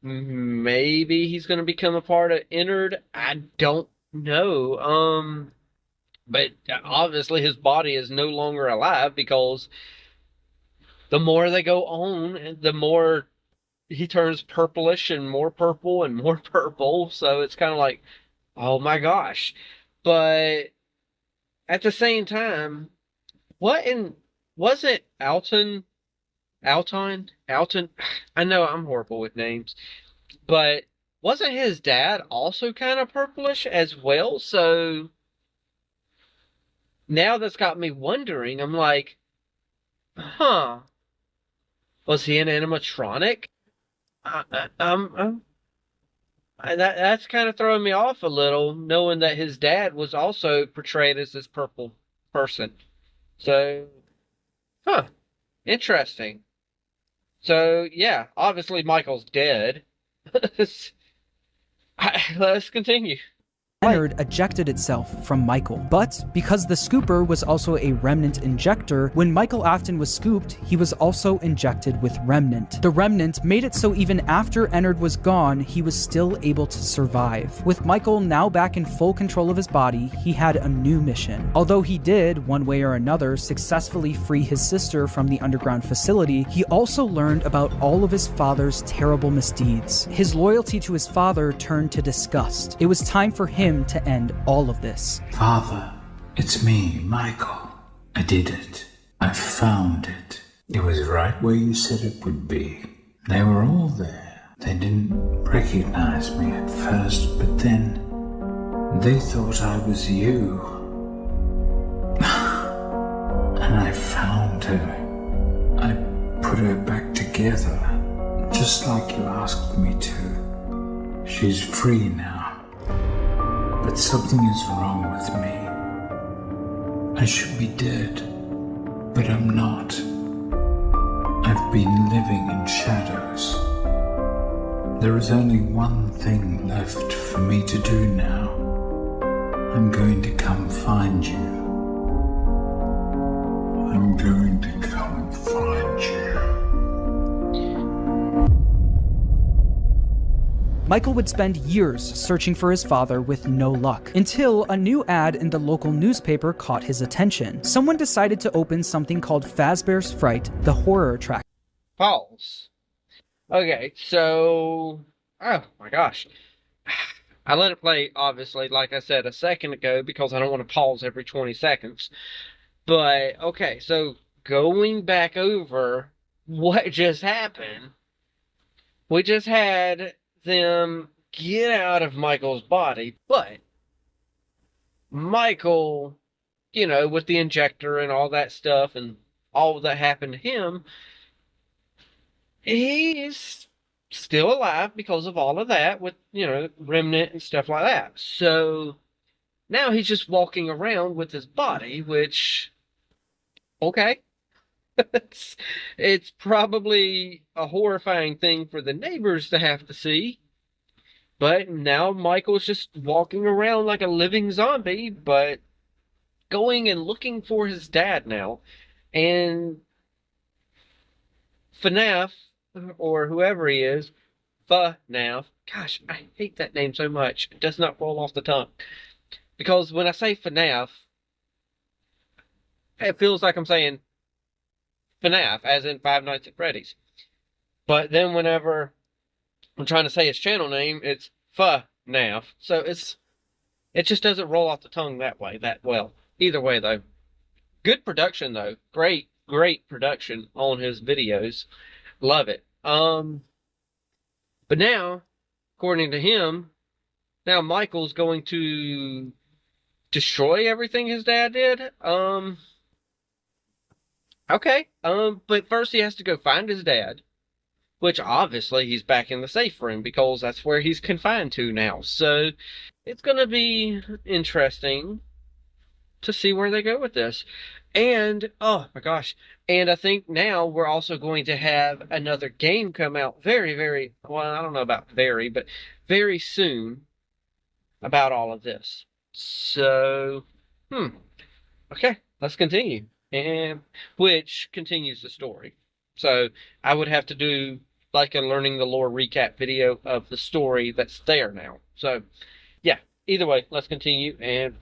maybe he's going to become a part of Ennard. I don't know. But obviously his body is no longer alive because the more they go on, the more he turns purplish and more purple and more purple. So it's kind of like, oh my gosh. But at the same time, was it Alton? I know I'm horrible with names, but wasn't his dad also kind of purplish as well? So now that's got me wondering. I'm like, huh, was he an animatronic? That's kind of throwing me off a little, knowing that his dad was also portrayed as this purple person. So, interesting. So, yeah, obviously Michael's dead. Let's continue. Leonard ejected itself from Michael. But because the scooper was also a remnant injector, when Michael Afton was scooped, he was also injected with remnant. The remnant made it so even after Ennard was gone, he was still able to survive. With Michael now back in full control of his body, he had a new mission. Although he did, one way or another, successfully free his sister from the underground facility, he also learned about all of his father's terrible misdeeds. His loyalty to his father turned to disgust. It was time for him to end all of this. Father, it's me, Michael. I did it. I found it. It was right where you said it would be. They were all there. They didn't recognize me at first, but then they thought I was you. And I found her. I put her back together, just like you asked me to. She's free now. But something is wrong with me. I should be dead, but I'm not. I've been living in shadows. There is only one thing left for me to do now. I'm going to come find you. I'm going to come find you. Michael would spend years searching for his father with no luck, until a new ad in the local newspaper caught his attention. Someone decided to open something called Fazbear's Fright, the horror attraction. Pause. Okay, so... Oh, my gosh. I let it play, obviously, like I said a second ago, because I don't want to pause every 20 seconds. But, okay, so going back over what just happened, we just had them get out of Michael's body, but Michael, you know, with the injector and all that stuff and all that happened to him, he's still alive because of all of that with, you know, remnant and stuff like that. So now he's just walking around with his body, which, okay. It's probably a horrifying thing for the neighbors to have to see. But now Michael's just walking around like a living zombie, but going and looking for his dad now. And FNAF, or whoever he is, FuhNaff, gosh, I hate that name so much. It does not roll off the tongue. Because when I say FNAF, it feels like I'm saying FNAF, as in Five Nights at Freddy's. But then whenever I'm trying to say his channel name, it's FuhNaff. So it just doesn't roll off the tongue that well. Either way, though. Good production, though. Great production on his videos. Love it. But now, according to him, now Michael's going to destroy everything his dad did. Okay, but first he has to go find his dad, which obviously he's back in the safe room because that's where he's confined to now. So it's going to be interesting to see where they go with this. And, oh my gosh, and I think now we're also going to have another game come out very, well, I don't know about very, but very soon about all of this. So, okay, let's continue. And which continues the story. So I would have to do like a learning the lore recap video of the story that's there now. So yeah, either way, let's continue and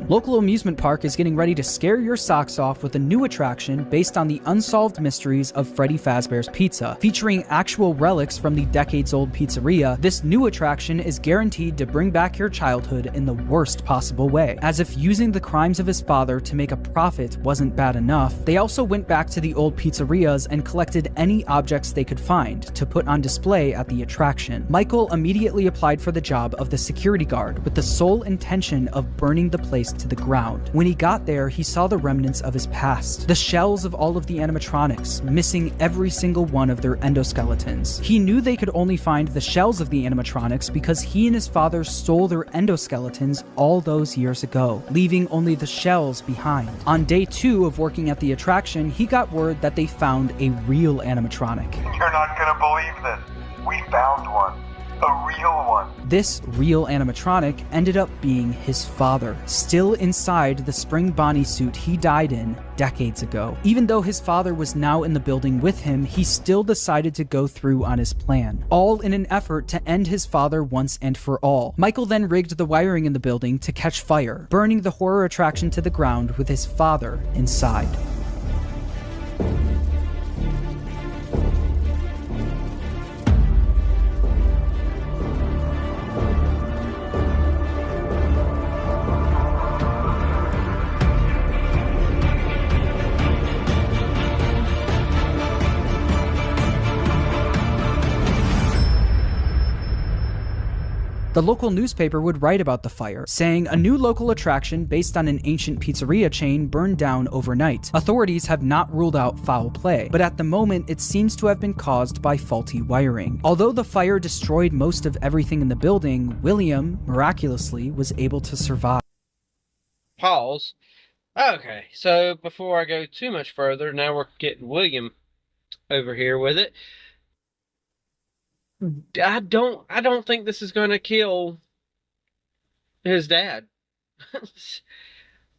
Local amusement park is getting ready to scare your socks off with a new attraction based on the unsolved mysteries of Freddy Fazbear's Pizza. Featuring actual relics from the decades-old pizzeria, this new attraction is guaranteed to bring back your childhood in the worst possible way. As if using the crimes of his father to make a profit wasn't bad enough, they also went back to the old pizzerias and collected any objects they could find to put on display at the attraction. Michael immediately applied for the job of the security guard with the sole intention of burning the place to the ground. When he got there, he saw the remnants of his past, the shells of all of the animatronics, missing every single one of their endoskeletons. He knew they could only find the shells of the animatronics because he and his father stole their endoskeletons all those years ago, leaving only the shells behind. On day 2 of working at the attraction, he got word that they found a real animatronic. You're not gonna believe this. We found one. A real one. This real animatronic ended up being his father, still inside the Spring Bonnie suit he died in decades ago. Even though his father was now in the building with him, he still decided to go through on his plan, all in an effort to end his father once and for all. Michael then rigged the wiring in the building to catch fire, burning the horror attraction to the ground with his father inside. The local newspaper would write about the fire, saying a new local attraction based on an ancient pizzeria chain burned down overnight. Authorities have not ruled out foul play, but at the moment it seems to have been caused by faulty wiring. Although the fire destroyed most of everything in the building, William, miraculously, was able to survive. Pause. Okay, so before I go too much further, now we're getting William over here with it. I don't think this is going to kill his dad.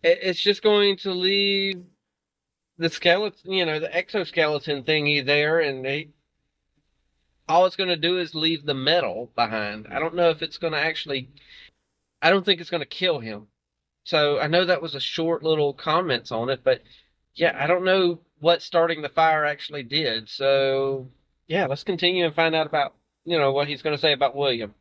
It's just going to leave the skeleton, the exoskeleton thingy there, and all it's going to do is leave the metal behind. I don't know if it's going to actually, I don't think it's going to kill him. So I know that was a short little comments on it, but yeah, I don't know what starting the fire actually did. So yeah, let's continue and find out about what he's going to say about William.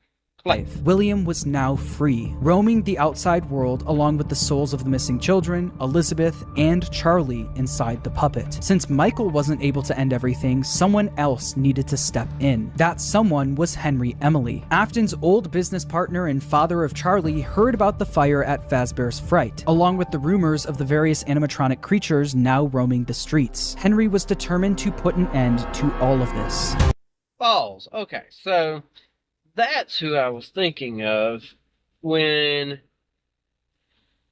William was now free, roaming the outside world along with the souls of the missing children, Elizabeth, and Charlie inside the puppet. Since Michael wasn't able to end everything, someone else needed to step in. That someone was Henry Emily. Afton's old business partner and father of Charlie heard about the fire at Fazbear's Fright, along with the rumors of the various animatronic creatures now roaming the streets. Henry was determined to put an end to all of this. Balls. Okay, so that's who I was thinking of when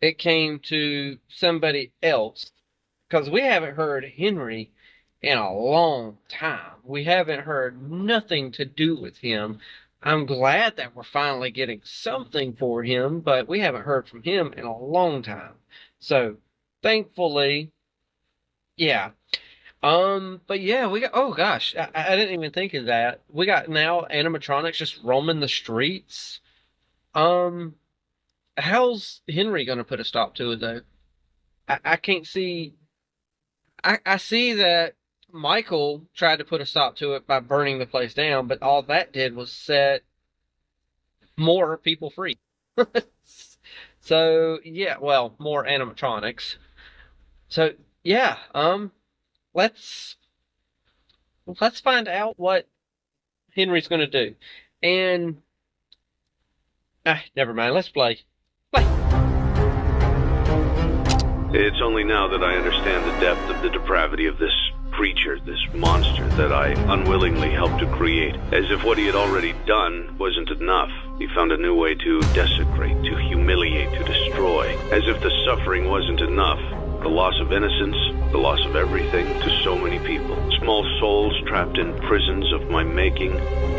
it came to somebody else. Because we haven't heard Henry in a long time. We haven't heard nothing to do with him. I'm glad that we're finally getting something for him, but we haven't heard from him in a long time. So, thankfully, yeah. But yeah, we got, oh gosh, I didn't even think of that. We got now animatronics just roaming the streets. How's Henry gonna put a stop to it though? I can't see, I see that Michael tried to put a stop to it by burning the place down, but all that did was set more people free. So yeah, well, more animatronics. So yeah, let's find out what Henry's going to do. And never mind, let's play. It's only now that I understand the depth of the depravity of this creature, this monster that I unwillingly helped to create. As if what he had already done wasn't enough, he found a new way to desecrate, to humiliate, to destroy. As if the suffering wasn't enough, the loss of innocence, the loss of everything to so many people. Small souls trapped in prisons of my making,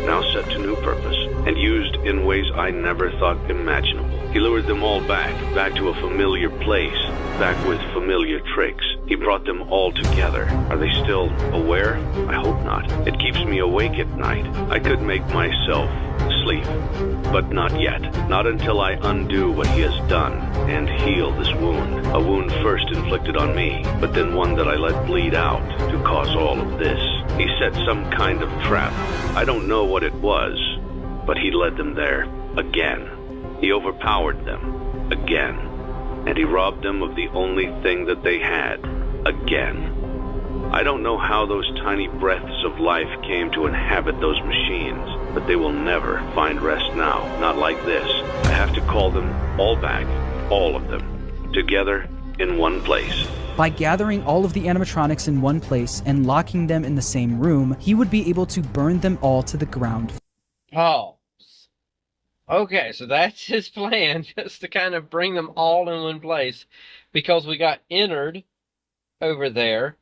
now set to new purpose, and used in ways I never thought imaginable. He lured them all back to a familiar place, back with familiar tricks. He brought them all together. Are they still aware? I hope not. It keeps me awake at night. I could make myself sleep, but not yet. Not until I undo what he has done and heal this wound. A wound first inflicted on me, but then one that I let bleed out to cause all of this. He set some kind of trap. I don't know what it was, but he led them there again. He overpowered them again, and he robbed them of the only thing that they had again. I don't know how those tiny breaths of life came to inhabit those machines, but they will never find rest now, not like this. I have to call them all back, all of them, together in one place. By gathering all of the animatronics in one place and locking them in the same room, he would be able to burn them all to the ground. Pause. Okay, so that's his plan, just to kind of bring them all in one place, because we got Ennard over there.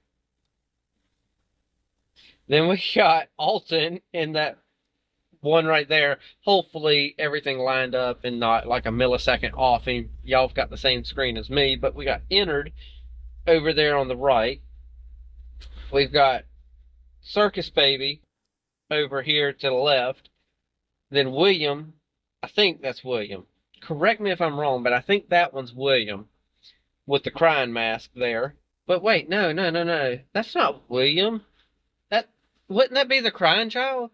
Then we got Alton in that one right there. Hopefully everything lined up and not like a millisecond off, and y'all have got the same screen as me. But we got Ennard over there on the right. We've got Circus Baby over here to the left. Then William, I think that's William. Correct me if I'm wrong, but I think that one's William with the crying mask there. But wait, no. That's not William. Wouldn't that be the crying child?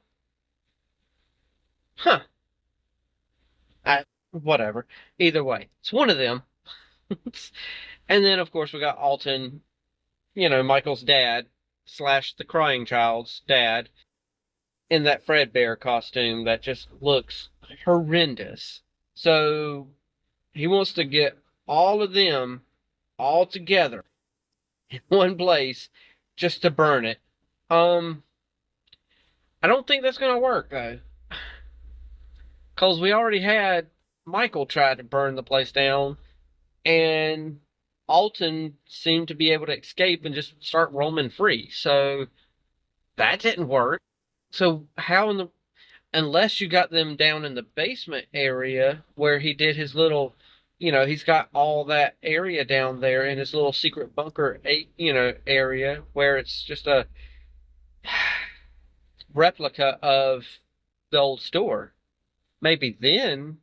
Huh. Whatever. Either way, it's one of them. And then, of course, we got Alton, Michael's dad, / the crying child's dad, in that Fredbear costume that just looks horrendous. So, he wants to get all of them all together in one place just to burn it. I don't think that's going to work, though. Because we already had Michael try to burn the place down, and Alton seemed to be able to escape and just start roaming free. So, that didn't work. So, unless you got them down in the basement area where he did his little, he's got all that area down there in his little secret bunker, area where it's just a replica of the old store. Maybe then,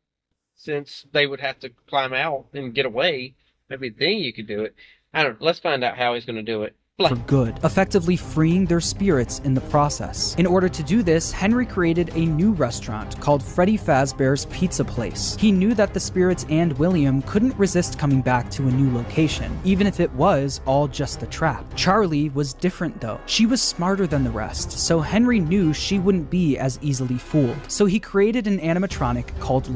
since they would have to climb out and get away, maybe then you could do it. I don't know. Let's find out how he's going to do it. For good, effectively freeing their spirits in the process. In order to do this, Henry created a new restaurant called Freddy Fazbear's Pizza Place. He knew that the spirits and William couldn't resist coming back to a new location, even if it was all just a trap. Charlie was different though. She was smarter than the rest, so Henry knew she wouldn't be as easily fooled. So he created an animatronic called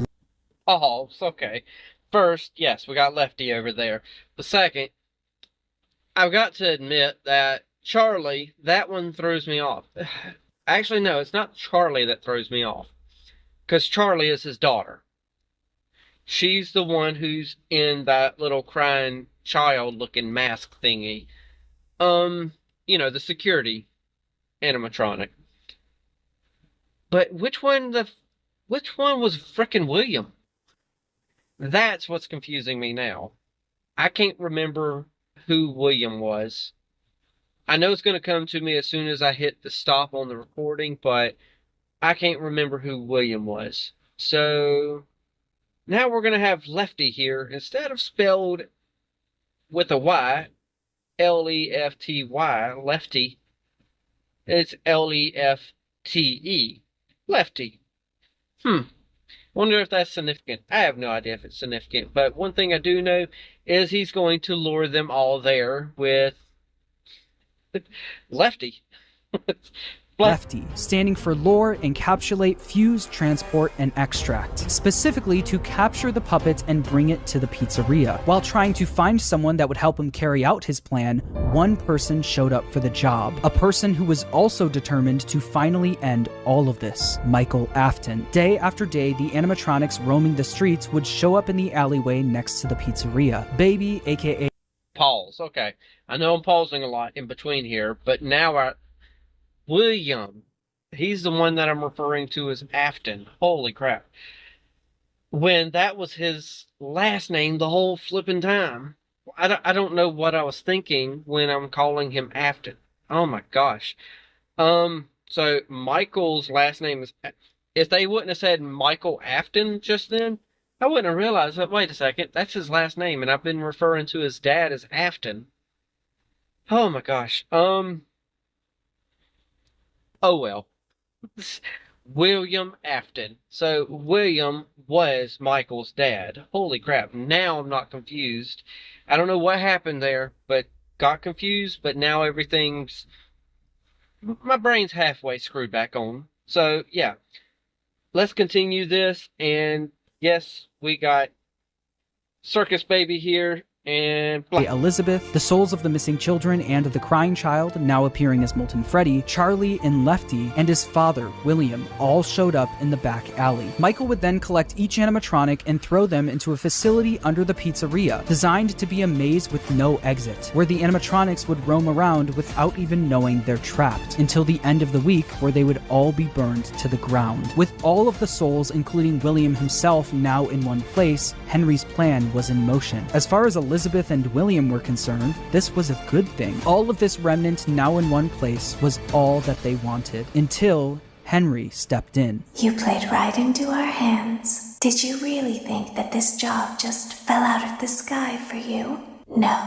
Oh, okay. First, yes, we got Lefty over there. The second, I've got to admit that Charlie, that one throws me off. Actually, no, it's not Charlie that throws me off. Because Charlie is his daughter. She's the one who's in that little crying child-looking mask thingy. The security animatronic. But which one was frickin' William? That's what's confusing me now. I can't remember who William was. I know it's going to come to me as soon as I hit the stop on the recording, but I can't remember who William was. So now we're going to have Lefty here. Instead of spelled with a Y, Lefty, Lefty, it's Lefte, Lefty. Wonder if that's significant. I have no idea if it's significant, but one thing I do know is he's going to lure them all there with Lefty. Lefty, standing for lure, encapsulate, fuse, transport, and extract, specifically to capture the puppet and bring it to the pizzeria. While trying to find someone that would help him carry out his plan, one person showed up for the job, a person who was also determined to finally end all of this, Michael Afton. Day after day, the animatronics roaming the streets would show up in the alleyway next to the pizzeria. Baby, aka... Pause, okay. I know I'm pausing a lot in between here, but now William, he's the one that I'm referring to as Afton. Holy crap. When that was his last name the whole flipping time. I don't know what I was thinking when I'm calling him Afton. Oh my gosh. So Michael's last name is... If they wouldn't have said Michael Afton just then, I wouldn't have realized that, wait a second, that's his last name, and I've been referring to his dad as Afton. Oh my gosh. Oh well. William Afton. So William was Michael's dad. Holy crap. Now I'm not confused. I don't know what happened there, but got confused, but now my brain's halfway screwed back on. So, yeah. Let's continue this, and yes, we got Circus Baby here, and Elizabeth, the souls of the missing children and the crying child, now appearing as Molten Freddy, Charlie and Lefty, and his father, William, all showed up in the back alley. Michael would then collect each animatronic and throw them into a facility under the pizzeria, designed to be a maze with no exit, where the animatronics would roam around without even knowing they're trapped, until the end of the week, where they would all be burned to the ground. With all of the souls, including William himself, now in one place, Henry's plan was in motion. As far as Elizabeth and William were concerned, this was a good thing. All of this remnant now in one place was all that they wanted, until Henry stepped in. You played right into our hands. Did you really think that this job just fell out of the sky for you? No,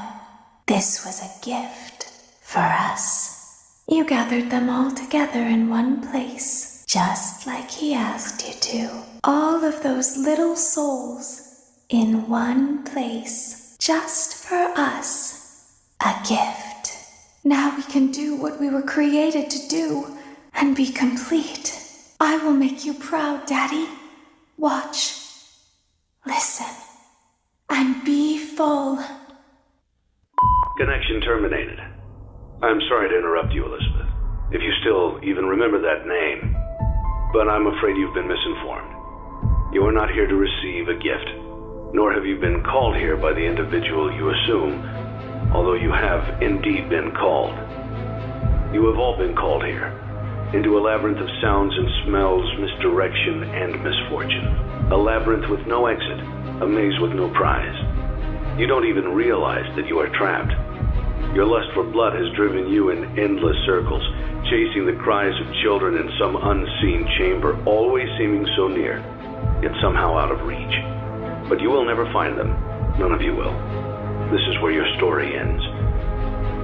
this was a gift for us. You gathered them all together in one place, just like he asked you to. All of those little souls in one place. Just for us. A gift. Now we can do what we were created to do and be complete. I will make you proud, Daddy. Watch. Listen. And be full. Connection terminated. I'm sorry to interrupt you, Elizabeth, if you still even remember that name. But I'm afraid you've been misinformed. You are not here to receive a gift. Nor have you been called here by the individual you assume, although you have indeed been called. You have all been called here, into a labyrinth of sounds and smells, misdirection, and misfortune. A labyrinth with no exit, a maze with no prize. You don't even realize that you are trapped. Your lust for blood has driven you in endless circles, chasing the cries of children in some unseen chamber, always seeming so near, yet somehow out of reach. But you will never find them. None of you will. This is where your story ends.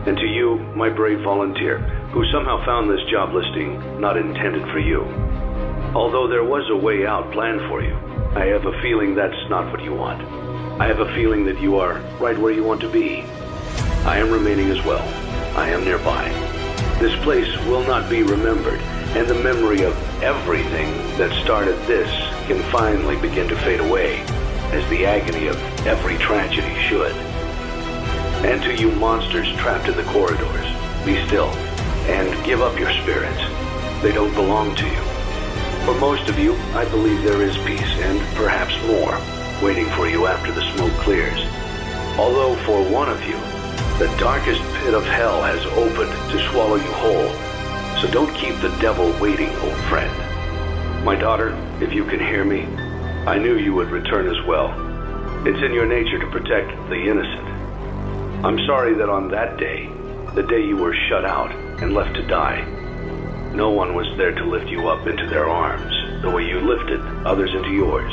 And to you, my brave volunteer, who somehow found this job listing not intended for you. Although there was a way out planned for you, I have a feeling that's not what you want. I have a feeling that you are right where you want to be. I am remaining as well. I am nearby. This place will not be remembered, and the memory of everything that started this can finally begin to fade away, as the agony of every tragedy should. And to you monsters trapped in the corridors, be still, and give up your spirits. They don't belong to you. For most of you, I believe there is peace, and perhaps more, waiting for you after the smoke clears. Although for one of you, the darkest pit of hell has opened to swallow you whole. So don't keep the devil waiting, old friend. My daughter, if you can hear me, I knew you would return as well. It's in your nature to protect the innocent. I'm sorry that on that day, the day you were shut out and left to die, no one was there to lift you up into their arms, the way you lifted others into yours.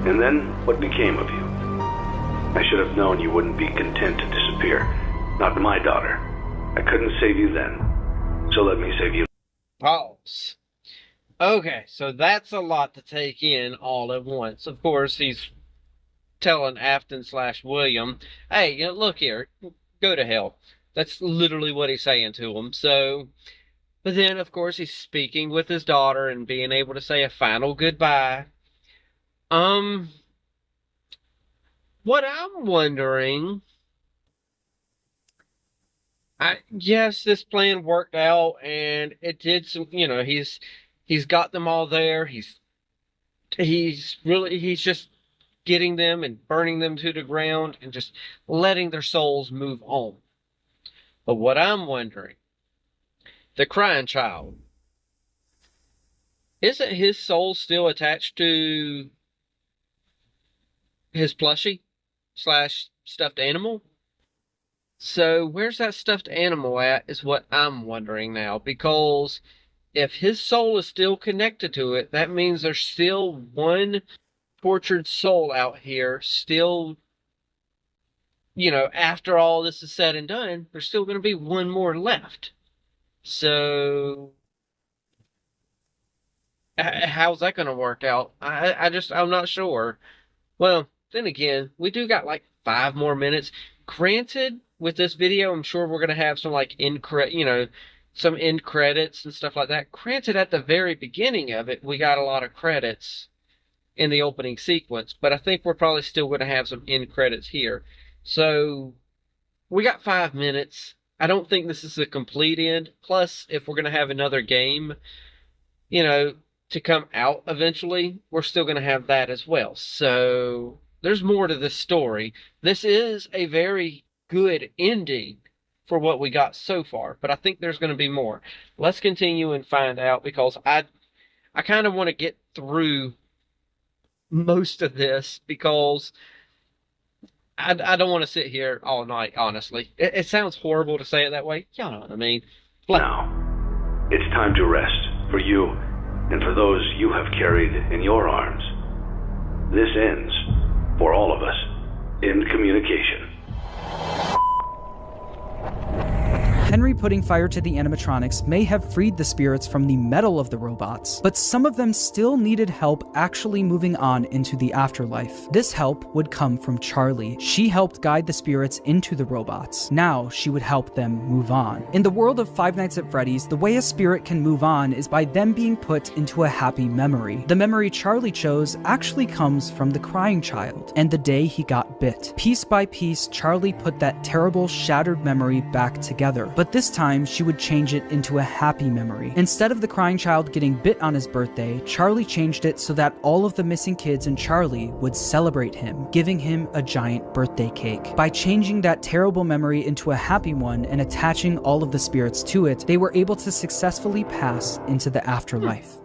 And then, what became of you? I should have known you wouldn't be content to disappear. Not my daughter. I couldn't save you then. So let me save you. Pause. Okay, so that's a lot to take in all at once. Of course, he's telling Afton / William, hey, you know, look here, go to hell. That's literally what he's saying to him. So, but then, of course, he's speaking with his daughter and being able to say a final goodbye. What I'm wondering, yes, this plan worked out, and it did some, you know, he's got them all there. He's just getting them and burning them to the ground and just letting their souls move on. But what I'm wondering, the crying child, isn't his soul still attached to his plushie / stuffed animal? So where's that stuffed animal at is what I'm wondering now, because if his soul is still connected to it, that means there's still one tortured soul out here, still, you know, after all this is said and done, there's still going to be one more left. So, how's that going to work out? I'm not sure. Well, then again, we do got like 5 more minutes. Granted, with this video, I'm sure we're going to have some, like, some end credits and stuff like that. Granted, at the very beginning of it, we got a lot of credits in the opening sequence, but I think we're probably still going to have some end credits here. So, we got 5 minutes. I don't think this is a complete end. Plus, if we're going to have another game, to come out eventually, we're still going to have that as well. So, there's more to this story. This is a very good ending for what we got so far, but I think there's going to be more. Let's continue and find out, because I kind of want to get through most of this, because I don't want to sit here all night, honestly. It sounds horrible to say it that way. Y'all know what I mean. Now, it's time to rest for you and for those you have carried in your arms. This ends, for all of us, in communication. Henry putting fire to the animatronics may have freed the spirits from the metal of the robots, but some of them still needed help actually moving on into the afterlife. This help would come from Charlie. She helped guide the spirits into the robots. Now she would help them move on. In the world of Five Nights at Freddy's, the way a spirit can move on is by them being put into a happy memory. The memory Charlie chose actually comes from the crying child and the day he got bit. Piece by piece, Charlie put that terrible, shattered memory back together. But this time, she would change it into a happy memory. Instead of the crying child getting bit on his birthday, Charlie changed it so that all of the missing kids and Charlie would celebrate him, giving him a giant birthday cake. By changing that terrible memory into a happy one and attaching all of the spirits to it, they were able to successfully pass into the afterlife.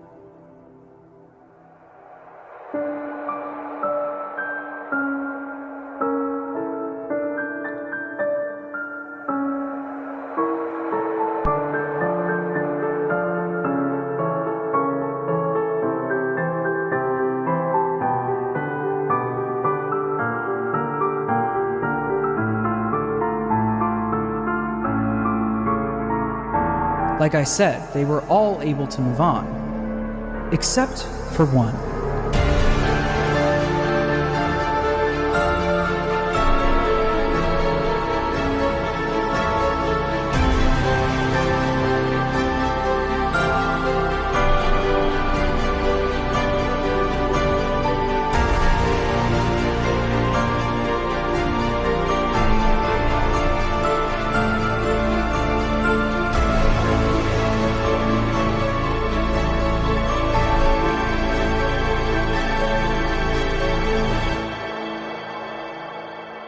Like I said, they were all able to move on, except for one.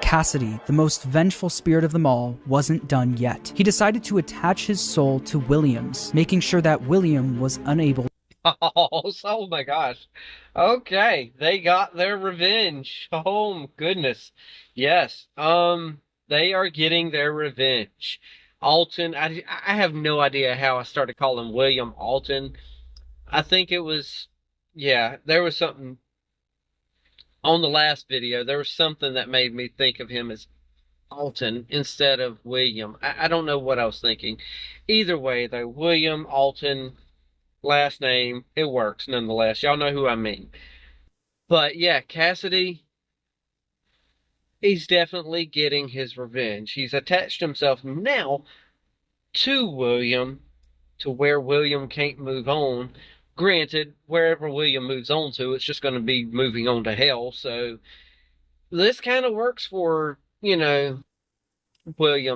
Cassidy, the most vengeful spirit of them all, wasn't done yet. He decided to attach his soul to William's, making sure that William was unable. Oh my gosh. Okay, they got their revenge. Oh goodness. Yes. They are getting their revenge. Alton, I have no idea how I started calling William Alton. I think it was, yeah, there was something on the last video. There was something that made me think of him as Alton instead of William. I don't know what I was thinking. Either way, though, William, Alton, last name, it works nonetheless. Y'all know who I mean. But yeah, Cassidy, he's definitely getting his revenge. He's attached himself now to William, to where William can't move on. Granted, wherever William moves on to, it's just going to be moving on to hell. So this kind of works for, William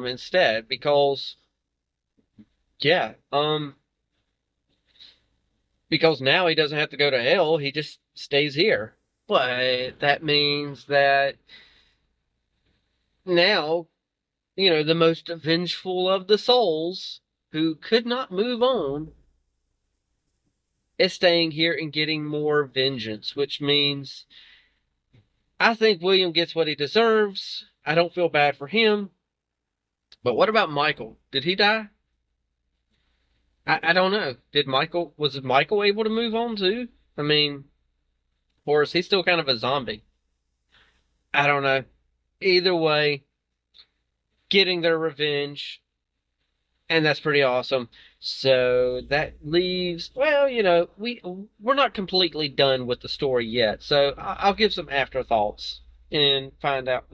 instead, because, yeah, because now he doesn't have to go to hell. He just stays here. But that means that now, the most vengeful of the souls who could not move on is staying here and getting more vengeance, which means I think William gets what he deserves. I don't feel bad for him. But what about Michael? Did he die? I don't know. Was Michael able to move on too? I mean, or is he still kind of a zombie? I don't know. Either way, getting their revenge, and that's pretty awesome. So that leaves, well, we're not completely done with the story yet. So I'll give some afterthoughts and find out,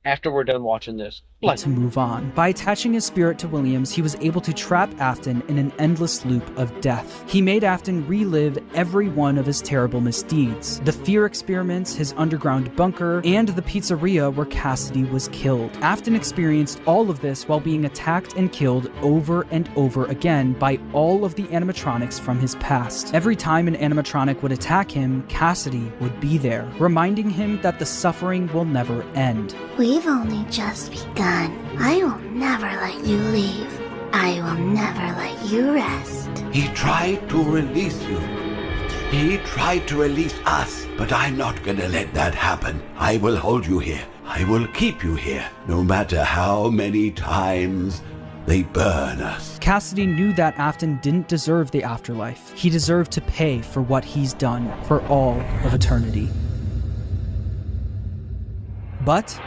after we're done watching this. to move on. By attaching his spirit to Williams, he was able to trap Afton in an endless loop of death. He made Afton relive every one of his terrible misdeeds. The fear experiments, his underground bunker, and the pizzeria where Cassidy was killed. Afton experienced all of this while being attacked and killed over and over again by all of the animatronics from his past. Every time an animatronic would attack him, Cassidy would be there, reminding him that the suffering will never end. We've only just begun. I will never let you leave. I will never let you rest. He tried to release you. He tried to release us, but I'm not gonna let that happen. I will hold you here. I will keep you here, no matter how many times they burn us. Cassidy knew that Afton didn't deserve the afterlife. He deserved to pay for what he's done for all of eternity. But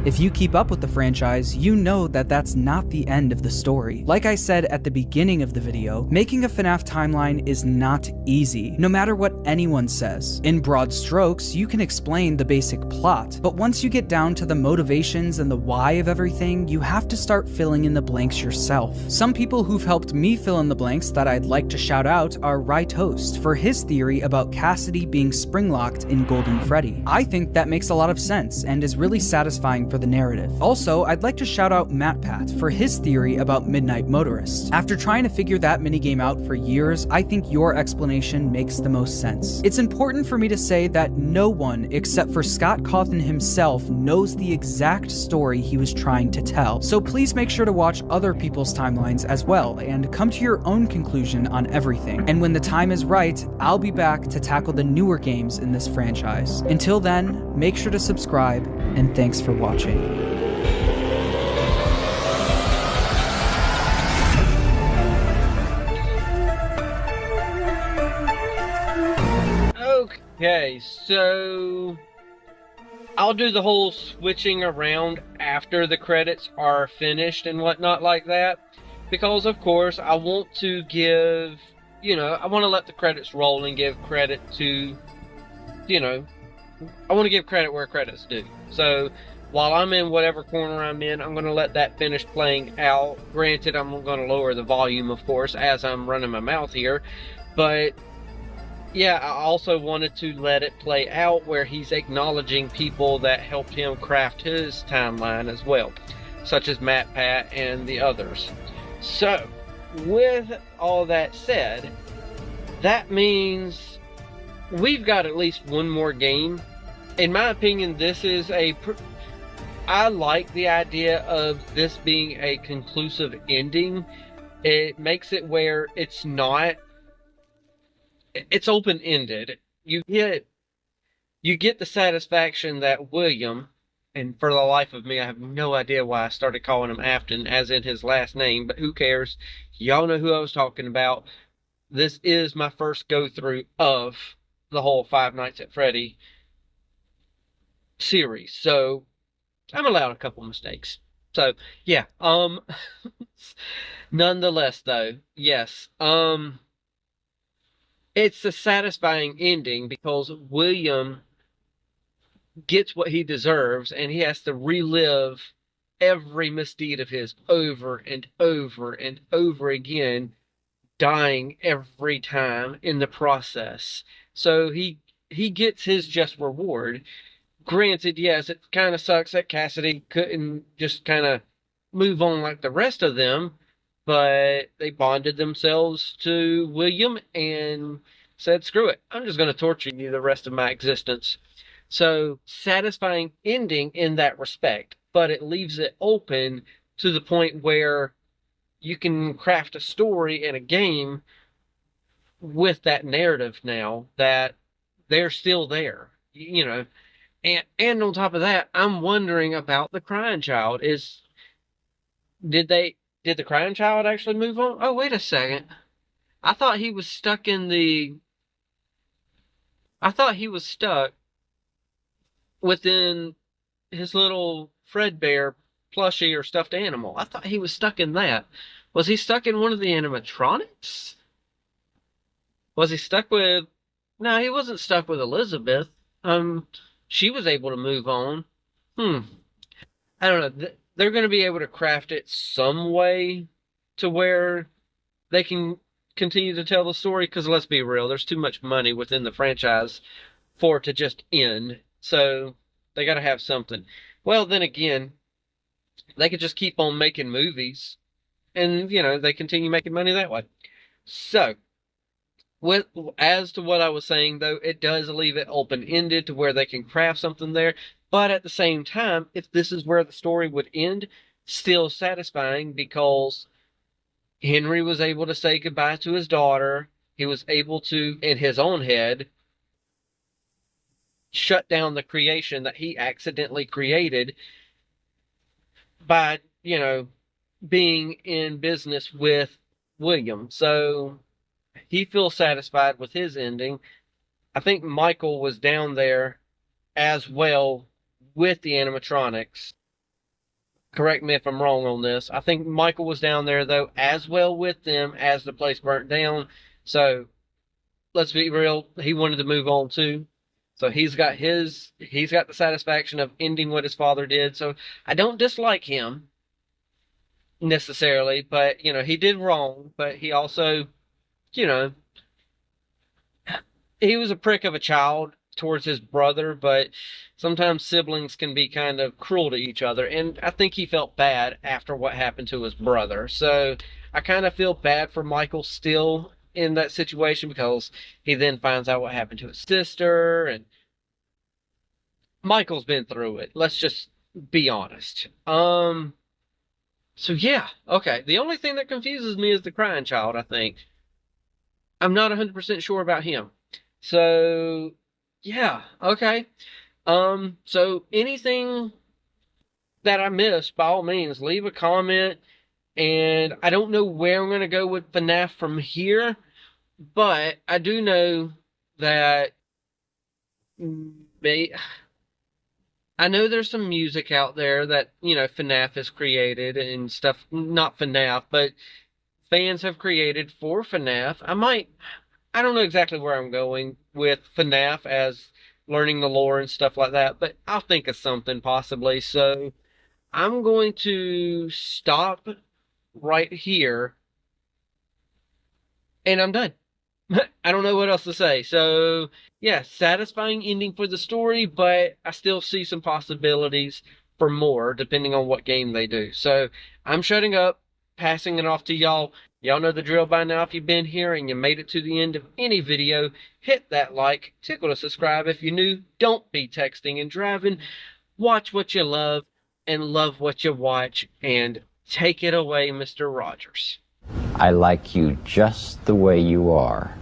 if you keep up with the franchise, you know that that's not the end of the story. Like I said at the beginning of the video, making a FNAF timeline is not easy, no matter what anyone says. In broad strokes, you can explain the basic plot, but once you get down to the motivations and the why of everything, you have to start filling in the blanks yourself. Some people who've helped me fill in the blanks that I'd like to shout out are Right Host for his theory about Cassidy being springlocked in Golden Freddy. I think that makes a lot of sense and is really satisfying for the narrative. Also, I'd like to shout out MattPat for his theory about Midnight Motorist. After trying to figure that minigame out for years, I think your explanation makes the most sense. It's important for me to say that no one except for Scott Cawthon himself knows the exact story he was trying to tell, so please make sure to watch other people's timelines as well and come to your own conclusion on everything. And when the time is right, I'll be back to tackle the newer games in this franchise. Until then, make sure to subscribe, and thanks for watching. Okay, so I'll do the whole switching around after the credits are finished and whatnot like that, because of course I want to give, I want to let the credits roll and give credit to, I want to give credit where credit's due. So while I'm in whatever corner I'm in, I'm going to let that finish playing out. Granted, I'm going to lower the volume, of course, as I'm running my mouth here. But yeah, I also wanted to let it play out where he's acknowledging people that helped him craft his timeline as well, such as MattPat and the others. So, with all that said, that means we've got at least one more game. In my opinion, this is I like the idea of this being a conclusive ending. It makes it where it's open-ended. You get the satisfaction that William, and for the life of me, I have no idea why I started calling him Afton, as in his last name, but who cares? Y'all know who I was talking about. This is my first go-through of the whole Five Nights at Freddy series, so I'm allowed a couple mistakes. So yeah, nonetheless though, yes, it's a satisfying ending because William gets what he deserves and he has to relive every misdeed of his over and over and over again, dying every time in the process. So he gets his just reward. Granted, yes, it kind of sucks that Cassidy couldn't just kind of move on like the rest of them, but they bonded themselves to William and said, screw it, I'm just going to torture you the rest of my existence. So, satisfying ending in that respect, but it leaves it open to the point where you can craft a story in a game with that narrative now that they're still there, And on top of that, I'm wondering about the crying child. Did the crying child actually move on? Oh, wait a second. I thought he was stuck within his little Fredbear plushie or stuffed animal. I thought he was stuck in that. Was he stuck in one of the animatronics? Was he stuck with... No, he wasn't stuck with Elizabeth. She was able to move on. I don't know. they're going to be able to craft it some way to where they can continue to tell the story, because let's be real, there's too much money within the franchise for it to just end. So they got to have something. Well, then again, they could just keep on making movies and, you know, they continue making money that way. So, as to what I was saying, though, it does leave it open-ended to where they can craft something there. But at the same time, if this is where the story would end, still satisfying, because Henry was able to say goodbye to his daughter. He was able to, in his own head, shut down the creation that he accidentally created by, you know, being in business with William. So he feels satisfied with his ending. I think Michael was down there as well with the animatronics. Correct me if I'm wrong on this. I think Michael was down there, though, as well with them as the place burnt down. So let's be real, he wanted to move on too. So he's got the satisfaction of ending what his father did. So I don't dislike him necessarily, but, you know, he did wrong, but he also, you know, he was a prick of a child towards his brother, but sometimes siblings can be kind of cruel to each other, and I think he felt bad after what happened to his brother. So I kind of feel bad for Michael still in that situation, because he then finds out what happened to his sister, and Michael's been through it. Let's just be honest. So yeah, okay. The only thing that confuses me is the crying child, I think. I'm not 100% sure about him. So yeah, okay. So anything that I missed, by all means, leave a comment. And I don't know where I'm going to go with FNAF from here, but I do know that I know there's some music out there that, you know, FNAF has created and stuff. Not FNAF, but fans have created for FNAF. I don't know exactly where I'm going with FNAF as learning the lore and stuff like that, but I'll think of something possibly. So I'm going to stop right here, and I'm done. I don't know what else to say. So yeah, satisfying ending for the story, but I still see some possibilities for more depending on what game they do. So I'm shutting up, passing it off to y'all. Y'all know the drill by now. If you've been here and you made it to the end of any video, hit that like, tickle to subscribe if you're new. Don't be texting and driving. Watch what you love and love what you watch, and take it away, Mr. Rogers. I like you just the way you are.